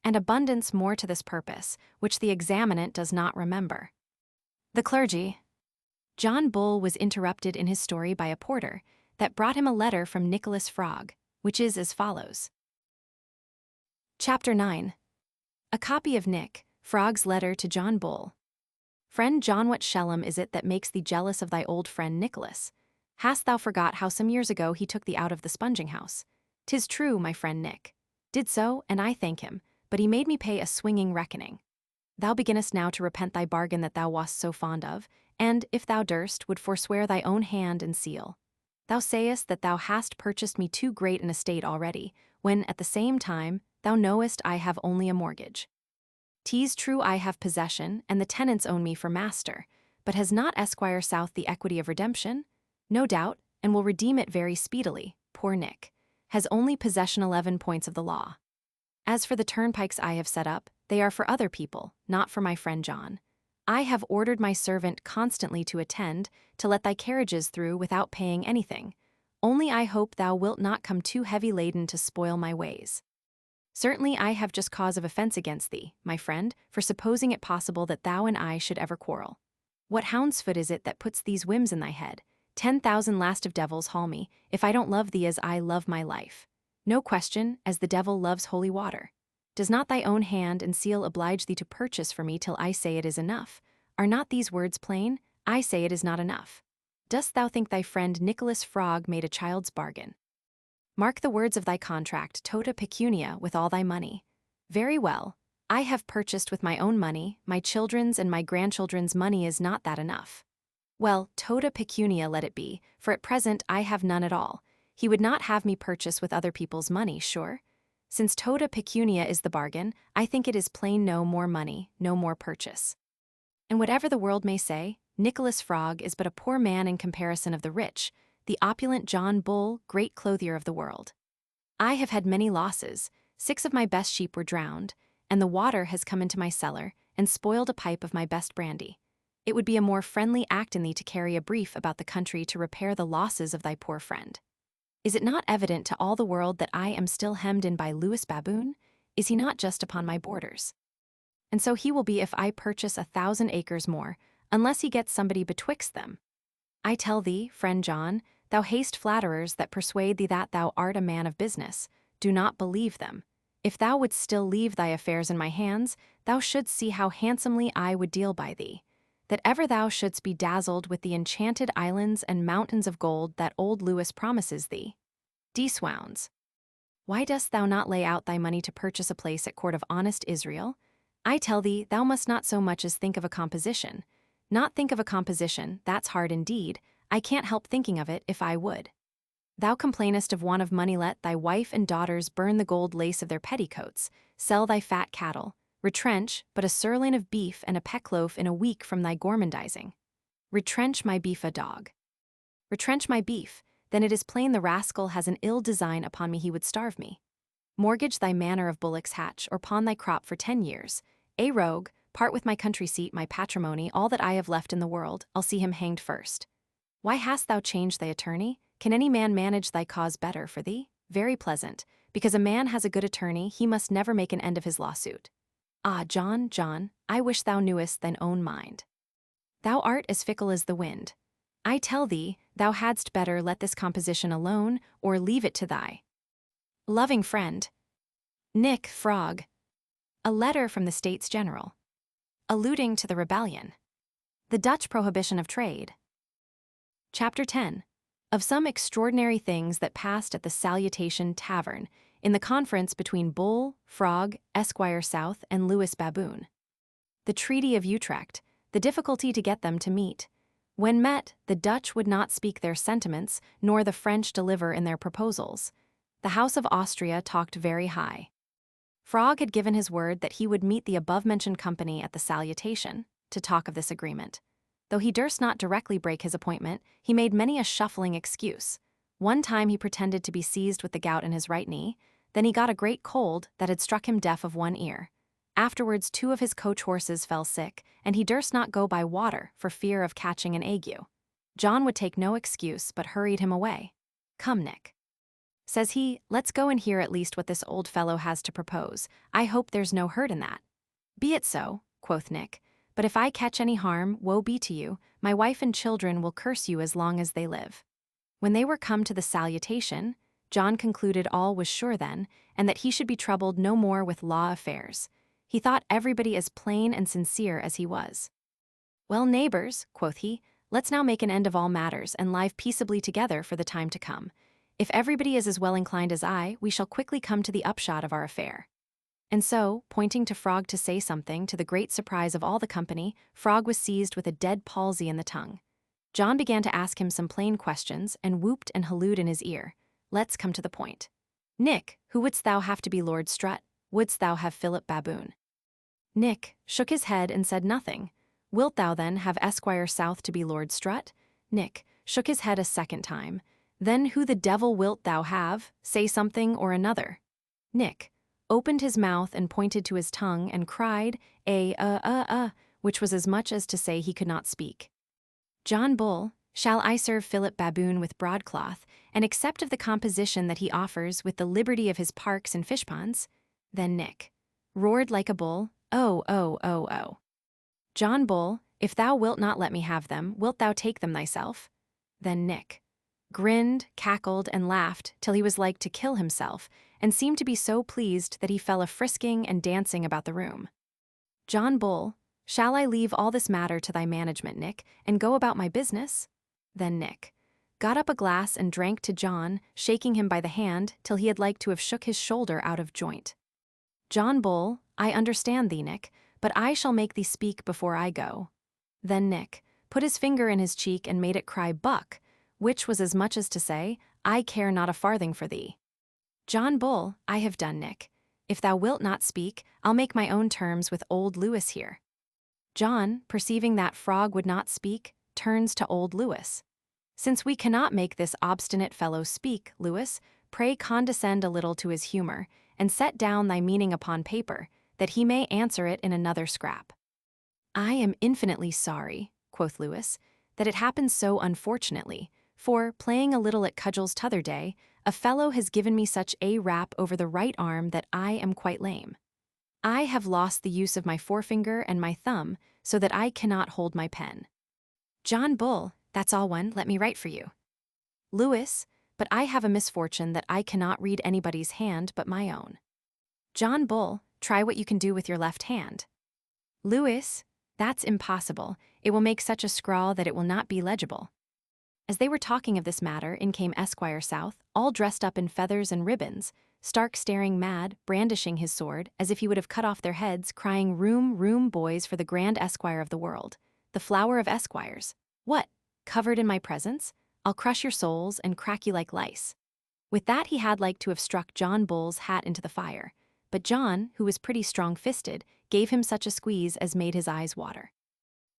And abundance more to this purpose, which the examinant does not remember. The clergy. John Bull was interrupted in his story by a porter that brought him a letter from Nicholas Frog, which is as follows. Chapter 9. A copy of Nick Frog's letter to John Bull. Friend John, what shellum is it that makes thee jealous of thy old friend Nicholas? Hast thou forgot how some years ago he took thee out of the sponging house? 'Tis true, my friend Nick. Did so, and I thank him, but he made me pay a swinging reckoning. Thou beginnest now to repent thy bargain that thou wast so fond of, and, if thou durst, would forswear thy own hand and seal. Thou sayest that thou hast purchased me too great an estate already, when, at the same time, thou knowest I have only a mortgage. 'Tis true I have possession, and the tenants own me for master, but has not Esquire South the equity of redemption? No doubt, and will redeem it very speedily, poor Nick. Has only possession 11 points of the law. As for the turnpikes I have set up, they are for other people, not for my friend John. I have ordered my servant constantly to attend, to let thy carriages through without paying anything. Only I hope thou wilt not come too heavy laden to spoil my ways. Certainly I have just cause of offense against thee, my friend, for supposing it possible that thou and I should ever quarrel. What hound's foot is it that puts these whims in thy head? 10,000 last of devils haul me, if I don't love thee as I love my life. No question, as the devil loves holy water. Does not thy own hand and seal oblige thee to purchase for me till I say it is enough? Are not these words plain? I say it is not enough. Dost thou think thy friend Nicholas Frog made a child's bargain? Mark the words of thy contract, tota pecunia, with all thy money. Very well. I have purchased with my own money, my children's and my grandchildren's money. Is not that enough? Well, tota pecunia let it be, for at present I have none at all. He would not have me purchase with other people's money, sure? Since tota pecunia is the bargain, I think it is plain no more money, no more purchase. And whatever the world may say, Nicholas Frog is but a poor man in comparison of the rich, the opulent John Bull, great clothier of the world. I have had many losses. 6 of my best sheep were drowned, and the water has come into my cellar and spoiled a pipe of my best brandy. It would be a more friendly act in thee to carry a brief about the country to repair the losses of thy poor friend. Is it not evident to all the world that I am still hemmed in by Lewis Baboon? Is he not just upon my borders? And so he will be if I purchase 1,000 acres more, unless he gets somebody betwixt them. I tell thee, friend John, thou hast flatterers that persuade thee that thou art a man of business. Do not believe them. If thou wouldst still leave thy affairs in my hands, thou shouldst see how handsomely I would deal by thee. That ever thou shouldst be dazzled with the enchanted islands and mountains of gold that old Lewis promises thee. Swounds. Why dost thou not lay out thy money to purchase a place at court of honest Israel? I tell thee, thou must not so much as think of a composition. Not think of a composition, that's hard indeed. I can't help thinking of it if I would. Thou complainest of want of money. Let thy wife and daughters burn the gold lace of their petticoats, sell thy fat cattle, retrench but a sirloin of beef and a peck loaf in a week from thy gormandizing. Retrench my beef, a dog. Retrench my beef, then it is plain the rascal has an ill design upon me. He would starve me. Mortgage thy manor of Bullock's Hatch, or pawn thy crop for 10 years. A rogue, part with my country seat, my patrimony, all that I have left in the world. I'll see him hanged first. Why hast thou changed thy attorney? Can any man manage thy cause better for thee? Very pleasant. Because a man has a good attorney, he must never make an end of his lawsuit. Ah, John, John, I wish thou knewest thine own mind. Thou art as fickle as the wind. I tell thee, thou hadst better let this composition alone, or leave it to thy loving friend, Nick Frog. A letter from the States General, alluding to the rebellion. The Dutch prohibition of trade. Chapter 10. Of some extraordinary things that passed at the Salutation Tavern, in the conference between Bull, Frog, Esquire South, and Lewis Baboon. The Treaty of Utrecht, the difficulty to get them to meet. When met, the Dutch would not speak their sentiments, nor the French deliver in their proposals. The House of Austria talked very high. Frog had given his word that he would meet the above-mentioned company at the Salutation, to talk of this agreement. Though he durst not directly break his appointment, he made many a shuffling excuse. One time he pretended to be seized with the gout in his right knee, then he got a great cold that had struck him deaf of one ear. Afterwards 2 of his coach horses fell sick, and he durst not go by water for fear of catching an ague. John would take no excuse, but hurried him away. Come, Nick, says he, let's go and hear at least what this old fellow has to propose. I hope there's no hurt in that. Be it so, quoth Nick, but if I catch any harm, woe be to you, my wife and children will curse you as long as they live. When they were come to the Salutation, John concluded all was sure then, and that he should be troubled no more with law affairs. He thought everybody as plain and sincere as he was. Well, neighbors, quoth he, let's now make an end of all matters and live peaceably together for the time to come. If everybody is as well inclined as I, we shall quickly come to the upshot of our affair. And so, pointing to Frog to say something, to the great surprise of all the company, Frog was seized with a dead palsy in the tongue. John began to ask him some plain questions, and whooped and hallooed in his ear. Let's come to the point. Nick, who wouldst thou have to be Lord Strut? Wouldst thou have Philip Baboon? Nick shook his head and said nothing. Wilt thou then have Esquire South to be Lord Strut? Nick shook his head a second time. Then who the devil wilt thou have? Say something or another. Nick opened his mouth and pointed to his tongue and cried, which was as much as to say he could not speak. John Bull, shall I serve Philip Baboon with broadcloth, and accept of the composition that he offers with the liberty of his parks and fishponds? Then Nick roared like a bull, oh. John Bull, if thou wilt not let me have them, wilt thou take them thyself? Then Nick grinned, cackled, and laughed till he was like to kill himself, and seemed to be so pleased that he fell a-frisking and dancing about the room. John Bull, shall I leave all this matter to thy management, Nick, and go about my business? Then Nick got up a glass and drank to John, shaking him by the hand till he had like to have shook his shoulder out of joint. John Bull, I understand thee, Nick, but I shall make thee speak before I go. Then Nick put his finger in his cheek and made it cry Buck, which was as much as to say, I care not a farthing for thee. John Bull, I have done, Nick. If thou wilt not speak, I'll make my own terms with old Lewis here. John, perceiving that Frog would not speak, turns to old Lewis. Since we cannot make this obstinate fellow speak, Lewis, pray condescend a little to his humor, and set down thy meaning upon paper, that he may answer it in another scrap. I am infinitely sorry, quoth Lewis, that it happened so unfortunately, for, playing a little at cudgels t'other day, a fellow has given me such a rap over the right arm that I am quite lame. I have lost the use of my forefinger and my thumb, so that I cannot hold my pen. John Bull, that's all one, let me write for you. Lewis, but I have a misfortune that I cannot read anybody's hand but my own. John Bull, try what you can do with your left hand. Lewis, that's impossible, it will make such a scrawl that it will not be legible. As they were talking of this matter, in came Esquire South, all dressed up in feathers and ribbons, stark staring mad, brandishing his sword, as if he would have cut off their heads, crying, Room, room, boys, for the grand esquire of the world, the flower of esquires. What, covered in my presence? I'll crush your souls and crack you like lice. With that he had like to have struck John Bull's hat into the fire, but John, who was pretty strong-fisted, gave him such a squeeze as made his eyes water.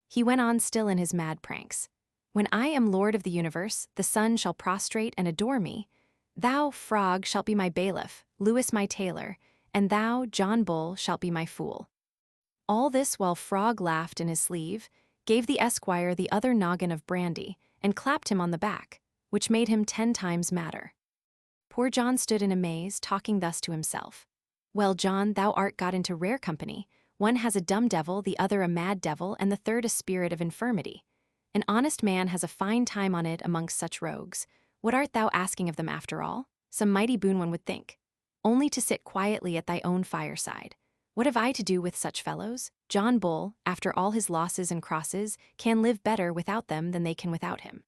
He went on still in his mad pranks. When I am lord of the universe, the sun shall prostrate and adore me. Thou, Frog, shalt be my bailiff, Lewis my tailor, and thou, John Bull, shalt be my fool. All this while Frog laughed in his sleeve, gave the esquire the other noggin of brandy, and clapped him on the back, which made him 10 times madder. Poor John stood in amaze, talking thus to himself. Well, John, thou art got into rare company. One has a dumb devil, the other a mad devil, and the third a spirit of infirmity. An honest man has a fine time on it amongst such rogues. What art thou asking of them after all? Some mighty boon one would think. Only to sit quietly at thy own fireside. What have I to do with such fellows? John Bull, after all his losses and crosses, can live better without them than they can without him.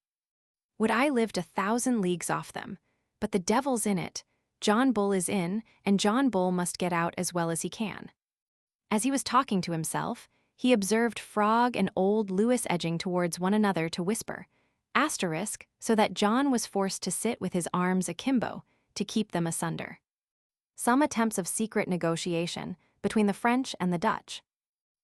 Would I lived 1,000 leagues off them. But the devil's in it. John Bull is in, and John Bull must get out as well as he can. As he was talking to himself, he observed Frog and old Lewis edging towards one another to whisper, asterisk, so that John was forced to sit with his arms akimbo to keep them asunder. Some attempts of secret negotiation between the French and the Dutch.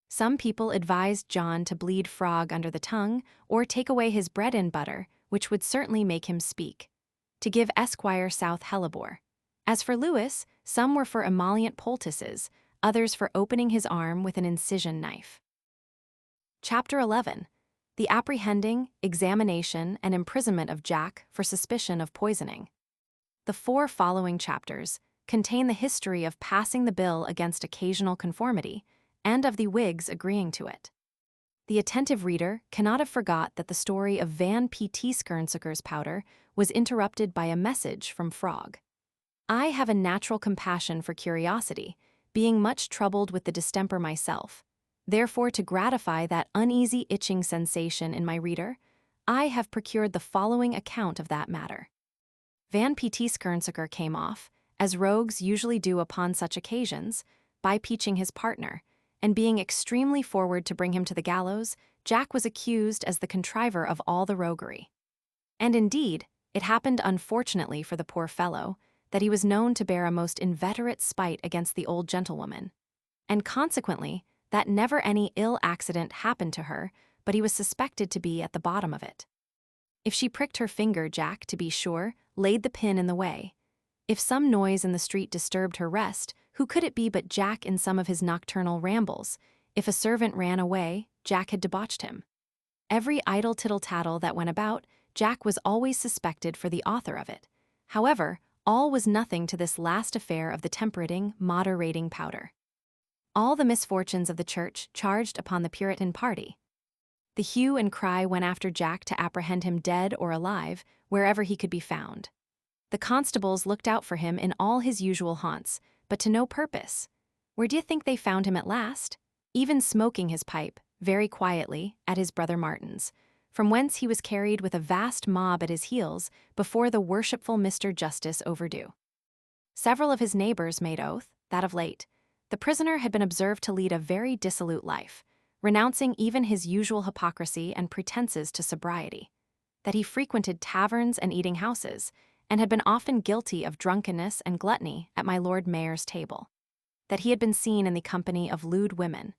Some people advised John to bleed Frog under the tongue or take away his bread and butter, which would certainly make him speak, to give Esquire South hellebore. As for Lewis, some were for emollient poultices, others for opening his arm with an incision knife. Chapter 11. The apprehending, examination, and imprisonment of Jack for suspicion of poisoning. The 4 following chapters contain the history of passing the bill against occasional conformity, and of the Whigs agreeing to it. The attentive reader cannot have forgot that the story of Van P.T. Skernsucker's powder was interrupted by a message from Frog. I have a natural compassion for curiosity, being much troubled with the distemper myself. Therefore, to gratify that uneasy itching sensation in my reader, I have procured the following account of that matter. Van P.T. Skernsucker came off, as rogues usually do upon such occasions, by peaching his partner, and being extremely forward to bring him to the gallows, Jack was accused as the contriver of all the roguery. And indeed, it happened unfortunately for the poor fellow, that he was known to bear a most inveterate spite against the old gentlewoman, and consequently, that never any ill accident happened to her, but he was suspected to be at the bottom of it. If she pricked her finger, Jack, to be sure, laid the pin in the way. If some noise in the street disturbed her rest, who could it be but Jack in some of his nocturnal rambles? If a servant ran away, Jack had debauched him. Every idle tittle-tattle that went about, Jack was always suspected for the author of it. However, all was nothing to this last affair of the temperating, moderating powder. All the misfortunes of the church charged upon the Puritan party. The hue and cry went after Jack to apprehend him dead or alive, wherever he could be found. The constables looked out for him in all his usual haunts, but to no purpose. Where d'ye think they found him at last? Even smoking his pipe, very quietly, at his brother Martin's, from whence he was carried with a vast mob at his heels before the worshipful Mr. Justice Overdue. Several of his neighbors made oath that of late the prisoner had been observed to lead a very dissolute life, renouncing even his usual hypocrisy and pretenses to sobriety, that he frequented taverns and eating houses, and had been often guilty of drunkenness and gluttony at my Lord Mayor's table, that he had been seen in the company of lewd women,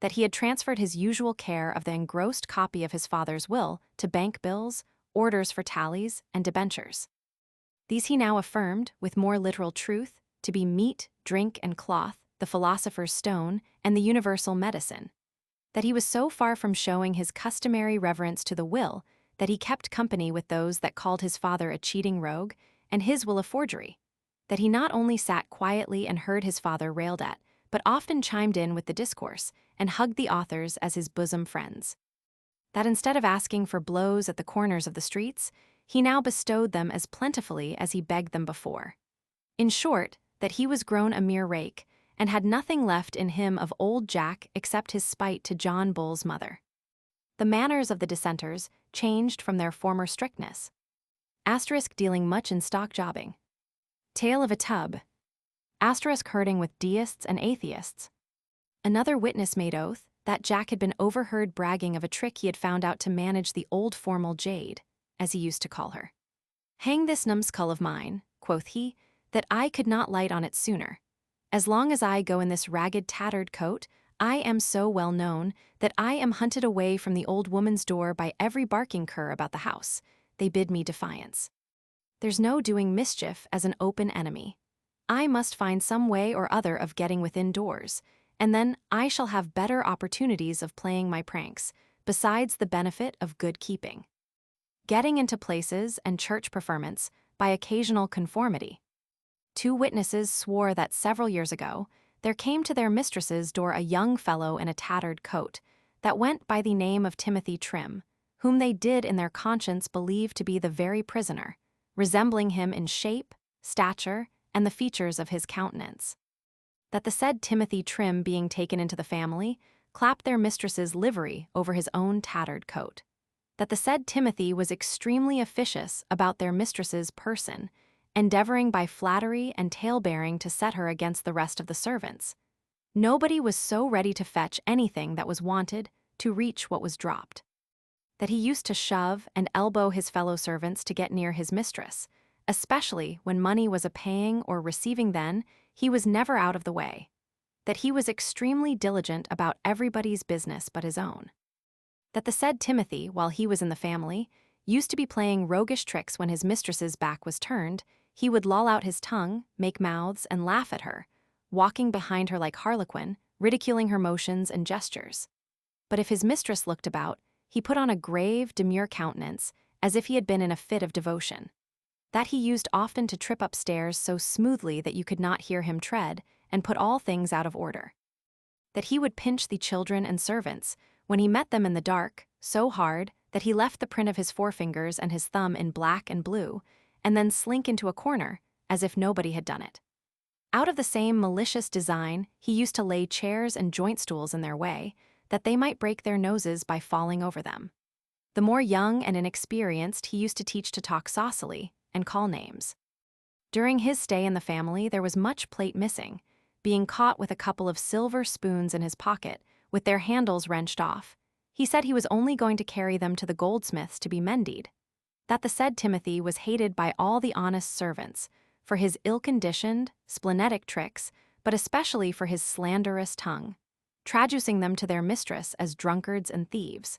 that he had transferred his usual care of the engrossed copy of his father's will to bank bills, orders for tallies, and debentures. These he now affirmed, with more literal truth, to be meat, drink, and cloth, the philosopher's stone, and the universal medicine, that he was so far from showing his customary reverence to the will that he kept company with those that called his father a cheating rogue, and his will a forgery, that he not only sat quietly and heard his father railed at, but often chimed in with the discourse, and hugged the authors as his bosom friends. That instead of asking for blows at the corners of the streets, he now bestowed them as plentifully as he begged them before. In short, that he was grown a mere rake, and had nothing left in him of old Jack except his spite to John Bull's mother. The manners of the dissenters changed from their former strictness. Asterisk dealing much in stock jobbing. Tale of a tub. Asterisk herding with deists and atheists. Another witness made oath that Jack had been overheard bragging of a trick he had found out to manage the old formal jade, as he used to call her. Hang this numbskull of mine, quoth he, that I could not light on it sooner. As long as I go in this ragged tattered coat, I am so well known that I am hunted away from the old woman's door by every barking cur about the house. They bid me defiance. There's no doing mischief as an open enemy. I must find some way or other of getting within doors, and then I shall have better opportunities of playing my pranks, besides the benefit of good keeping. Getting into places and church preferments by occasional conformity. 2 witnesses swore that several years ago, there came to their mistress's door a young fellow in a tattered coat, that went by the name of Timothy Trim, whom they did in their conscience believe to be the very prisoner, resembling him in shape, stature, and the features of his countenance. That the said Timothy Trim being taken into the family, clapped their mistress's livery over his own tattered coat. That the said Timothy was extremely officious about their mistress's person, endeavoring by flattery and tale-bearing to set her against the rest of the servants. Nobody was so ready to fetch anything that was wanted, to reach what was dropped. That he used to shove and elbow his fellow servants to get near his mistress, especially when money was a-paying or receiving then, he was never out of the way. That he was extremely diligent about everybody's business but his own. That the said Timothy, while he was in the family, used to be playing roguish tricks when his mistress's back was turned. He would loll out his tongue, make mouths, and laugh at her, walking behind her like Harlequin, ridiculing her motions and gestures. But if his mistress looked about, he put on a grave, demure countenance, as if he had been in a fit of devotion. That he used often to trip up stairs so smoothly that you could not hear him tread, and put all things out of order. That he would pinch the children and servants, when he met them in the dark, so hard that he left the print of his forefingers and his thumb in black and blue, and then slink into a corner, as if nobody had done it. Out of the same malicious design, he used to lay chairs and joint stools in their way, that they might break their noses by falling over them. The more young and inexperienced he used to teach to talk saucily, and call names. During his stay in the family there was much plate missing, being caught with a couple of silver spoons in his pocket, with their handles wrenched off. He said he was only going to carry them to the goldsmith's to be mended. That the said Timothy was hated by all the honest servants, for his ill-conditioned, splenetic tricks, but especially for his slanderous tongue, traducing them to their mistress as drunkards and thieves.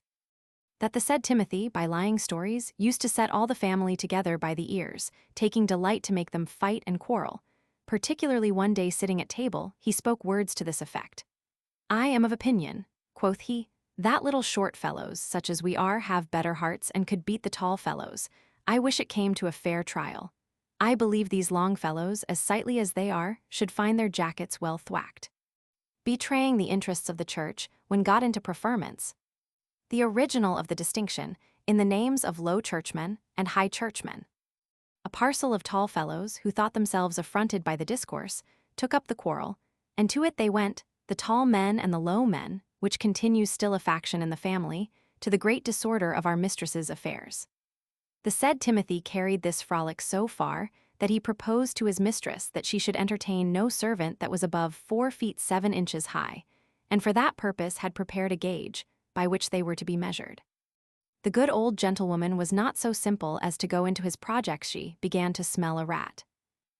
That the said Timothy, by lying stories, used to set all the family together by the ears, taking delight to make them fight and quarrel. Particularly one day sitting at table, he spoke words to this effect. I am of opinion, quoth he, that little short fellows, such as we are, have better hearts and could beat the tall fellows. I wish it came to a fair trial. I believe these long fellows, as sightly as they are, should find their jackets well thwacked. Betraying the interests of the church, when got into preferments. The original of the distinction, in the names of low churchmen and high churchmen. A parcel of tall fellows, who thought themselves affronted by the discourse, took up the quarrel, and to it they went, the tall men and the low men, which continues still a faction in the family, to the great disorder of our mistress's affairs. The said Timothy carried this frolic so far that he proposed to his mistress that she should entertain no servant that was above 4 feet 7 inches high, and for that purpose had prepared a gauge, by which they were to be measured. The good old gentlewoman was not so simple as to go into his projects. She began to smell a rat.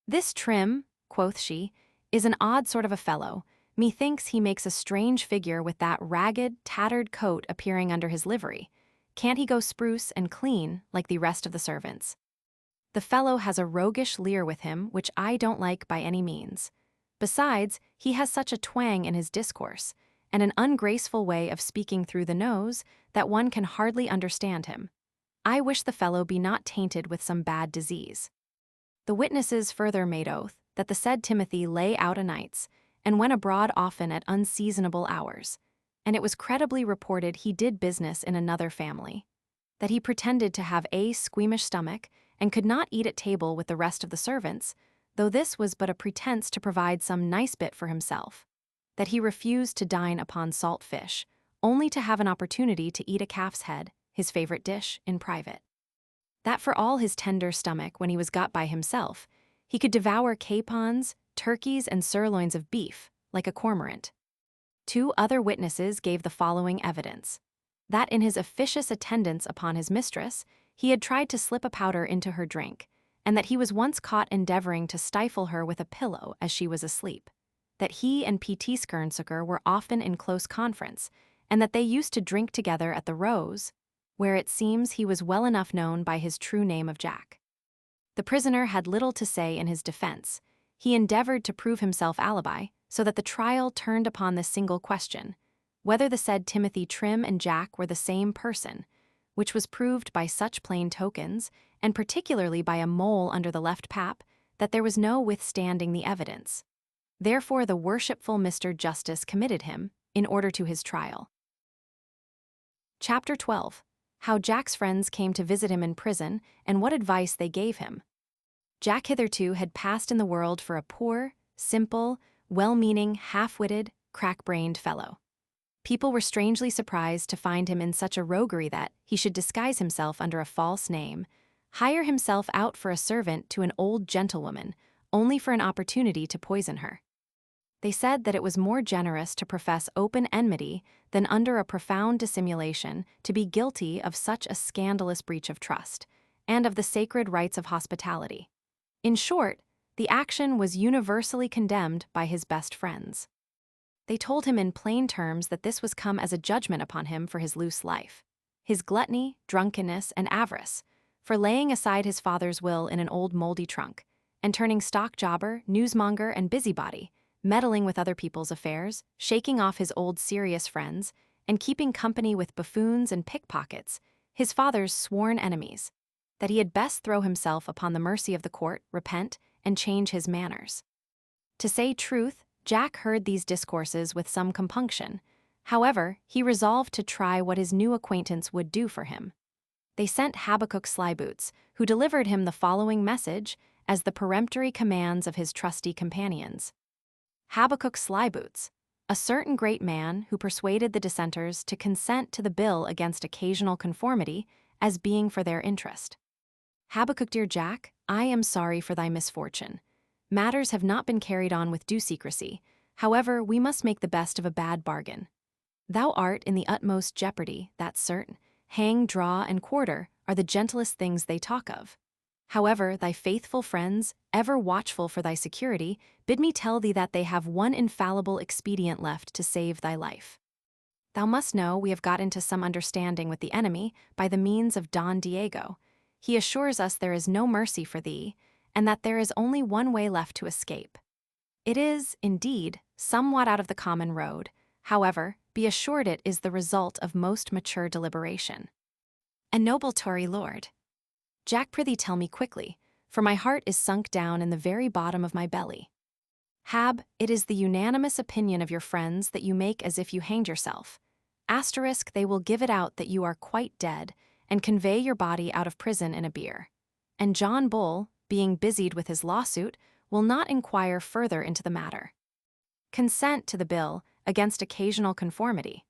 "This Trim," quoth she, "is an odd sort of a fellow. Methinks he makes a strange figure with that ragged, tattered coat appearing under his livery. Can't he go spruce and clean like the rest of the servants? The fellow has a roguish leer with him which I don't like by any means. Besides, he has such a twang in his discourse, and an ungraceful way of speaking through the nose, that one can hardly understand him. I wish the fellow be not tainted with some bad disease." The witnesses further made oath that the said Timothy lay out o' nights, and went abroad often at unseasonable hours, and it was credibly reported he did business in another family, that he pretended to have a squeamish stomach, and could not eat at table with the rest of the servants, though this was but a pretense to provide some nice bit for himself, that he refused to dine upon salt fish, only to have an opportunity to eat a calf's head, his favorite dish, in private. That for all his tender stomach when he was got by himself, he could devour capons, turkeys, and sirloins of beef, like a cormorant. 2 other witnesses gave the following evidence: that in his officious attendance upon his mistress, he had tried to slip a powder into her drink, and that he was once caught endeavoring to stifle her with a pillow as she was asleep, that he and P.T. Skernsucker were often in close conference, and that they used to drink together at the Rose, where it seems he was well enough known by his true name of Jack. The prisoner had little to say in his defense. He endeavored to prove himself alibi, so that the trial turned upon this single question, whether the said Timothy Trim and Jack were the same person, which was proved by such plain tokens, and particularly by a mole under the left pap, that there was no withstanding the evidence. Therefore the worshipful Mr. Justice committed him, in order to his trial. Chapter 12. How Jack's friends came to visit him in prison, and what advice they gave him. Jack hitherto had passed in the world for a poor, simple, well-meaning, half-witted, crack-brained fellow. People were strangely surprised to find him in such a roguery that he should disguise himself under a false name, hire himself out for a servant to an old gentlewoman, only for an opportunity to poison her. They said that it was more generous to profess open enmity than under a profound dissimulation to be guilty of such a scandalous breach of trust, and of the sacred rights of hospitality. In short, the action was universally condemned by his best friends. They told him in plain terms that this was come as a judgment upon him for his loose life, his gluttony, drunkenness, and avarice, for laying aside his father's will in an old moldy trunk, and turning stock jobber, newsmonger, and busybody, meddling with other people's affairs, shaking off his old serious friends, and keeping company with buffoons and pickpockets, his father's sworn enemies, that he had best throw himself upon the mercy of the court, repent, and change his manners. To say truth, Jack heard these discourses with some compunction. However, he resolved to try what his new acquaintance would do for him. They sent Habakkuk Slyboots, who delivered him the following message as the peremptory commands of his trusty companions. Habakkuk Slyboots, a certain great man who persuaded the dissenters to consent to the bill against occasional conformity as being for their interest. Habakkuk, dear Jack, I am sorry for thy misfortune. Matters have not been carried on with due secrecy. However, we must make the best of a bad bargain. Thou art in the utmost jeopardy, that's certain. Hang, draw, and quarter are the gentlest things they talk of. However, thy faithful friends, ever watchful for thy security, bid me tell thee that they have one infallible expedient left to save thy life. Thou must know we have got into some understanding with the enemy by the means of Don Diego. He assures us there is no mercy for thee, and that there is only one way left to escape. It is, indeed, somewhat out of the common road. However, be assured it is the result of most mature deliberation. A noble Tory lord. Jack, prithee tell me quickly, for my heart is sunk down in the very bottom of my belly. Hab, it is the unanimous opinion of your friends that you make as if you hanged yourself. Asterisk, they will give it out that you are quite dead, and convey your body out of prison in a bier. And John Bull, being busied with his lawsuit, will not inquire further into the matter. Consent to the bill against occasional conformity.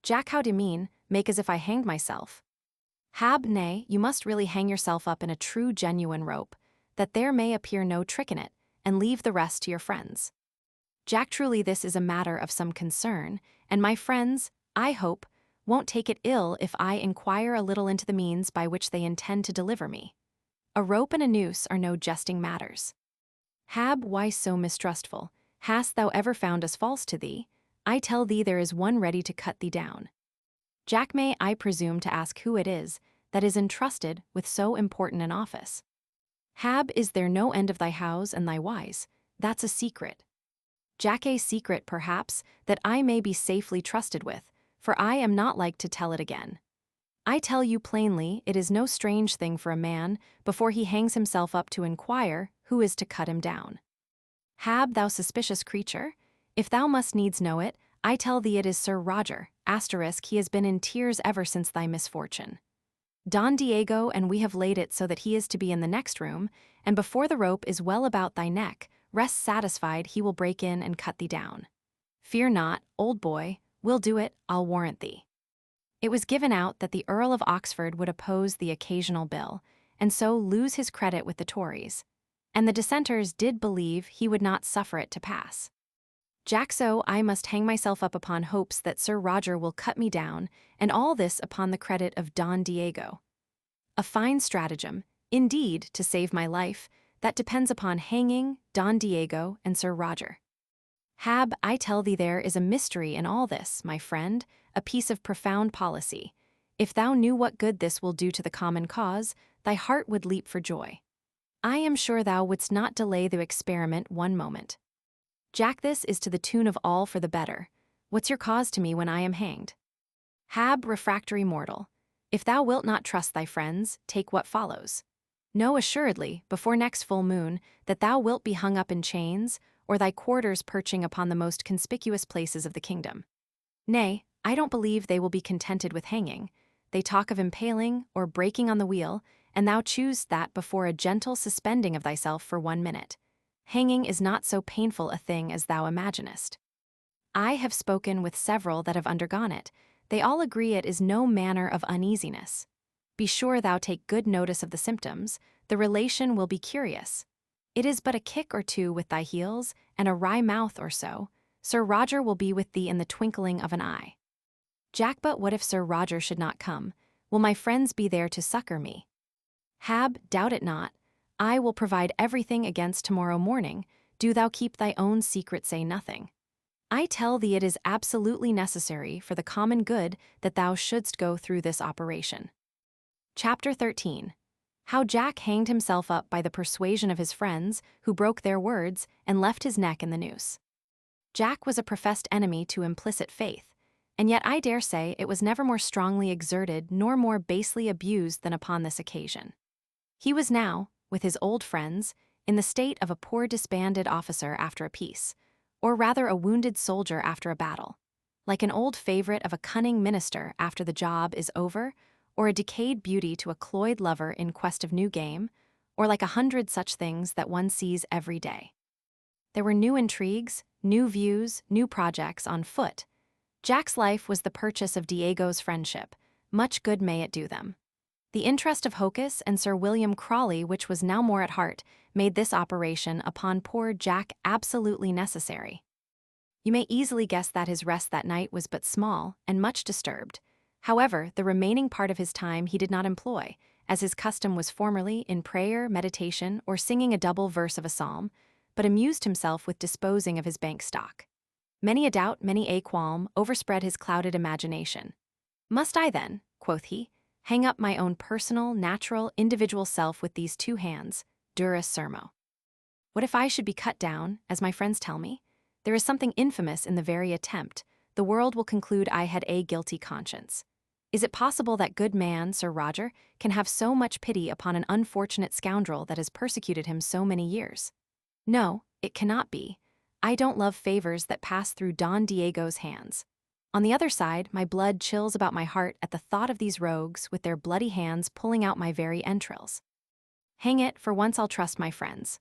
Jack, how do you mean, make as if I hanged myself. Hab, nay, you must really hang yourself up in a true genuine rope, that there may appear no trick in it, and leave the rest to your friends. Jack, truly this is a matter of some concern, and my friends, I hope, won't take it ill if I inquire a little into the means by which they intend to deliver me. A rope and a noose are no jesting matters. Hab, why so mistrustful? Hast thou ever found us false to thee? I tell thee there is one ready to cut thee down. Jack, may I presume to ask who it is that is entrusted with so important an office? Hab, is there no end of thy hows and thy whys? That's a secret. Jack, a secret, perhaps, that I may be safely trusted with, for I am not like to tell it again. I tell you plainly, it is no strange thing for a man, before he hangs himself up, to inquire who is to cut him down. Hab, thou suspicious creature, if thou must needs know it, I tell thee it is Sir Roger, *, he has been in tears ever since thy misfortune. Don Diego, and we have laid it so that he is to be in the next room, and before the rope is well about thy neck, rest satisfied he will break in and cut thee down. Fear not, old boy, we'll do it, I'll warrant thee. It was given out that the Earl of Oxford would oppose the occasional bill, and so lose his credit with the Tories, and the dissenters did believe he would not suffer it to pass. Jack, so I must hang myself up upon hopes that Sir Roger will cut me down, and all this upon the credit of Don Diego. A fine stratagem, indeed, to save my life, that depends upon hanging Don Diego and Sir Roger. Hab, I tell thee there is a mystery in all this, my friend, a piece of profound policy. If thou knew what good this will do to the common cause, thy heart would leap for joy. I am sure thou wouldst not delay the experiment one moment. Jack, this is to the tune of all for the better. What's your cause to me when I am hanged? Hab, refractory mortal, if thou wilt not trust thy friends, take what follows. Know assuredly, before next full moon, that thou wilt be hung up in chains, or thy quarters perching upon the most conspicuous places of the kingdom. Nay, I don't believe they will be contented with hanging. They talk of impaling, or breaking on the wheel, and thou choose that before a gentle suspending of thyself for 1 minute. Hanging is not so painful a thing as thou imaginest. I have spoken with several that have undergone it. They all agree it is no manner of uneasiness. Be sure thou take good notice of the symptoms, the relation will be curious. It is but a kick or two with thy heels, and a wry mouth or so. Sir Roger will be with thee in the twinkling of an eye. Jack, but what if Sir Roger should not come? Will my friends be there to succor me? Hab, doubt it not. I will provide everything against tomorrow morning. Do thou keep thy own secret, say nothing. I tell thee it is absolutely necessary for the common good that thou shouldst go through this operation. Chapter 13. How Jack hanged himself up by the persuasion of his friends, who broke their words, and left his neck in the noose. Jack was a professed enemy to implicit faith, and yet I dare say it was never more strongly exerted nor more basely abused than upon this occasion. He was now, with his old friends, in the state of a poor disbanded officer after a peace, or rather a wounded soldier after a battle, like an old favorite of a cunning minister after the job is over, or a decayed beauty to a cloyed lover in quest of new game, or like 100 such things that one sees every day. There were new intrigues, new views, new projects on foot. Jack's life was the purchase of Diego's friendship. Much good may it do them. The interest of Hocus and Sir William Crawley, which was now more at heart, made this operation upon poor Jack absolutely necessary. You may easily guess that his rest that night was but small and much disturbed. However, the remaining part of his time he did not employ, as his custom was formerly, in prayer, meditation, or singing a double verse of a psalm, but amused himself with disposing of his bank stock. Many a doubt, many a qualm, overspread his clouded imagination. Must I then, quoth he, hang up my own personal, natural, individual self with these 2 hands, dura sermo? What if I should be cut down, as my friends tell me? There is something infamous in the very attempt. The world will conclude I had a guilty conscience. Is it possible that good man, Sir Roger, can have so much pity upon an unfortunate scoundrel that has persecuted him so many years? No, it cannot be. I don't love favors that pass through Don Diego's hands. On the other side, my blood chills about my heart at the thought of these rogues with their bloody hands pulling out my very entrails. Hang it, for once I'll trust my friends.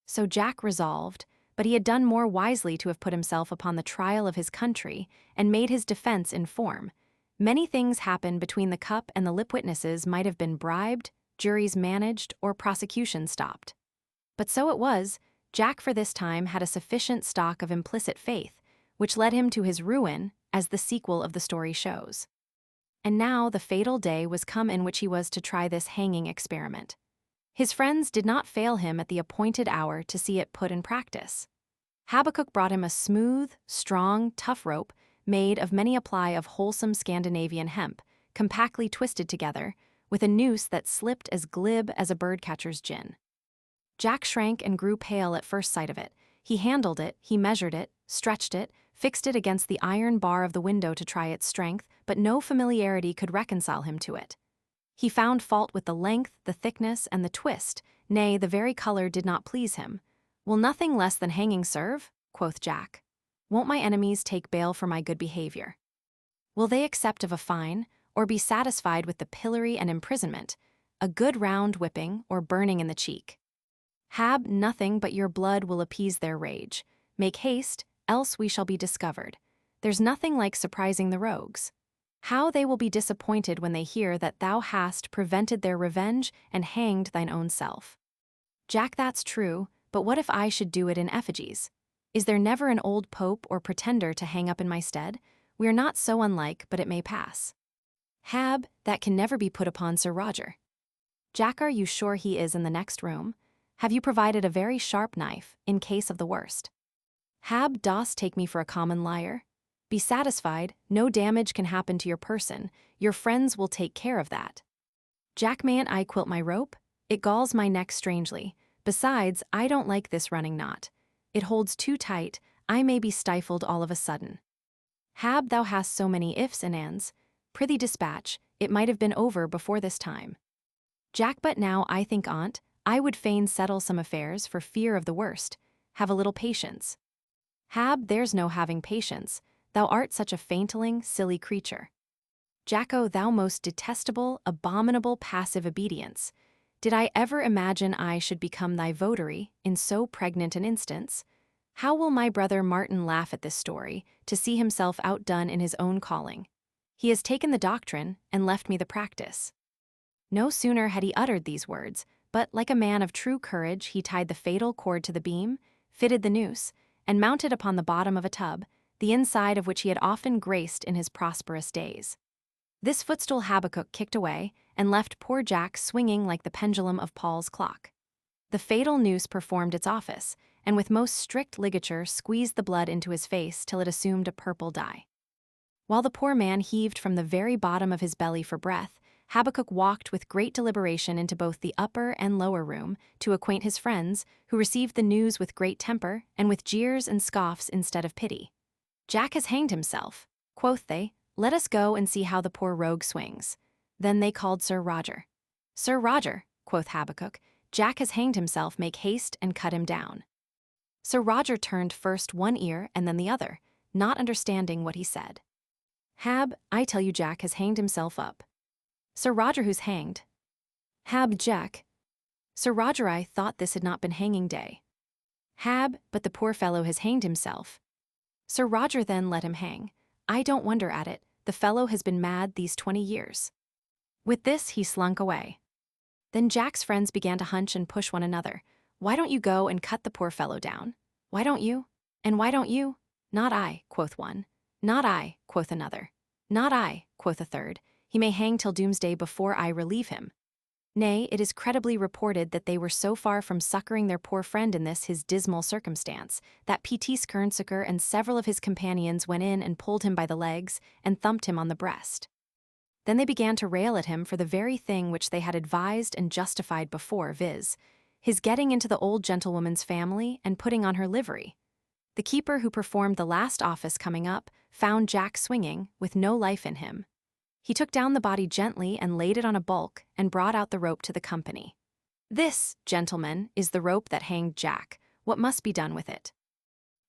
So Jack resolved, but he had done more wisely to have put himself upon the trial of his country and made his defense in form, Many things happen between the cup and the lip. Witnesses might have been bribed, juries managed, or prosecution stopped. But so it was, Jack for this time had a sufficient stock of implicit faith, which led him to his ruin, as the sequel of the story shows. And now the fatal day was come in which he was to try this hanging experiment. His friends did not fail him at the appointed hour to see it put in practice. Habakkuk brought him a smooth, strong, tough rope made of many a ply of wholesome Scandinavian hemp, compactly twisted together, with a noose that slipped as glib as a birdcatcher's gin. Jack shrank and grew pale at first sight of it. He handled it, he measured it, stretched it, fixed it against the iron bar of the window to try its strength, but no familiarity could reconcile him to it. He found fault with the length, the thickness, and the twist, nay, the very color did not please him. "Will nothing less than hanging serve?" quoth Jack. "Won't my enemies take bail for my good behavior? Will they accept of a fine, or be satisfied with the pillory and imprisonment, a good round whipping, or burning in the cheek? Hab, nothing but your blood will appease their rage. Make haste, else we shall be discovered. There's nothing like surprising the rogues. How they will be disappointed when they hear that thou hast prevented their revenge and hanged thine own self." "Jack, that's true, but what if I should do it in effigies? Is there never an old pope or pretender to hang up in my stead? We are not so unlike, but it may pass." "Hab, that can never be put upon Sir Roger." "Jack, are you sure he is in the next room? Have you provided a very sharp knife, in case of the worst?" "Hab, dost take me for a common liar? Be satisfied, no damage can happen to your person, your friends will take care of that." "Jack, mayn't I quilt my rope? It galls my neck strangely. Besides, I don't like this running knot. It holds too tight, I may be stifled all of a sudden." "Hab, thou hast so many ifs and ands. Prithee dispatch, it might have been over before this time." "Jack, but now I think on't, I would fain settle some affairs for fear of the worst. Have a little patience." "Hab, there's no having patience. Thou art such a faintling, silly creature." "Jacko, thou most detestable, abominable passive obedience. Did I ever imagine I should become thy votary in so pregnant an instance? How will my brother Martin laugh at this story, to see himself outdone in his own calling? He has taken the doctrine and left me the practice." No sooner had he uttered these words, but like a man of true courage he tied the fatal cord to the beam, fitted the noose, and mounted upon the bottom of a tub, the inside of which he had often graced in his prosperous days. This footstool Habakkuk kicked away, and left poor Jack swinging like the pendulum of Paul's clock. The fatal noose performed its office, and with most strict ligature squeezed the blood into his face till it assumed a purple dye. While the poor man heaved from the very bottom of his belly for breath, Habakkuk walked with great deliberation into both the upper and lower room to acquaint his friends, who received the news with great temper and with jeers and scoffs instead of pity. "Jack has hanged himself," quoth they. "Let us go and see how the poor rogue swings." Then they called Sir Roger. "Sir Roger," quoth Habakkuk, "Jack has hanged himself, make haste and cut him down." Sir Roger turned first one ear and then the other, not understanding what he said. "Hab, I tell you Jack has hanged himself up." "Sir Roger, who's hanged?" "Hab, Jack." "Sir Roger, I thought this had not been hanging day." "Hab, but the poor fellow has hanged himself." "Sir Roger, then let him hang. I don't wonder at it, the fellow has been mad these 20 years. With this he slunk away. Then Jack's friends began to hunch and push one another. "Why don't you go and cut the poor fellow down? Why don't you? And why don't you?" "Not I," quoth one. "Not I," quoth another. "Not I," quoth a third. "He may hang till doomsday before I relieve him." Nay, it is credibly reported that they were so far from succoring their poor friend in this his dismal circumstance, that P.T. Skernsucker and several of his companions went in and pulled him by the legs and thumped him on the breast. Then they began to rail at him for the very thing which they had advised and justified before, viz., his getting into the old gentlewoman's family and putting on her livery. The keeper who performed the last office coming up found Jack swinging, with no life in him. He took down the body gently and laid it on a bulk and brought out the rope to the company. "This, gentlemen, is the rope that hanged Jack. What must be done with it?"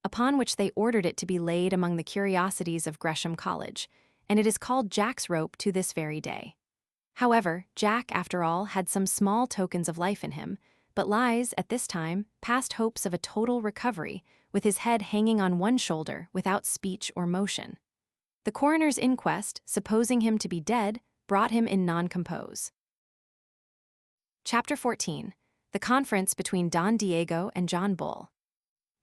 Upon which they ordered it to be laid among the curiosities of Gresham College, and it is called Jack's rope to this very day. However, Jack, after all, had some small tokens of life in him, but lies, at this time, past hopes of a total recovery, with his head hanging on one shoulder without speech or motion. The coroner's inquest, supposing him to be dead, brought him in non-compos. Chapter 14. The conference between Don Diego and John Bull.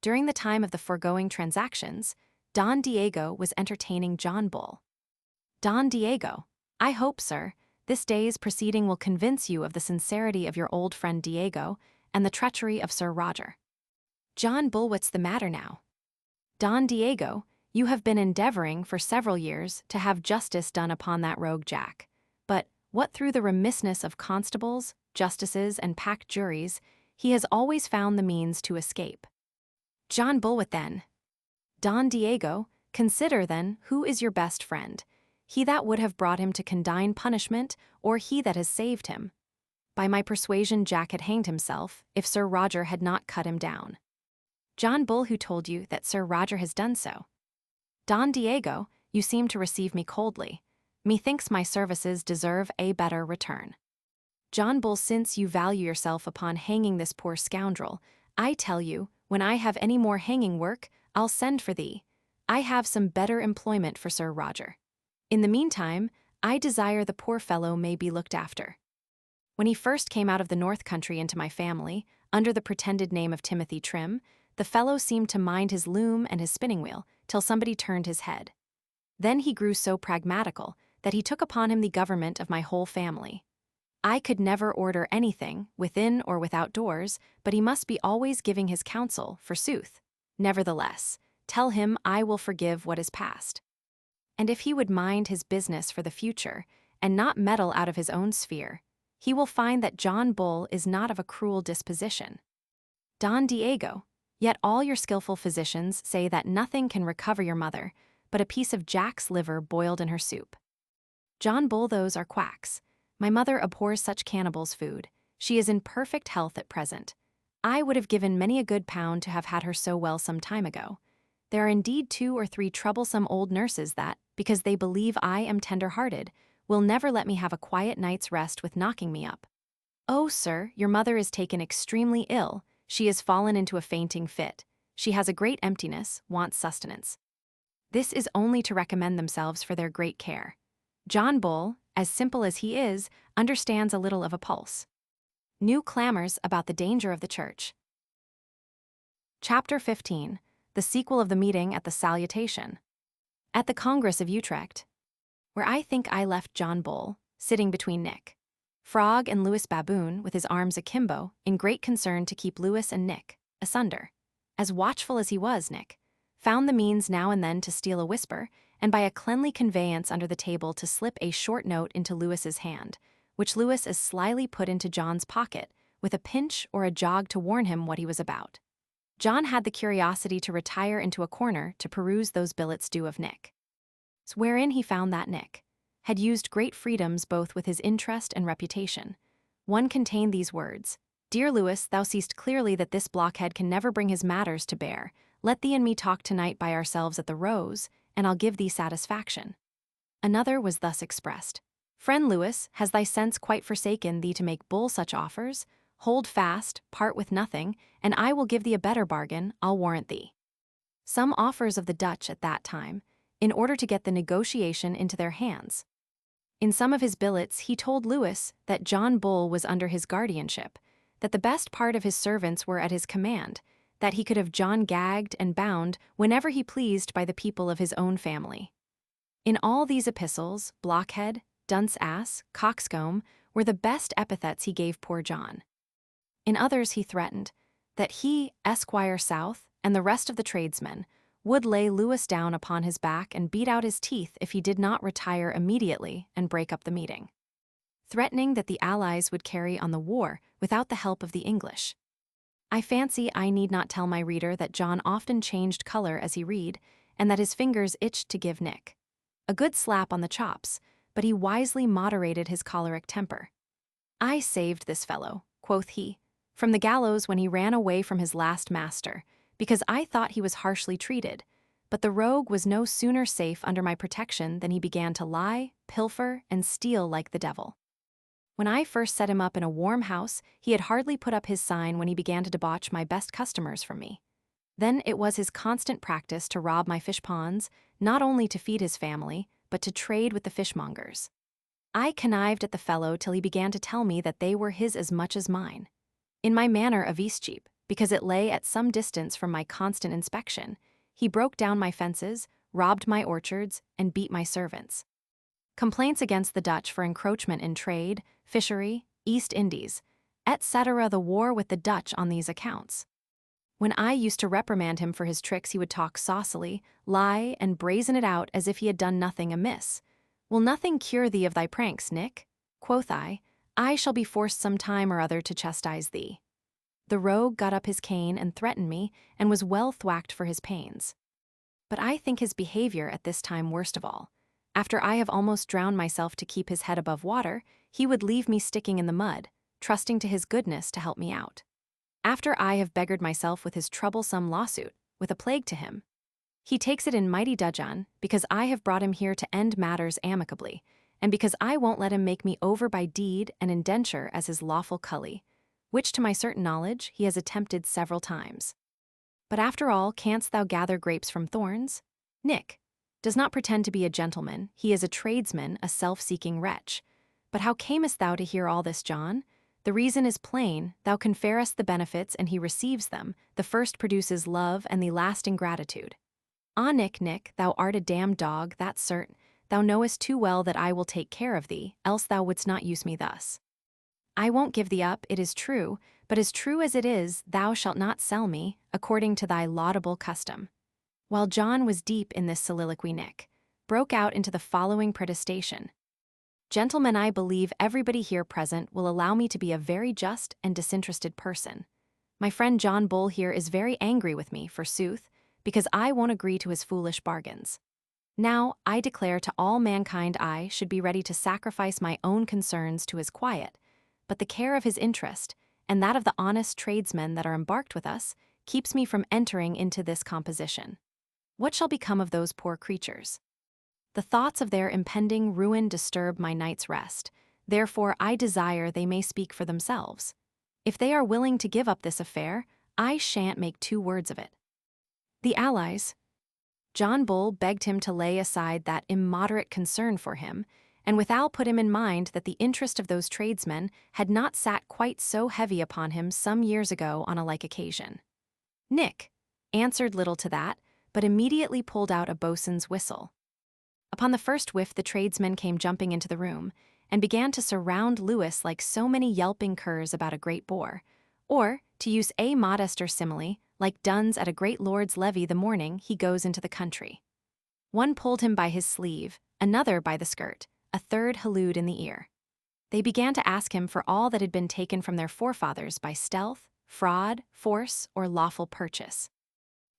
During the time of the foregoing transactions, Don Diego was entertaining John Bull. Don Diego: I hope, sir, this day's proceeding will convince you of the sincerity of your old friend Diego and the treachery of Sir Roger. John Bull: what's the matter now? Don Diego: you have been endeavoring for several years to have justice done upon that rogue Jack. But, what through the remissness of constables, justices, and packed juries, he has always found the means to escape. John Bull: what then? Don Diego: consider then who is your best friend, he that would have brought him to condign punishment, or he that has saved him. By my persuasion Jack had hanged himself, if Sir Roger had not cut him down. John Bull: who told you that Sir Roger has done so? Don Diego: you seem to receive me coldly. Methinks my services deserve a better return. John Bull: since you value yourself upon hanging this poor scoundrel, I tell you, when I have any more hanging work, I'll send for thee. I have some better employment for Sir Roger. In the meantime, I desire the poor fellow may be looked after. When he first came out of the north country into my family, under the pretended name of Timothy Trim, the fellow seemed to mind his loom and his spinning wheel, till somebody turned his head. Then he grew so pragmatical that he took upon him the government of my whole family. I could never order anything, within or without doors, but he must be always giving his counsel, forsooth. Nevertheless, tell him I will forgive what is past. And if he would mind his business for the future, and not meddle out of his own sphere, he will find that John Bull is not of a cruel disposition. Don Diego: yet all your skillful physicians say that nothing can recover your mother, but a piece of Jack's liver boiled in her soup. John Bull: those are quacks. My mother abhors such cannibals' food. She is in perfect health at present. I would have given many a good pound to have had her so well some time ago. There are indeed 2 or 3 troublesome old nurses that, because they believe I am tender-hearted, will never let me have a quiet night's rest with knocking me up. Oh, sir, your mother is taken extremely ill. She has fallen into a fainting fit. She has a great emptiness, wants sustenance. This is only to recommend themselves for their great care. John Bull, as simple as he is, understands a little of a pulse. New clamors about the danger of the church. Chapter 15. The sequel of the meeting at the Salutation. At the Congress of Utrecht, where I think I left John Bull, sitting between Nick Frog and Lewis Baboon with his arms akimbo, in great concern to keep Lewis and Nick asunder. As watchful as he was, Nick found the means now and then to steal a whisper, and by a cleanly conveyance under the table to slip a short note into Lewis's hand, which Lewis as slyly put into John's pocket, with a pinch or a jog to warn him what he was about. John had the curiosity to retire into a corner to peruse those billets due of Nick. Wherein he found that Nick had used great freedoms both with his interest and reputation. One contained these words: Dear Lewis, thou seest clearly that this blockhead can never bring his matters to bear. Let thee and me talk tonight by ourselves at the Rose, and I'll give thee satisfaction. Another was thus expressed: Friend Lewis, has thy sense quite forsaken thee to make Bull such offers? Hold fast, part with nothing, and I will give thee a better bargain, I'll warrant thee. Some offers of the Dutch at that time, in order to get the negotiation into their hands. In some of his billets he told Lewis that John Bull was under his guardianship, that the best part of his servants were at his command, that he could have John gagged and bound whenever he pleased by the people of his own family. In all these epistles, blockhead, dunce-ass, coxcomb were the best epithets he gave poor John. In others he threatened that he, Esquire South, and the rest of the tradesmen would lay Lewis down upon his back and beat out his teeth if he did not retire immediately and break up the meeting, threatening that the Allies would carry on the war without the help of the English. I fancy I need not tell my reader that John often changed color as he read, and that his fingers itched to give Nick a good slap on the chops, but he wisely moderated his choleric temper. I saved this fellow, quoth he, from the gallows when he ran away from his last master, because I thought he was harshly treated, but the rogue was no sooner safe under my protection than he began to lie, pilfer, and steal like the devil. When I first set him up in a warm house, he had hardly put up his sign when he began to debauch my best customers from me. Then it was his constant practice to rob my fish ponds, not only to feed his family, but to trade with the fishmongers. I connived at the fellow till he began to tell me that they were his as much as mine. In my manor of Eastcheap, because it lay at some distance from my constant inspection, he broke down my fences, robbed my orchards, and beat my servants. Complaints against the Dutch for encroachment in trade, fishery, East Indies, etc. The war with the Dutch on these accounts. When I used to reprimand him for his tricks, he would talk saucily, lie, and brazen it out as if he had done nothing amiss. "Will nothing cure thee of thy pranks, Nick?" quoth I shall be forced some time or other to chastise thee. The rogue got up his cane and threatened me, and was well thwacked for his pains. But I think his behavior at this time worst of all. After I have almost drowned myself to keep his head above water, he would leave me sticking in the mud, trusting to his goodness to help me out. After I have beggared myself with his troublesome lawsuit, with a plague to him, he takes it in mighty dudgeon, because I have brought him here to end matters amicably, and because I won't let him make me over by deed and indenture as his lawful cully, which to my certain knowledge he has attempted several times. But after all, canst thou gather grapes from thorns? Nick does not pretend to be a gentleman, he is a tradesman, a self-seeking wretch. But how camest thou to hear all this, John? The reason is plain, thou conferest the benefits and he receives them, the first produces love and the last ingratitude. Ah, Nick, thou art a damned dog, that's certain. Thou knowest too well that I will take care of thee, else thou wouldst not use me thus. I won't give thee up, it is true, but as true as it is, thou shalt not sell me, according to thy laudable custom. While John was deep in this soliloquy, Nick broke out into the following protestation. Gentlemen, I believe everybody here present will allow me to be a very just and disinterested person. My friend John Bull here is very angry with me, forsooth, because I won't agree to his foolish bargains. Now, I declare to all mankind I should be ready to sacrifice my own concerns to his quiet, but the care of his interest, and that of the honest tradesmen that are embarked with us, keeps me from entering into this composition. What shall become of those poor creatures? The thoughts of their impending ruin disturb my night's rest, therefore I desire they may speak for themselves. If they are willing to give up this affair, I shan't make 2 words of it. The allies. John Bull begged him to lay aside that immoderate concern for him, and withal put him in mind that the interest of those tradesmen had not sat quite so heavy upon him some years ago on a like occasion. Nick answered little to that, but immediately pulled out a boatswain's whistle. Upon the first whiff the tradesmen came jumping into the room, and began to surround Lewis like so many yelping curs about a great boar, or, to use a modester simile, like duns at a great lord's levee the morning he goes into the country. One pulled him by his sleeve, another by the skirt, a third hallooed in the ear. They began to ask him for all that had been taken from their forefathers by stealth, fraud, force, or lawful purchase.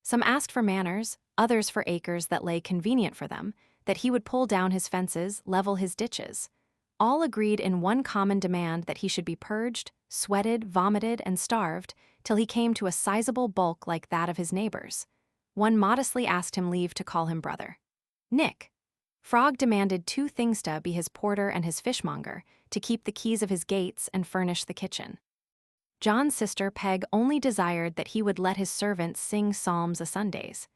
Some asked for manors, others for acres that lay convenient for them, that he would pull down his fences, level his ditches. All agreed in one common demand that he should be purged, sweated, vomited, and starved, till he came to a sizable bulk like that of his neighbors. One modestly asked him leave to call him brother. Nick Frog demanded 2 things to be his porter and his fishmonger, to keep the keys of his gates and furnish the kitchen. John's sister Peg only desired that he would let his servants sing psalms a Sundays.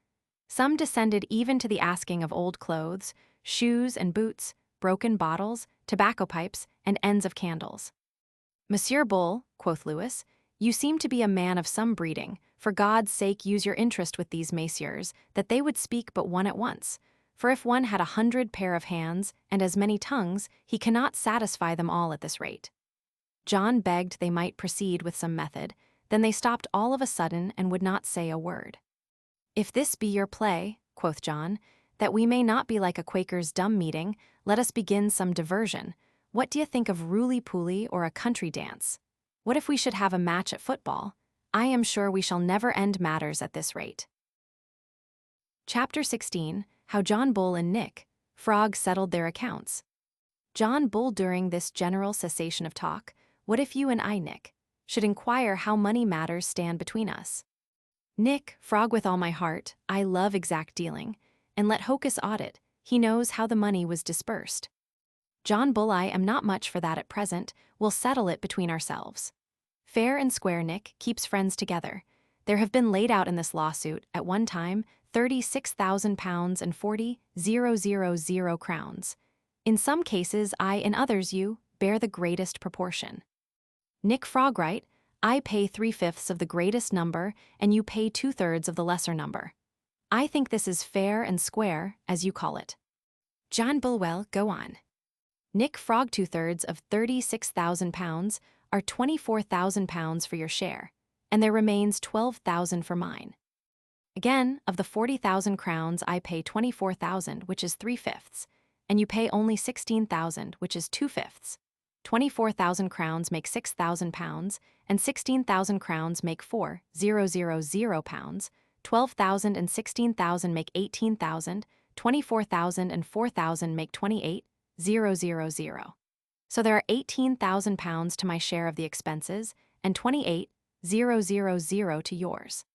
Some descended even to the asking of old clothes, shoes and boots, broken bottles, tobacco pipes, and ends of candles. Monsieur Bull, quoth Lewis, you seem to be a man of some breeding. For God's sake use your interest with these messieurs, that they would speak but one at once. For if one had 100 pair of hands, and as many tongues, he cannot satisfy them all at this rate. John begged they might proceed with some method, then they stopped all of a sudden and would not say a word. If this be your play, quoth John, that we may not be like a Quaker's dumb meeting, let us begin some diversion. What do you think of roly-poly or a country dance? What if we should have a match at football? I am sure we shall never end matters at this rate. Chapter 16. How John Bull and Nick Frog settled their accounts. John Bull, during this general cessation of talk, what if you and I, Nick, should inquire how money matters stand between us? Nick Frog, with all my heart, I love exact dealing, and let Hocus audit, he knows how the money was dispersed. John Bull, I am not much for that at present, we'll settle it between ourselves. Fair and square, Nick, keeps friends together. There have been laid out in this lawsuit, at one time, £36,000 and 40,000 crowns. In some cases, I, in others, you, bear the greatest proportion. Nick Frogwright, I pay 3/5 of the greatest number, and you pay 2/3 of the lesser number. I think this is fair and square, as you call it. John Bulwell, go on. Nick Frog, 2/3 of £36,000 are £24,000 for your share, and there remains 12,000 for mine. Again, of the 40,000 crowns, I pay 24,000, which is 3/5, and you pay only 16,000, which is 2/5. 24,000 crowns make £6,000, and 16,000 crowns make £4,000. 12,000 and 16,000 make 18,000. 24,000 and 4,000 make 28,000. So there are £18,000 to my share of the expenses, and 28,000 to yours.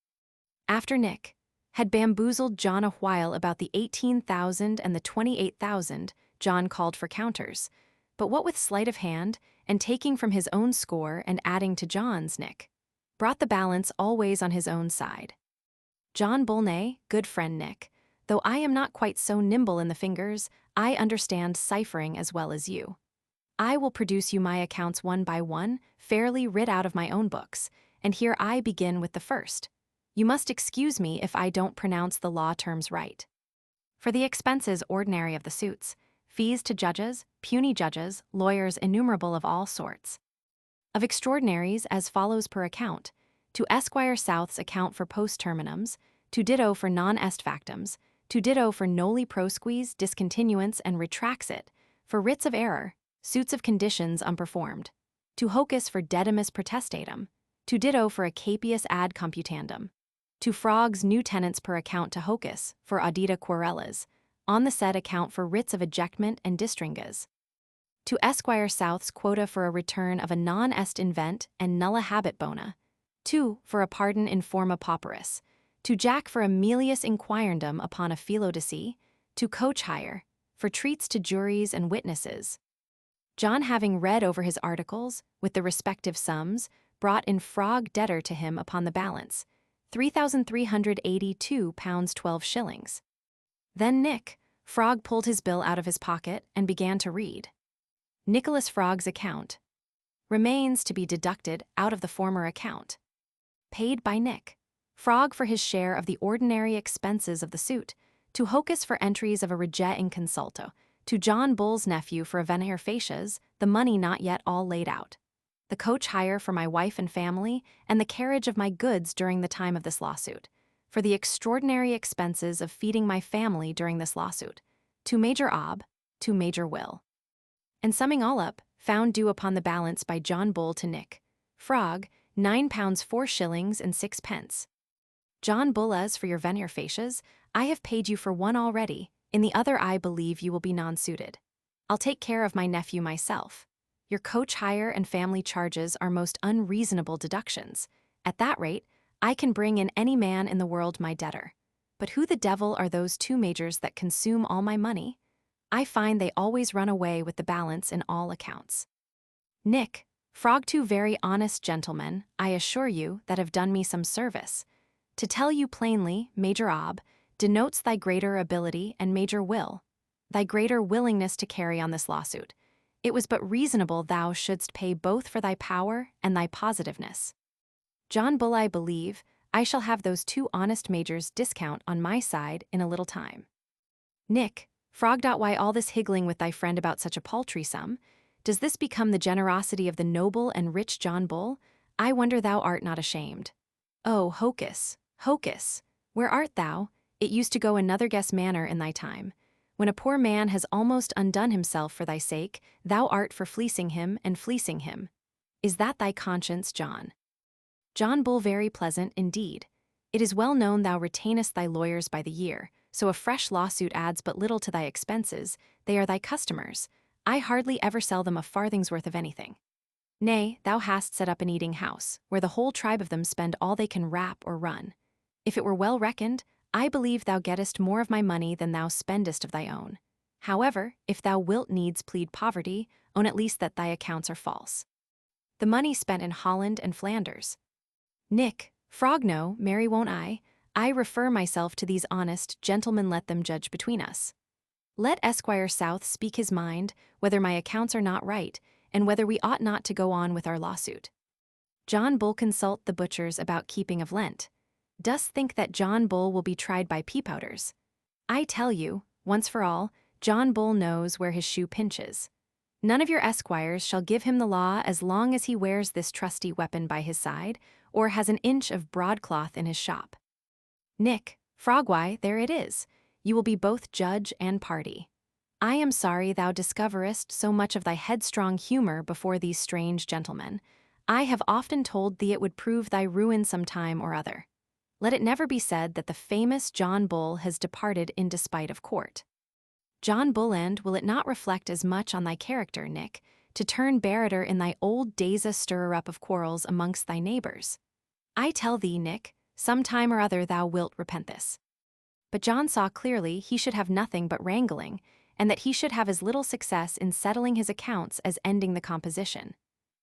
After Nick had bamboozled John a while about the 18,000 and the 28,000, John called for counters. But what with sleight of hand, and taking from his own score and adding to John's, Nick brought the balance always on his own side. John Bulney, good friend Nick, though I am not quite so nimble in the fingers, I understand ciphering as well as you. I will produce you my accounts one by one, fairly writ out of my own books, and here I begin with the first. You must excuse me if I don't pronounce the law terms right. For the expenses ordinary of the suits, fees to judges, puny judges, lawyers innumerable of all sorts. Of extraordinaries as follows per account: to Esquire South's account for post terminums, to ditto for non est factums, to ditto for noli prosquis discontinuance and retracts it, for writs of error, suits of conditions unperformed, to hocus for dedimus protestatum, to ditto for a capias ad computandum, to Frog's new tenants per account to hocus for audita querellas, on the said account for writs of ejectment and distringas, to Esquire South's quota for a return of a non est invent and nulla habet bona, 2 for a pardon in forma pauperis, to Jack for a melius inquirendum upon a philodicy, to coach hire, for treats to juries and witnesses. John, having read over his articles, with the respective sums, brought in Frog debtor to him upon the balance, £3,382 12. Then Nick Frog pulled his bill out of his pocket and began to read. Nicholas Frog's account remains to be deducted out of the former account. Paid by Nick Frog for his share of the ordinary expenses of the suit, to hocus for entries of a reget in consulto, to John Bull's nephew for a veneer facias, the money not yet all laid out, the coach hire for my wife and family, and the carriage of my goods during the time of this lawsuit, for the extraordinary expenses of feeding my family during this lawsuit, to Major Ob, to Major Will. And summing all up, found due upon the balance by John Bull to Nick Frog, £9 4s and 6d. John Bull, as for your veneer facias, I have paid you for one already, in the other I believe you will be non-suited. I'll take care of my nephew myself. Your coach hire and family charges are most unreasonable deductions. At that rate, I can bring in any man in the world my debtor. But who the devil are those two majors that consume all my money? I find they always run away with the balance in all accounts. Nick Frog, two very honest gentlemen, I assure you, that have done me some service. To tell you plainly, Major Ob denotes thy greater ability, and Major Will, thy greater willingness to carry on this lawsuit. It was but reasonable thou shouldst pay both for thy power and thy positiveness. John Bull, I believe I shall have those two honest majors discount on my side in a little time. Nick Frog. Why all this higgling with thy friend about such a paltry sum? Does this become the generosity of the noble and rich John Bull? I wonder thou art not ashamed. Oh, hocus, hocus, where art thou? It used to go another guess manner in thy time. When a poor man has almost undone himself for thy sake, thou art for fleecing him and fleecing him. Is that thy conscience, John? John Bull. Very pleasant, indeed. It is well known thou retainest thy lawyers by the year, so a fresh lawsuit adds but little to thy expenses. They are thy customers. I hardly ever sell them a farthing's worth of anything. Nay, thou hast set up an eating house, where the whole tribe of them spend all they can wrap or run. If it were well reckoned, I believe thou gettest more of my money than thou spendest of thy own. However, if thou wilt needs plead poverty, own at least that thy accounts are false. The money spent in Holland and Flanders. Nick Frog, no, marry won't I refer myself to these honest gentlemen, let them judge between us. Let Esquire South speak his mind, whether my accounts are not right, and whether we ought not to go on with our lawsuit. John Bull consult the butchers about keeping of Lent. Dost think that John Bull will be tried by peapouters? I tell you, once for all, John Bull knows where his shoe pinches. None of your esquires shall give him the law as long as he wears this trusty weapon by his side, or has an inch of broadcloth in his shop. Nick, Frog, why, there it is. You will be both judge and party. I am sorry thou discoverest so much of thy headstrong humor before these strange gentlemen. I have often told thee it would prove thy ruin some time or other. Let it never be said that the famous John Bull has departed in despite of court. John Bull, and will it not reflect as much on thy character, Nick, to turn barreter in thy old days, a stirrer-up of quarrels amongst thy neighbors? I tell thee, Nick, some time or other thou wilt repent this. But John saw clearly he should have nothing but wrangling, and that he should have as little success in settling his accounts as ending the composition.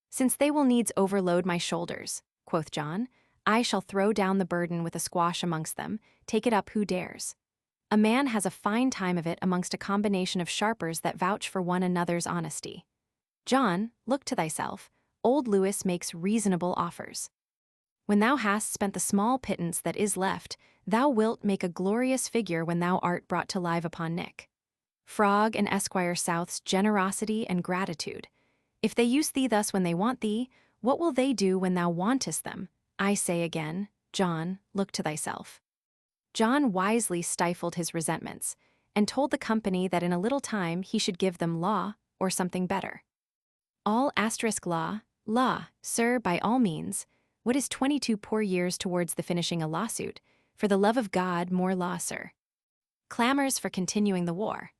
Since they will needs overload my shoulders, quoth John, I shall throw down the burden with a squash amongst them, take it up who dares. A man has a fine time of it amongst a combination of sharpers that vouch for one another's honesty. John, look to thyself, old Lewis makes reasonable offers. When thou hast spent the small pittance that is left, thou wilt make a glorious figure when thou art brought to live upon Nick. Frog and Esquire South's generosity and gratitude. If they use thee thus when they want thee, what will they do when thou wantest them? I say again, John, look to thyself. John wisely stifled his resentments, and told the company that in a little time he should give them law or something better. All law, sir, by all means. What is 22 poor years towards the finishing a lawsuit? For the love of God, more law, sir. Clamors for continuing the war.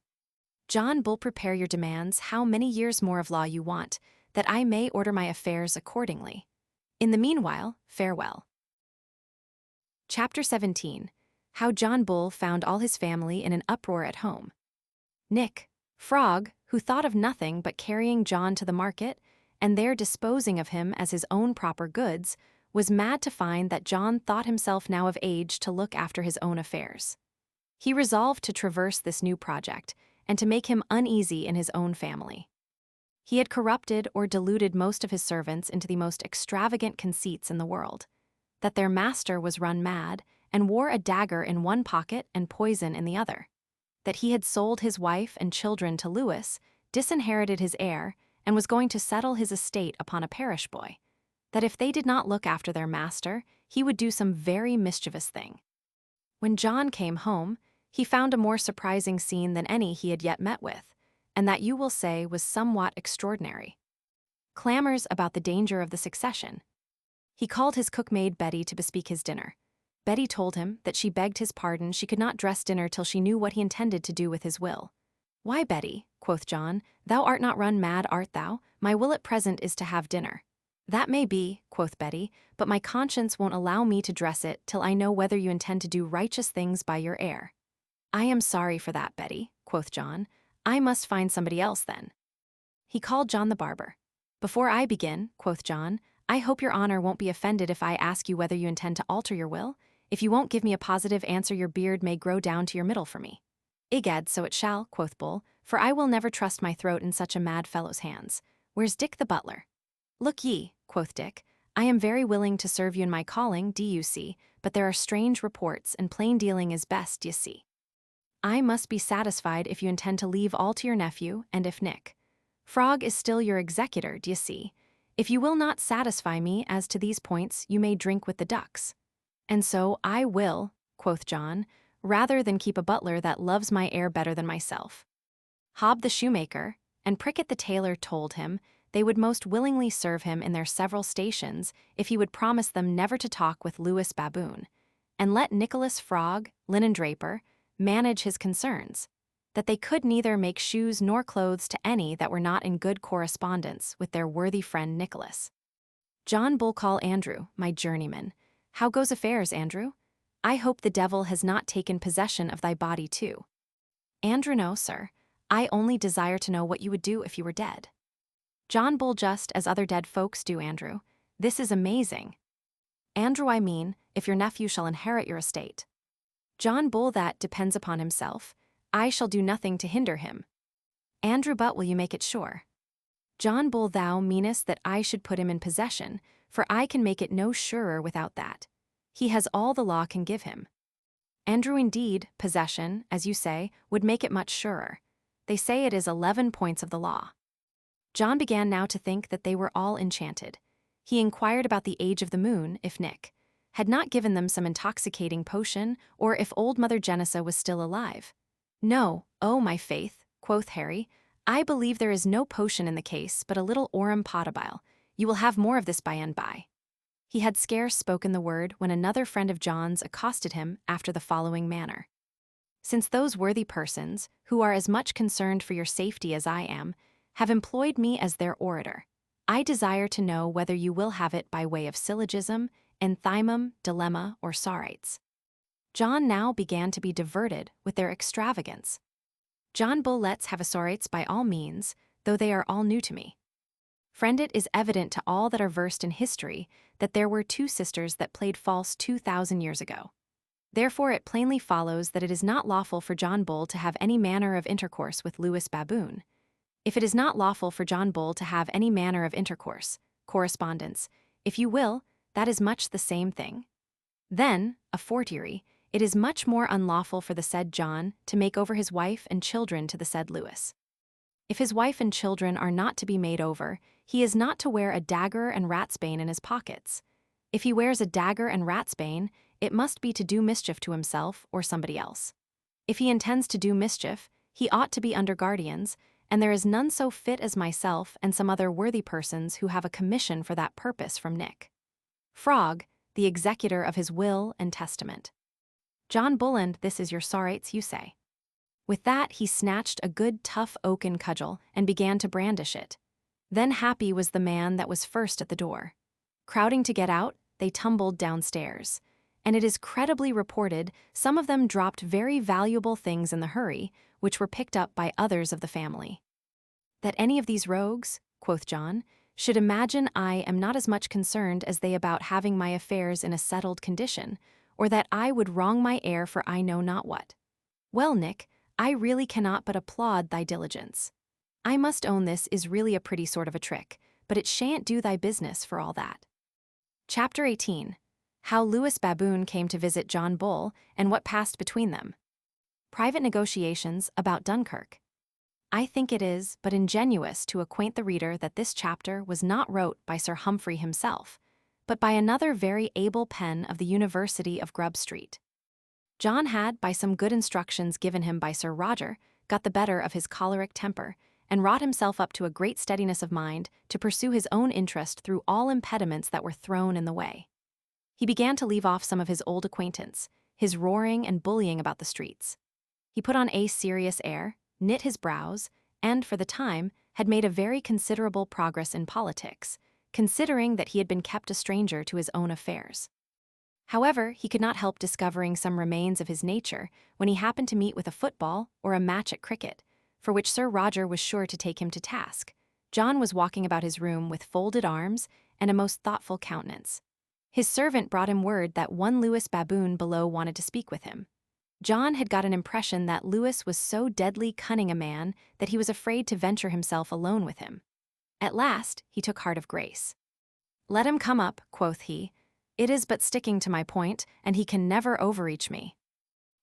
John Bull, prepare your demands, how many years more of law you want, that I may order my affairs accordingly. In the meanwhile, farewell. Chapter 17. How John Bull found all his family in an uproar at home. Nick, Frog, who thought of nothing but carrying John to the market, and there disposing of him as his own proper goods, was mad to find that John thought himself now of age to look after his own affairs. He resolved to traverse this new project, and to make him uneasy in his own family. He had corrupted or deluded most of his servants into the most extravagant conceits in the world, that their master was run mad, and wore a dagger in one pocket and poison in the other, that he had sold his wife and children to Lewis, disinherited his heir, and was going to settle his estate upon a parish boy, that if they did not look after their master, he would do some very mischievous thing. When John came home, he found a more surprising scene than any he had yet met with, and that you will say was somewhat extraordinary. Clamors about the danger of the succession. He called his cookmaid Betty to bespeak his dinner. Betty told him that she begged his pardon, she could not dress dinner till she knew what he intended to do with his will. Why, Betty, quoth John, thou art not run mad, art thou? My will at present is to have dinner. That may be, quoth Betty, but my conscience won't allow me to dress it till I know whether you intend to do righteous things by your heir. I am sorry for that, Betty, quoth John. I must find somebody else then. He called John the barber. Before I begin, quoth John, I hope your honor won't be offended if I ask you whether you intend to alter your will. If you won't give me a positive answer, your beard may grow down to your middle for me. Egad, so it shall, quoth Bull, for I will never trust my throat in such a mad fellow's hands. Where's Dick the butler? Look ye, quoth Dick, I am very willing to serve you in my calling, d.u.c., but there are strange reports, and plain dealing is best, d'ye see. I must be satisfied if you intend to leave all to your nephew, and if Nick. Frog is still your executor, d'ye see. If you will not satisfy me as to these points, you may drink with the ducks. And so I will, quoth John, rather than keep a butler that loves my heir better than myself. Hob the shoemaker, and Prickett the tailor told him they would most willingly serve him in their several stations if he would promise them never to talk with Lewis Baboon, and let Nicholas Frog, linen draper, manage his concerns, that they could neither make shoes nor clothes to any that were not in good correspondence with their worthy friend Nicholas. John Bull, call Andrew, my journeyman. How goes affairs, Andrew? I hope the devil has not taken possession of thy body too. Andrew, no, sir. I only desire to know what you would do if you were dead. John Bull, just as other dead folks do, Andrew. This is amazing. Andrew, I mean, if your nephew shall inherit your estate. John Bull, that depends upon himself. I shall do nothing to hinder him. Andrew, but will you make it sure? John Bull, thou meanest that I should put him in possession, for I can make it no surer without that. He has all the law can give him. Andrew, indeed, possession, as you say, would make it much surer. They say it is 11 points of the law. John began now to think that they were all enchanted. He inquired about the age of the moon, if Nick had not given them some intoxicating potion, or if old Mother Genessa was still alive. No, oh my faith, quoth Harry, I believe there is no potion in the case, but a little aurum potabile. You will have more of this by and by. He had scarce spoken the word when another friend of John's accosted him after the following manner. Since those worthy persons, who are as much concerned for your safety as I am, have employed me as their orator, I desire to know whether you will have it by way of syllogism, enthymem, dilemma, or sorites. John now began to be diverted with their extravagance. John Bull, let's have a sorites by all means, though they are all new to me. Friend, it is evident to all that are versed in history that there were 2 sisters that played false 2,000 years ago. Therefore it plainly follows that it is not lawful for John Bull to have any manner of intercourse with Lewis Baboon. If it is not lawful for John Bull to have any manner of intercourse, correspondence, if you will, that is much the same thing. Then, a fortiori, it is much more unlawful for the said John to make over his wife and children to the said Lewis. If his wife and children are not to be made over, he is not to wear a dagger and ratsbane in his pockets. If he wears a dagger and ratsbane, it must be to do mischief to himself or somebody else. If he intends to do mischief, he ought to be under guardians, and there is none so fit as myself and some other worthy persons who have a commission for that purpose from Nick Frog, the executor of his will and testament. John Bull, and this is your sorites, you say. With that he snatched a good tough oaken cudgel and began to brandish it. Then happy was the man that was first at the door. Crowding to get out, they tumbled downstairs, and it is credibly reported some of them dropped very valuable things in the hurry, which were picked up by others of the family. That any of these rogues, quoth John, should imagine I am not as much concerned as they about having my affairs in a settled condition, or that I would wrong my heir for I know not what. Well, Nick, I really cannot but applaud thy diligence. I must own this is really a pretty sort of a trick, but it shan't do thy business for all that. Chapter 18. How Lewis Baboon came to visit John Bull, and what passed between them. Private negotiations about Dunkirk. I think it is but ingenuous to acquaint the reader that this chapter was not wrote by Sir Humphrey himself, but by another very able pen of the University of Grub Street. John had, by some good instructions given him by Sir Roger, got the better of his choleric temper, and wrought himself up to a great steadiness of mind to pursue his own interest through all impediments that were thrown in the way. He began to leave off some of his old acquaintance, his roaring and bullying about the streets. He put on a serious air, knit his brows, and, for the time, had made a very considerable progress in politics, considering that he had been kept a stranger to his own affairs. However, he could not help discovering some remains of his nature when he happened to meet with a football or a match at cricket, for which Sir Roger was sure to take him to task. John was walking about his room with folded arms and a most thoughtful countenance. His servant brought him word that one Lewis Baboon below wanted to speak with him. John had got an impression that Lewis was so deadly cunning a man that he was afraid to venture himself alone with him. At last he took heart of grace. "Let him come up," quoth he. "It is but sticking to my point, and he can never overreach me.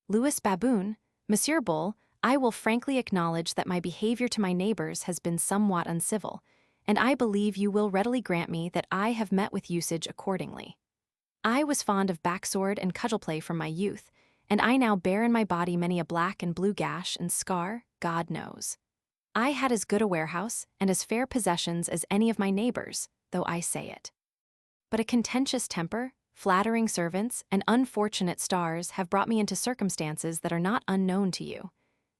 Lewis Baboon, Monsieur Bull, I will frankly acknowledge that my behavior to my neighbors has been somewhat uncivil, and I believe you will readily grant me that I have met with usage accordingly. I was fond of backsword and cudgel play from my youth, and I now bear in my body many a black and blue gash and scar, God knows. I had as good a warehouse and as fair possessions as any of my neighbors, though I say it. But a contentious temper, flattering servants, and unfortunate stars have brought me into circumstances that are not unknown to you.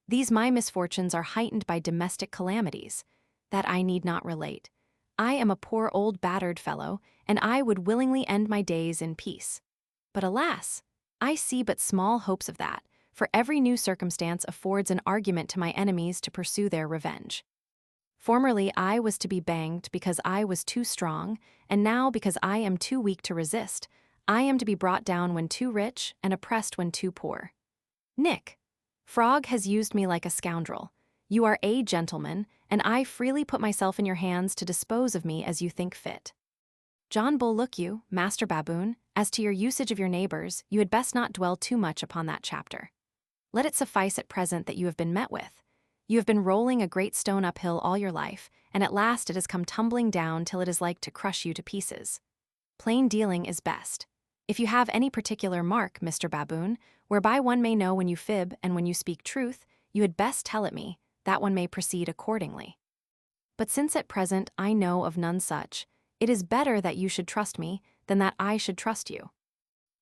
These my misfortunes are heightened by domestic calamities, that I need not relate. I am a poor old battered fellow, and I would willingly end my days in peace. But alas! I see but small hopes of that, for every new circumstance affords an argument to my enemies to pursue their revenge. Formerly I was to be banged because I was too strong, and now because I am too weak to resist, I am to be brought down when too rich and oppressed when too poor. Nick, Frog has used me like a scoundrel. You are a gentleman, and I freely put myself in your hands to dispose of me as you think fit. John Bull, look you, Master Baboon, as to your usage of your neighbors, you had best not dwell too much upon that chapter. Let it suffice at present that you have been met with. You have been rolling a great stone uphill all your life, and at last it has come tumbling down till it is like to crush you to pieces. Plain dealing is best. If you have any particular mark, Mr. Baboon, whereby one may know when you fib and when you speak truth, you had best tell it me, that one may proceed accordingly. But since at present I know of none such, it is better that you should trust me than that I should trust you.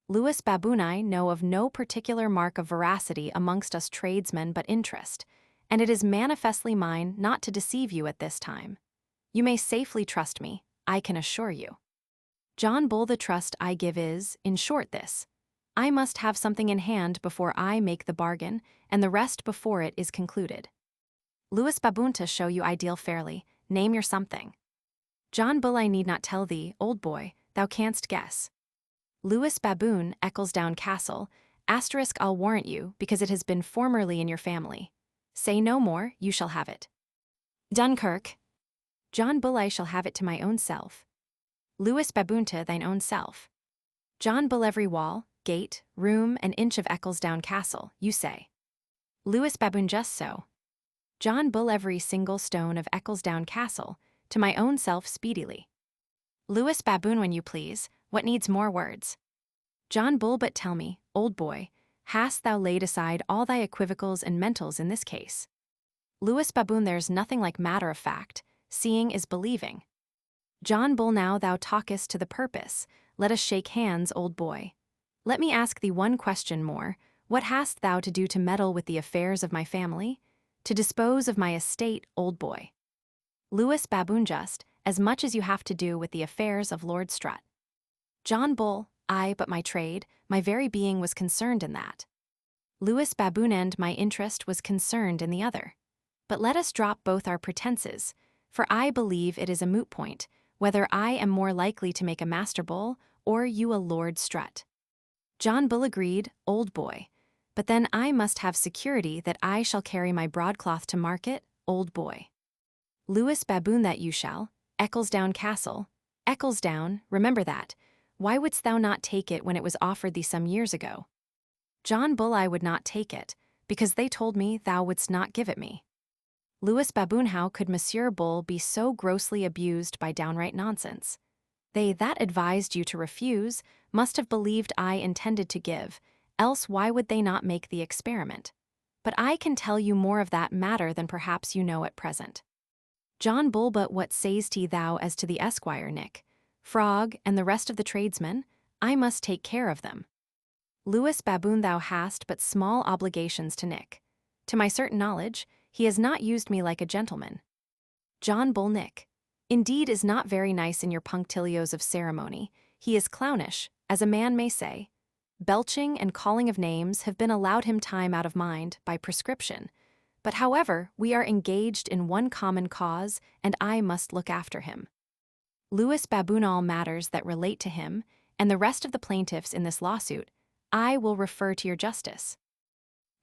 Lewis Baboon, I know of no particular mark of veracity amongst us tradesmen but interest, and it is manifestly mine not to deceive you at this time. You may safely trust me, I can assure you. John Bull, the trust I give is, in short, this: I must have something in hand before I make the bargain, and the rest before it is concluded. Lewis Baboon, to show you I deal fairly, name your something. John Bull, I need not tell thee, old boy, thou canst guess. Lewis Baboon, Ecclesdown Castle, *, I'll warrant you, because it has been formerly in your family. Say no more, you shall have it. Dunkirk. John Bull, I shall have it to my own self. Lewis Baboon, to thine own self. John Bull, every wall, gate, room, and inch of Ecclesdown Castle, you say. Lewis Baboon, just so. John Bull, every single stone of Ecclesdown Castle, to my own self speedily. Lewis Baboon, when you please, what needs more words? John Bull, but tell me, old boy, hast thou laid aside all thy equivocals and mentals in this case? Lewis Baboon, there's nothing like matter of fact, seeing is believing. John Bull, now thou talkest to the purpose, let us shake hands, old boy. Let me ask thee one question more, what hast thou to do to meddle with the affairs of my family? To dispose of my estate, old boy. Lewis Baboon, just as much as you have to do with the affairs of Lord Strutt. John Bull, I, but my trade, my very being was concerned in that. Lewis Baboon, and my interest was concerned in the other. But let us drop both our pretenses, for I believe it is a moot point, whether I am more likely to make a Master Bull, or you a Lord Strutt. John Bull, agreed, old boy. But then I must have security that I shall carry my broadcloth to market, old boy. Lewis Baboon, that you shall. Ecclesdown Castle. Ecclesdown, remember that. Why wouldst thou not take it when it was offered thee some years ago? John Bull, I would not take it, because they told me thou wouldst not give it me. Lewis Baboon, how could Monsieur Bull be so grossly abused by downright nonsense? They that advised you to refuse must have believed I intended to give, else why would they not make the experiment? But I can tell you more of that matter than perhaps you know at present. John Bull, but what say'st thou as to the esquire, Nick? Frog, and the rest of the tradesmen? I must take care of them. Lewis Baboon, thou hast but small obligations to Nick. To my certain knowledge, he has not used me like a gentleman. John Bull, Nick, indeed, is not very nice in your punctilios of ceremony. He is clownish, as a man may say. Belching and calling of names have been allowed him time out of mind, by prescription. But however, we are engaged in one common cause, and I must look after him. Lewis Baboon, all matters that relate to him, and the rest of the plaintiffs in this lawsuit, I will refer to your justice.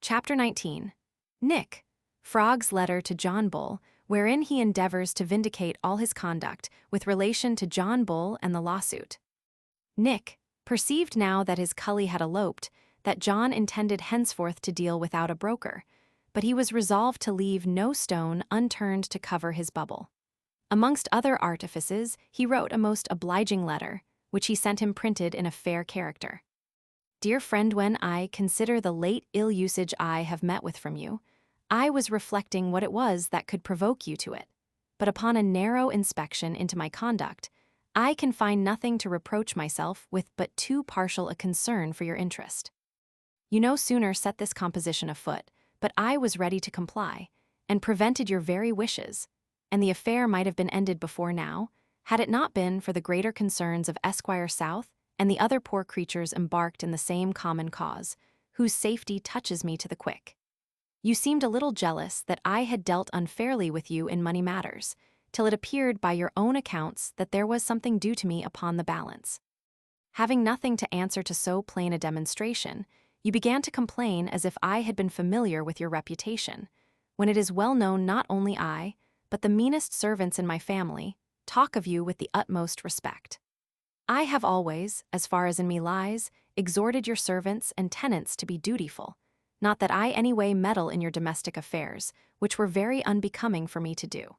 Chapter 19. Nick, Frog's letter to John Bull, wherein he endeavors to vindicate all his conduct with relation to John Bull and the lawsuit. Nick perceived now that his cully had eloped, that John intended henceforth to deal without a broker, but he was resolved to leave no stone unturned to cover his bubble. Amongst other artifices, he wrote a most obliging letter, which he sent him printed in a fair character. Dear friend, when I consider the late ill usage I have met with from you, I was reflecting what it was that could provoke you to it, but upon a narrow inspection into my conduct, I can find nothing to reproach myself with but too partial a concern for your interest. You no sooner set this composition afoot, but I was ready to comply, and prevented your very wishes, and the affair might have been ended before now, had it not been for the greater concerns of Esquire South and the other poor creatures embarked in the same common cause, whose safety touches me to the quick. You seemed a little jealous that I had dealt unfairly with you in money matters, till it appeared by your own accounts that there was something due to me upon the balance. Having nothing to answer to so plain a demonstration, you began to complain as if I had been familiar with your reputation, when it is well known not only I, but the meanest servants in my family, talk of you with the utmost respect. I have always, as far as in me lies, exhorted your servants and tenants to be dutiful, not that I any way meddle in your domestic affairs, which were very unbecoming for me to do.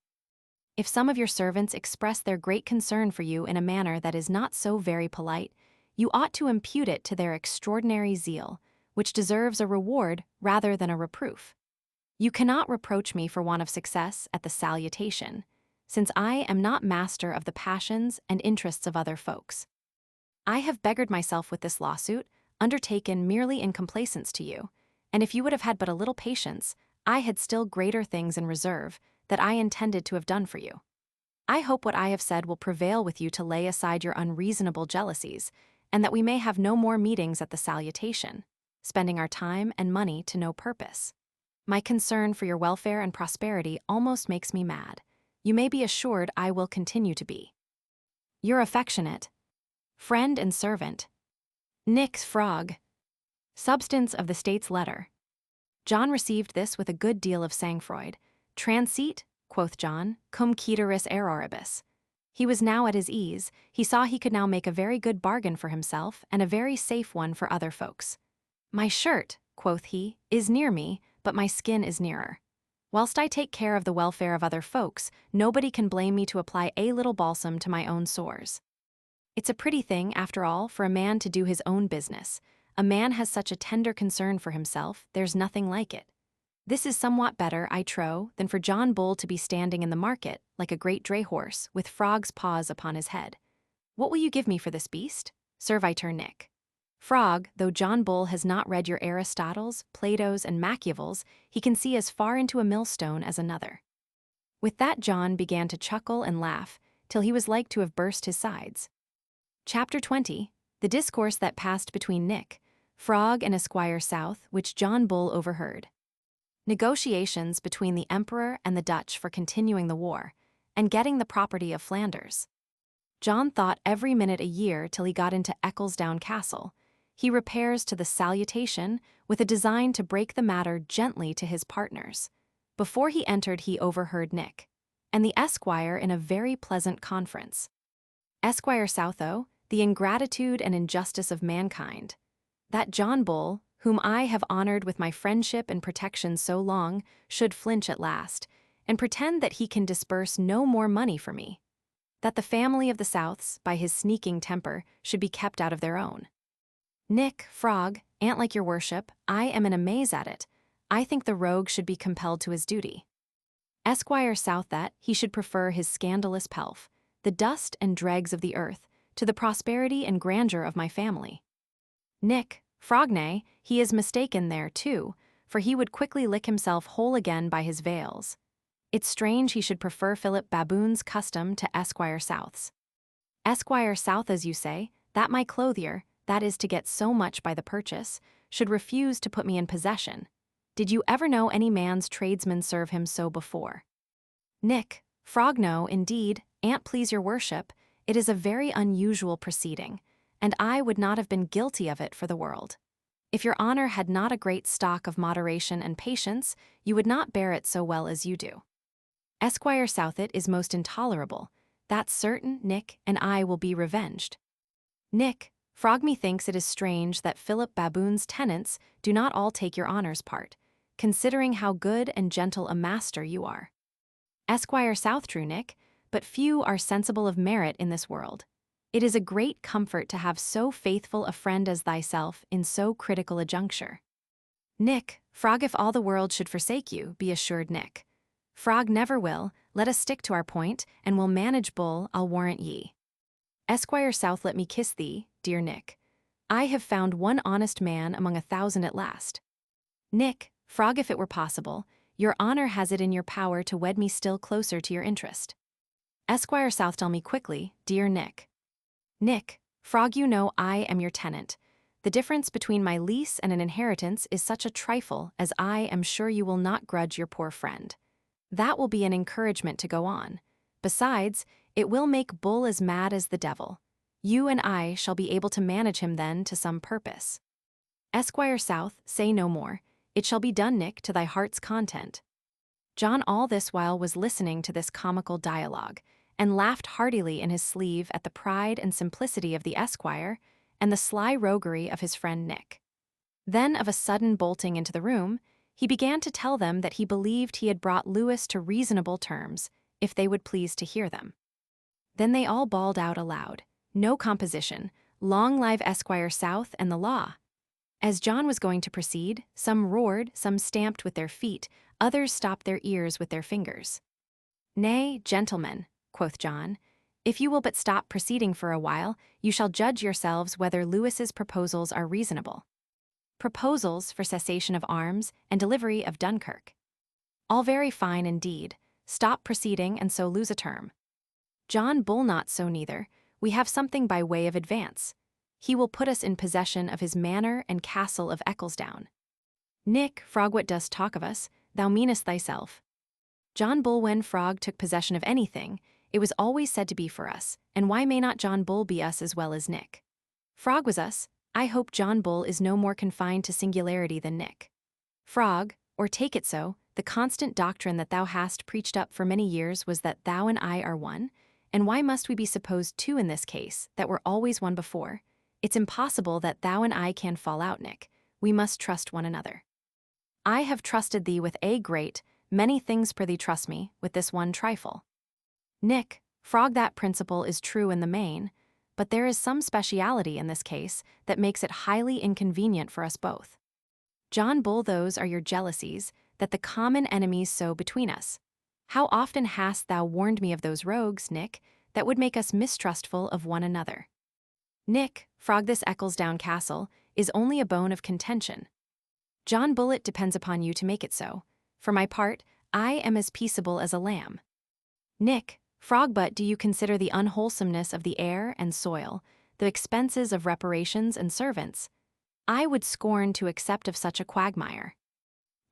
If some of your servants express their great concern for you in a manner that is not so very polite, you ought to impute it to their extraordinary zeal, which deserves a reward rather than a reproof. You cannot reproach me for want of success at the salutation, since I am not master of the passions and interests of other folks. I have beggared myself with this lawsuit, undertaken merely in complaisance to you, and if you would have had but a little patience, I had still greater things in reserve that I intended to have done for you. I hope what I have said will prevail with you to lay aside your unreasonable jealousies, and that we may have no more meetings at the salutation, spending our time and money to no purpose. My concern for your welfare and prosperity almost makes me mad. You may be assured I will continue to be your affectionate friend and servant, Nick Frog. Substance of the state's letter. John received this with a good deal of sang-froid. Transit, quoth John, cum ceteris erroribus. He was now at his ease. He saw he could now make a very good bargain for himself and a very safe one for other folks. My shirt, quoth he, is near me, but my skin is nearer. Whilst I take care of the welfare of other folks, nobody can blame me to apply a little balsam to my own sores. It's a pretty thing, after all, for a man to do his own business. A man has such a tender concern for himself, there's nothing like it. This is somewhat better, I trow, than for John Bull to be standing in the market, like a great dray horse, with Frog's paws upon his head. What will you give me for this beast? Servitor Nick. Frog, though John Bull has not read your Aristotles, Platos, and Machiavels, he can see as far into a millstone as another. With that John began to chuckle and laugh, till he was like to have burst his sides. Chapter 20. The discourse that passed between Nick, Frog, and Esquire South, which John Bull overheard. Negotiations between the Emperor and the Dutch for continuing the war, and getting the property of Flanders. John thought every minute a year till he got into Ecclesdown Castle. He repairs to the salutation with a design to break the matter gently to his partners. Before he entered he overheard Nick and the Esquire in a very pleasant conference. Esquire Southo, the ingratitude and injustice of mankind. That John Bull, whom I have honored with my friendship and protection so long, should flinch at last, and pretend that he can disburse no more money for me. That the family of the Souths, by his sneaking temper, should be kept out of their own. Nick, Frog, an't like your worship, I am in amaze at it. I think the rogue should be compelled to his duty. Esquire South that he should prefer his scandalous pelf, the dust and dregs of the earth, to the prosperity and grandeur of my family. Nick, Frognay, he is mistaken there, too, for he would quickly lick himself whole again by his veils. It's strange he should prefer Philip Baboon's custom to Esquire South's. Esquire South, as you say, that my clothier, that is to get so much by the purchase, should refuse to put me in possession. Did you ever know any man's tradesman serve him so before? Nick, Frog, no, indeed, an't please your worship, it is a very unusual proceeding, and I would not have been guilty of it for the world. If your honor had not a great stock of moderation and patience, you would not bear it so well as you do. Esquire Southit is most intolerable. That's certain, Nick, and I will be revenged. Nick, Frog, methinks it is strange that Philip Baboon's tenants do not all take your honor's part, considering how good and gentle a master you are. Esquire South, true, Nick, but few are sensible of merit in this world. It is a great comfort to have so faithful a friend as thyself in so critical a juncture. Nick, Frog, if all the world should forsake you, be assured, Nick. Frog never will, let us stick to our point, and we'll manage Bull, I'll warrant ye. Esquire South, let me kiss thee, dear Nick. I have found one honest man among 1,000 at last. Nick, Frog, if it were possible, your honor has it in your power to wed me still closer to your interest. Esquire South, tell me quickly, dear Nick. Nick, Frog, you know I am your tenant. The difference between my lease and an inheritance is such a trifle as I am sure you will not grudge your poor friend. That will be an encouragement to go on. Besides, it will make Bull as mad as the devil. You and I shall be able to manage him then to some purpose. Esquire South, say no more, it shall be done, Nick, to thy heart's content. John all this while was listening to this comical dialogue, and laughed heartily in his sleeve at the pride and simplicity of the esquire, and the sly roguery of his friend Nick. Then, of a sudden bolting into the room, he began to tell them that he believed he had brought Lewis to reasonable terms, if they would please to hear them. Then they all bawled out aloud, "No composition, long live Esquire South and the law!" As John was going to proceed, some roared, some stamped with their feet, others stopped their ears with their fingers. "Nay, gentlemen," quoth John, "if you will but stop proceeding for a while, you shall judge yourselves whether Lewis's proposals are reasonable. Proposals for cessation of arms and delivery of Dunkirk. All very fine indeed. Stop proceeding and so lose a term. John Bull not so neither, we have something by way of advance. He will put us in possession of his manor and castle of Ecclesdown. Nick, Frog, what dost talk of us? Thou meanest thyself. John Bull, when Frog took possession of anything, it was always said to be for us, and why may not John Bull be us as well as Nick? Frog was us. I hope John Bull is no more confined to singularity than Nick. Frog, or take it so, the constant doctrine that thou hast preached up for many years was that thou and I are one, and why must we be supposed two in this case, that were always one before? It's impossible that thou and I can fall out, Nick. We must trust one another. I have trusted thee with a great many things, prithee trust me with this one trifle. Nick, Frog, that principle is true in the main, but there is some speciality in this case that makes it highly inconvenient for us both. John Bull, those are your jealousies, that the common enemies sow between us. How often hast thou warned me of those rogues, Nick, that would make us mistrustful of one another? Nick, Frog, this Ecclesdown Castle is only a bone of contention. John Bull, it depends upon you to make it so. For my part, I am as peaceable as a lamb. Nick, Frog, but do you consider the unwholesomeness of the air and soil, the expenses of reparations and servants? I would scorn to accept of such a quagmire.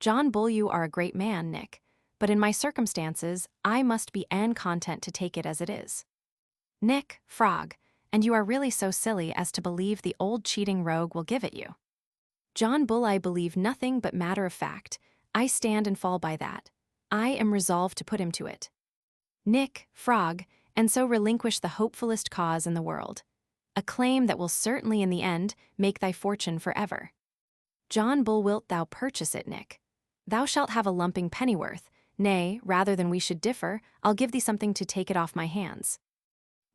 John Bull, you are a great man, Nick, but in my circumstances, I must be content to take it as it is. Nick, Frog, and you are really so silly as to believe the old cheating rogue will give it you. John Bull, I believe nothing but matter of fact. I stand and fall by that. I am resolved to put him to it. Nick, Frog, and so relinquish the hopefullest cause in the world, a claim that will certainly in the end make thy fortune forever. John Bull, wilt thou purchase it, Nick? Thou shalt have a lumping pennyworth, nay, rather than we should differ, I'll give thee something to take it off my hands.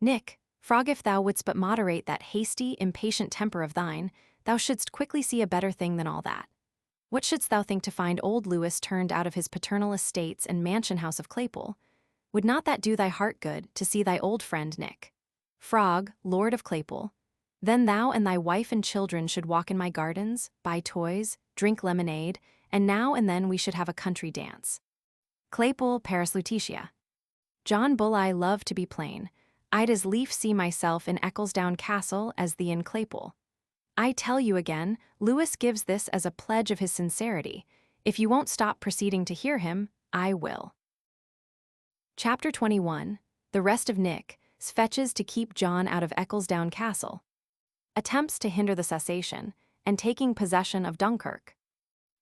Nick, Frog, if thou wouldst but moderate that hasty, impatient temper of thine, thou shouldst quickly see a better thing than all that. What shouldst thou think to find old Lewis turned out of his paternal estates and mansion house of Claypole? Would not that do thy heart good, to see thy old friend Nick, Frog, Lord of Claypole? Then thou and thy wife and children should walk in my gardens, buy toys, drink lemonade, and now and then we should have a country dance. Claypole, Paris, Lutetia. John Bull, I love to be plain. I'd as lief see myself in Ecclesdown Castle as thee in Claypole. I tell you again, Lewis gives this as a pledge of his sincerity. If you won't stop proceeding to hear him, I will. Chapter 21. The rest of Nick's fetches to keep John out of Ecclesdown Castle. Attempts to hinder the cessation, and taking possession of Dunkirk.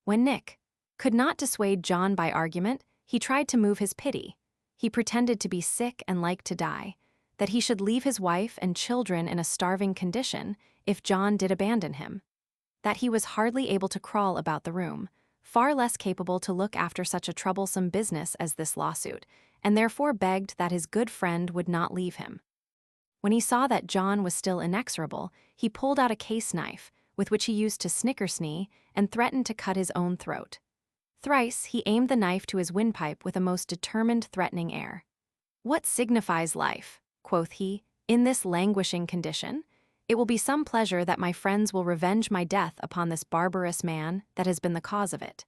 When Nick could not dissuade John by argument, he tried to move his pity. He pretended to be sick and like to die, that he should leave his wife and children in a starving condition if John did abandon him, that he was hardly able to crawl about the room, far less capable to look after such a troublesome business as this lawsuit, and therefore begged that his good friend would not leave him. When he saw that John was still inexorable, he pulled out a case knife, with which he used to snickersnee, and threatened to cut his own throat. Thrice he aimed the knife to his windpipe with a most determined, threatening air. "What signifies life," quoth he, "in this languishing condition? It will be some pleasure that my friends will revenge my death upon this barbarous man that has been the cause of it."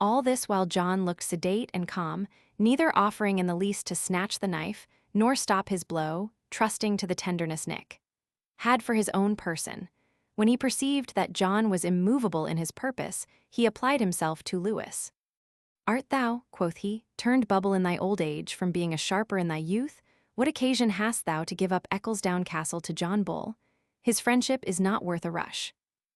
All this while John looked sedate and calm, neither offering in the least to snatch the knife, nor stop his blow, trusting to the tenderness Nick had for his own person. When he perceived that John was immovable in his purpose, he applied himself to Lewis. "Art thou," quoth he, "turned bubble in thy old age from being a sharper in thy youth? What occasion hast thou to give up Ecclesdown Castle to John Bull? His friendship is not worth a rush.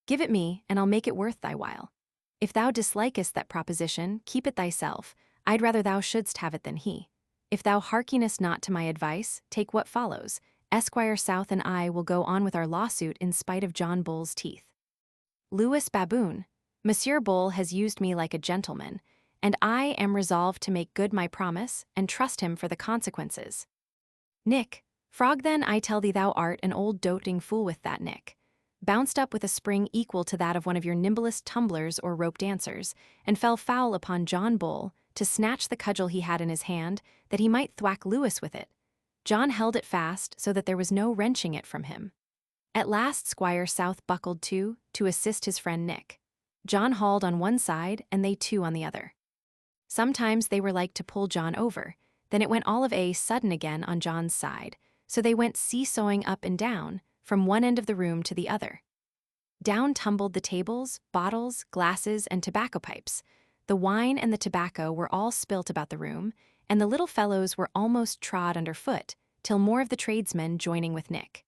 Give it me, and I'll make it worth thy while. If thou dislikest that proposition, keep it thyself. I'd rather thou shouldst have it than he. If thou hearkenest not to my advice, take what follows. Esquire South and I will go on with our lawsuit in spite of John Bull's teeth. Lewis Baboon. Monsieur Bull has used me like a gentleman, and I am resolved to make good my promise and trust him for the consequences. Nick. Frog, then I tell thee thou art an old doting fool with that Nick. Bounced up with a spring equal to that of one of your nimblest tumblers or rope dancers, and fell foul upon John Bull, to snatch the cudgel he had in his hand, that he might thwack Lewis with it. John held it fast, so that there was no wrenching it from him. At last Squire South buckled to assist his friend Nick. John hauled on one side, and they two on the other. Sometimes they were like to pull John over, then it went all of a sudden again on John's side, so they went seesawing up and down, from one end of the room to the other. Down tumbled the tables, bottles, glasses, and tobacco pipes. The wine and the tobacco were all spilt about the room, and the little fellows were almost trod under foot, till more of the tradesmen joining with Nick.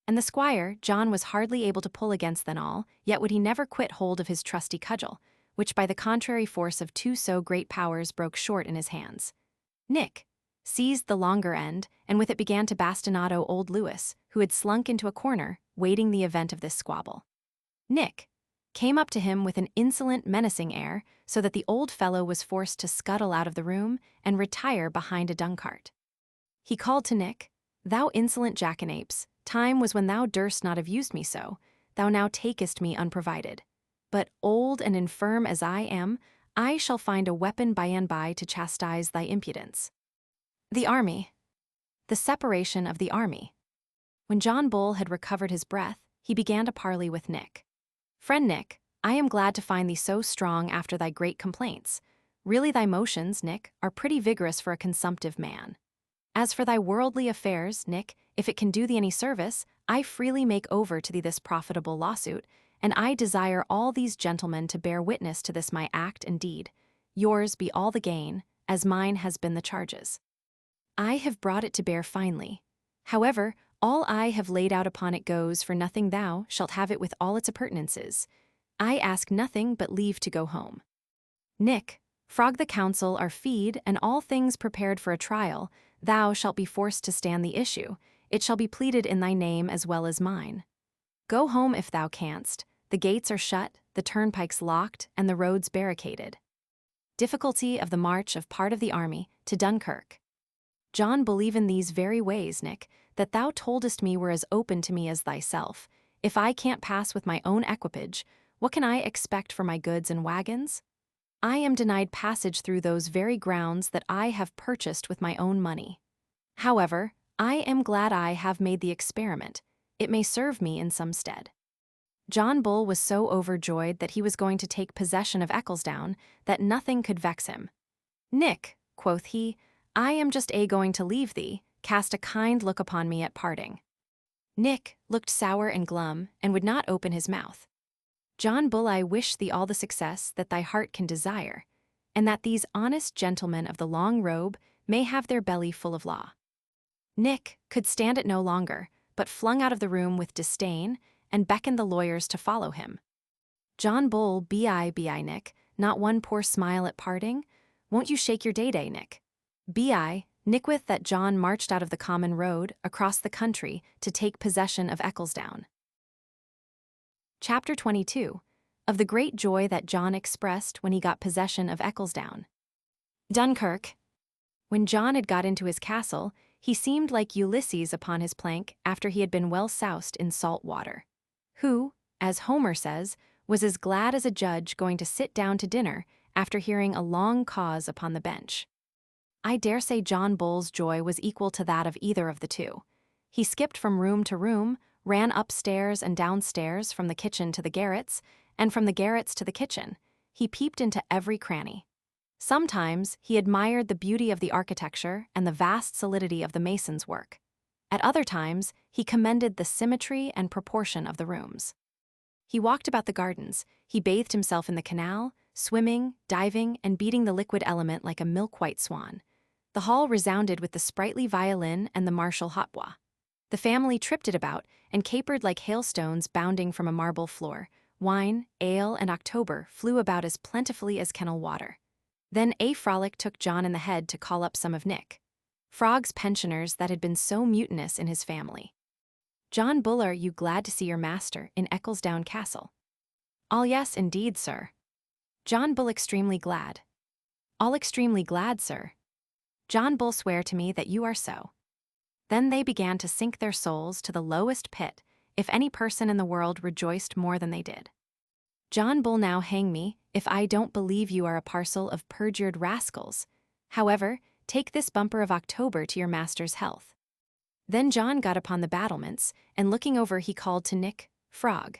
And the squire, John, was hardly able to pull against them all, yet would he never quit hold of his trusty cudgel, which by the contrary force of two so great powers broke short in his hands. Nick seized the longer end, and with it began to bastinado old Lewis, who had slunk into a corner, waiting the event of this squabble. Nick came up to him with an insolent, menacing air, so that the old fellow was forced to scuttle out of the room and retire behind a dung cart. He called to Nick, "Thou insolent jackanapes, time was when thou durst not have used me so, thou now takest me unprovided. But old and infirm as I am, I shall find a weapon by and by to chastise thy impudence." The army. The separation of the army. When John Bull had recovered his breath, he began to parley with Nick. "Friend Nick, I am glad to find thee so strong after thy great complaints. Really thy motions, Nick, are pretty vigorous for a consumptive man. As for thy worldly affairs, Nick, if it can do thee any service, I freely make over to thee this profitable lawsuit, and I desire all these gentlemen to bear witness to this my act and deed. Yours be all the gain, as mine has been the charges. I have brought it to bear finely. However, all I have laid out upon it goes for nothing. Thou shalt have it with all its appurtenances. I ask nothing but leave to go home. Nick, Frog, the counsel are feed, and all things prepared for a trial. Thou shalt be forced to stand the issue. It shall be pleaded in thy name as well as mine. Go home if thou canst. The gates are shut, the turnpikes locked, and the roads barricaded. Difficulty of the march of part of the army to Dunkirk. John, believe in these very ways, Nick, that thou toldest me were as open to me as thyself. If I can't pass with my own equipage, what can I expect for my goods and wagons? I am denied passage through those very grounds that I have purchased with my own money. However, I am glad I have made the experiment. It may serve me in some stead." John Bull was so overjoyed that he was going to take possession of Ecclesdown that nothing could vex him. "Nick," quoth he, "I am just going to leave thee. Cast a kind look upon me at parting." Nick looked sour and glum, and would not open his mouth. "John Bull, I wish thee all the success that thy heart can desire, and that these honest gentlemen of the long robe may have their belly full of law." Nick could stand it no longer, but flung out of the room with disdain, and beckoned the lawyers to follow him. "John Bull, bi, Nick, not one poor smile at parting? Won't you shake your day, Nick?" Bi, Nickwith that John marched out of the common road, across the country, to take possession of Ecclesdown. Chapter 22. Of the great joy that John expressed when he got possession of Ecclesdown. Dunkirk. When John had got into his castle, he seemed like Ulysses upon his plank after he had been well soused in salt water, who, as Homer says, was as glad as a judge going to sit down to dinner after hearing a long cause upon the bench. I dare say John Bull's joy was equal to that of either of the two. He skipped from room to room, ran upstairs and downstairs, from the kitchen to the garrets, and from the garrets to the kitchen. He peeped into every cranny. Sometimes he admired the beauty of the architecture and the vast solidity of the mason's work. At other times, he commended the symmetry and proportion of the rooms. He walked about the gardens, he bathed himself in the canal, swimming, diving, and beating the liquid element like a milk-white swan. The hall resounded with the sprightly violin and the martial hautbois. The family tripped it about and capered like hailstones bounding from a marble floor. Wine, ale, and October flew about as plentifully as kennel water. Then a frolic took John in the head to call up some of Nick Frog's pensioners that had been so mutinous in his family. "John Bull, are you glad to see your master in Ecclesdown Castle?" "All yes, indeed, sir." "John Bull extremely glad." "All extremely glad, sir." "John Bull swear to me that you are so." Then they began to sink their souls to the lowest pit, if any person in the world rejoiced more than they did. "John Bull, now hang me, if I don't believe you are a parcel of perjured rascals. However, take this bumper of October to your master's health." Then John got upon the battlements, and looking over he called to Nick Frog.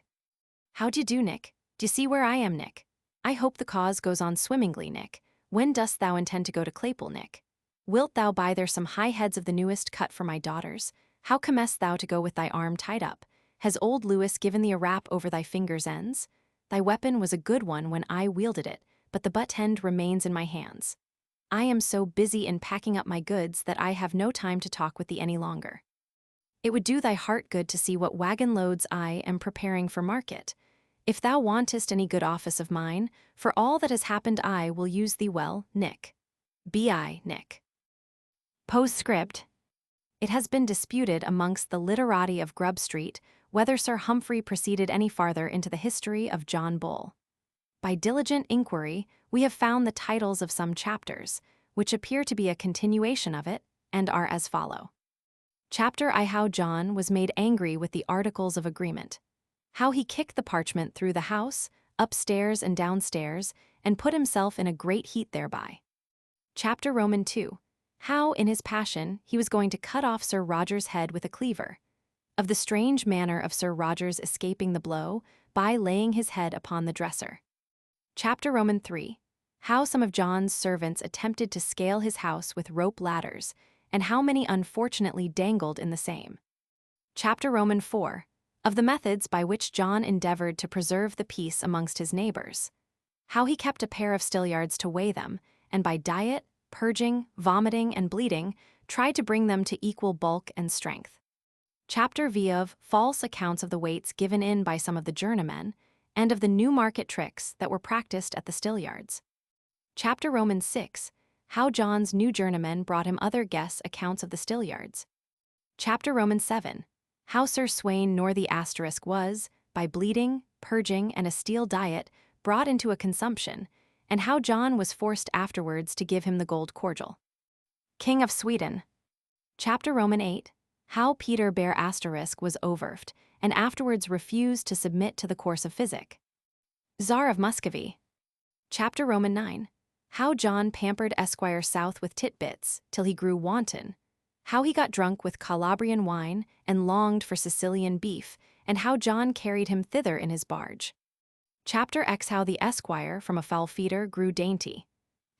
"How d'ye do, Nick? D'ye see where I am, Nick? I hope the cause goes on swimmingly, Nick. When dost thou intend to go to Claypole, Nick? Wilt thou buy there some high heads of the newest cut for my daughters? How comest thou to go with thy arm tied up? Has old Lewis given thee a rap over thy fingers' ends? Thy weapon was a good one when I wielded it, but the butt end remains in my hands. I am so busy in packing up my goods that I have no time to talk with thee any longer. It would do thy heart good to see what wagon loads I am preparing for market. If thou wantest any good office of mine, for all that has happened I will use thee well, Nick. B.I. Nick. Postscript. It has been disputed amongst the literati of Grub Street whether Sir Humphrey proceeded any farther into the history of John Bull. By diligent inquiry, we have found the titles of some chapters, which appear to be a continuation of it, and are as follow. Chapter I. How John was made angry with the Articles of Agreement. How he kicked the parchment through the house, upstairs and downstairs, and put himself in a great heat thereby. Chapter II. How, in his passion, he was going to cut off Sir Roger's head with a cleaver. Of the strange manner of Sir Roger's escaping the blow by laying his head upon the dresser. Chapter III. How some of John's servants attempted to scale his house with rope ladders, and how many unfortunately dangled in the same. Chapter IV. Of the methods by which John endeavored to preserve the peace amongst his neighbors. How he kept a pair of stillards to weigh them, and by diet, purging, vomiting, and bleeding, tried to bring them to equal bulk and strength. Chapter V. Of false accounts of the weights given in by some of the journeymen, and of the Newmarket tricks that were practiced at the stillards. Chapter VI. How John's new journeymen brought him other guests' accounts of the stillards. Chapter VII. How Sir Swain Northey Asterisk was, by bleeding, purging, and a steel diet, brought into a consumption, and how John was forced afterwards to give him the gold cordial. King of Sweden. Chapter VIII. How Peter Bear Asterisk was overfed, and afterwards refused to submit to the course of physic. Tsar of Muscovy. Chapter IX. How John pampered Esquire South with titbits, till he grew wanton. How he got drunk with Calabrian wine, and longed for Sicilian beef, and how John carried him thither in his barge. Chapter X. How the Esquire from a fowl feeder grew dainty.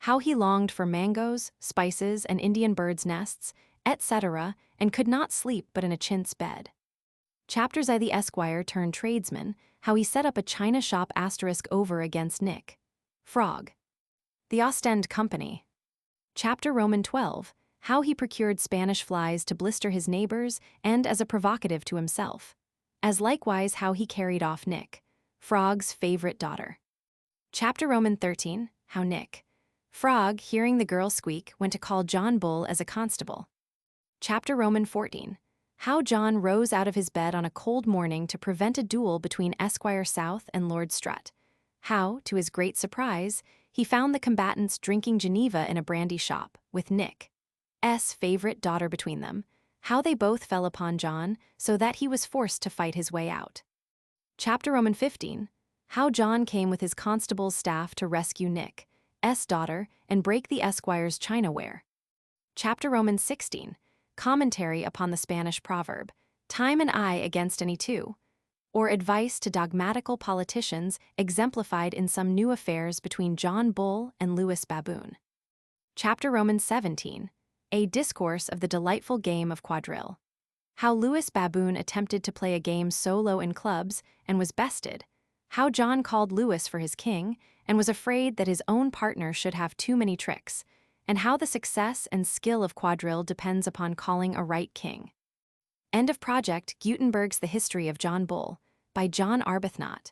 How he longed for mangoes, spices, and Indian birds' nests, etc., and could not sleep but in a chintz bed. Chapters I. The Esquire turned tradesman, how he set up a china shop asterisk over against Nick Frog. The Ostend Company. Chapter XII. How he procured Spanish flies to blister his neighbors and as a provocative to himself, as likewise how he carried off Nick Frog's favorite daughter. Chapter XIII. How Nick Frog, hearing the girl squeak, went to call John Bull as a constable. Chapter XIV. How John rose out of his bed on a cold morning to prevent a duel between Esquire South and Lord Strutt. How, to his great surprise, he found the combatants drinking Geneva in a brandy shop, with Nick's favorite daughter between them. How they both fell upon John, so that he was forced to fight his way out. Chapter XV. How John came with his constable's staff to rescue Nick's daughter and break the Esquire's chinaware. Chapter XVI. Commentary upon the Spanish proverb, time and eye against any two, or advice to dogmatical politicians exemplified in some new affairs between John Bull and Lewis Baboon. Chapter XVII. A discourse of the delightful game of quadrille. How Lewis Baboon attempted to play a game solo in clubs and was bested. How John called Lewis for his king and was afraid that his own partner should have too many tricks, and how the success and skill of quadrille depends upon calling a right king. End of project. Gutenberg's The History of John Bull by John Arbuthnot.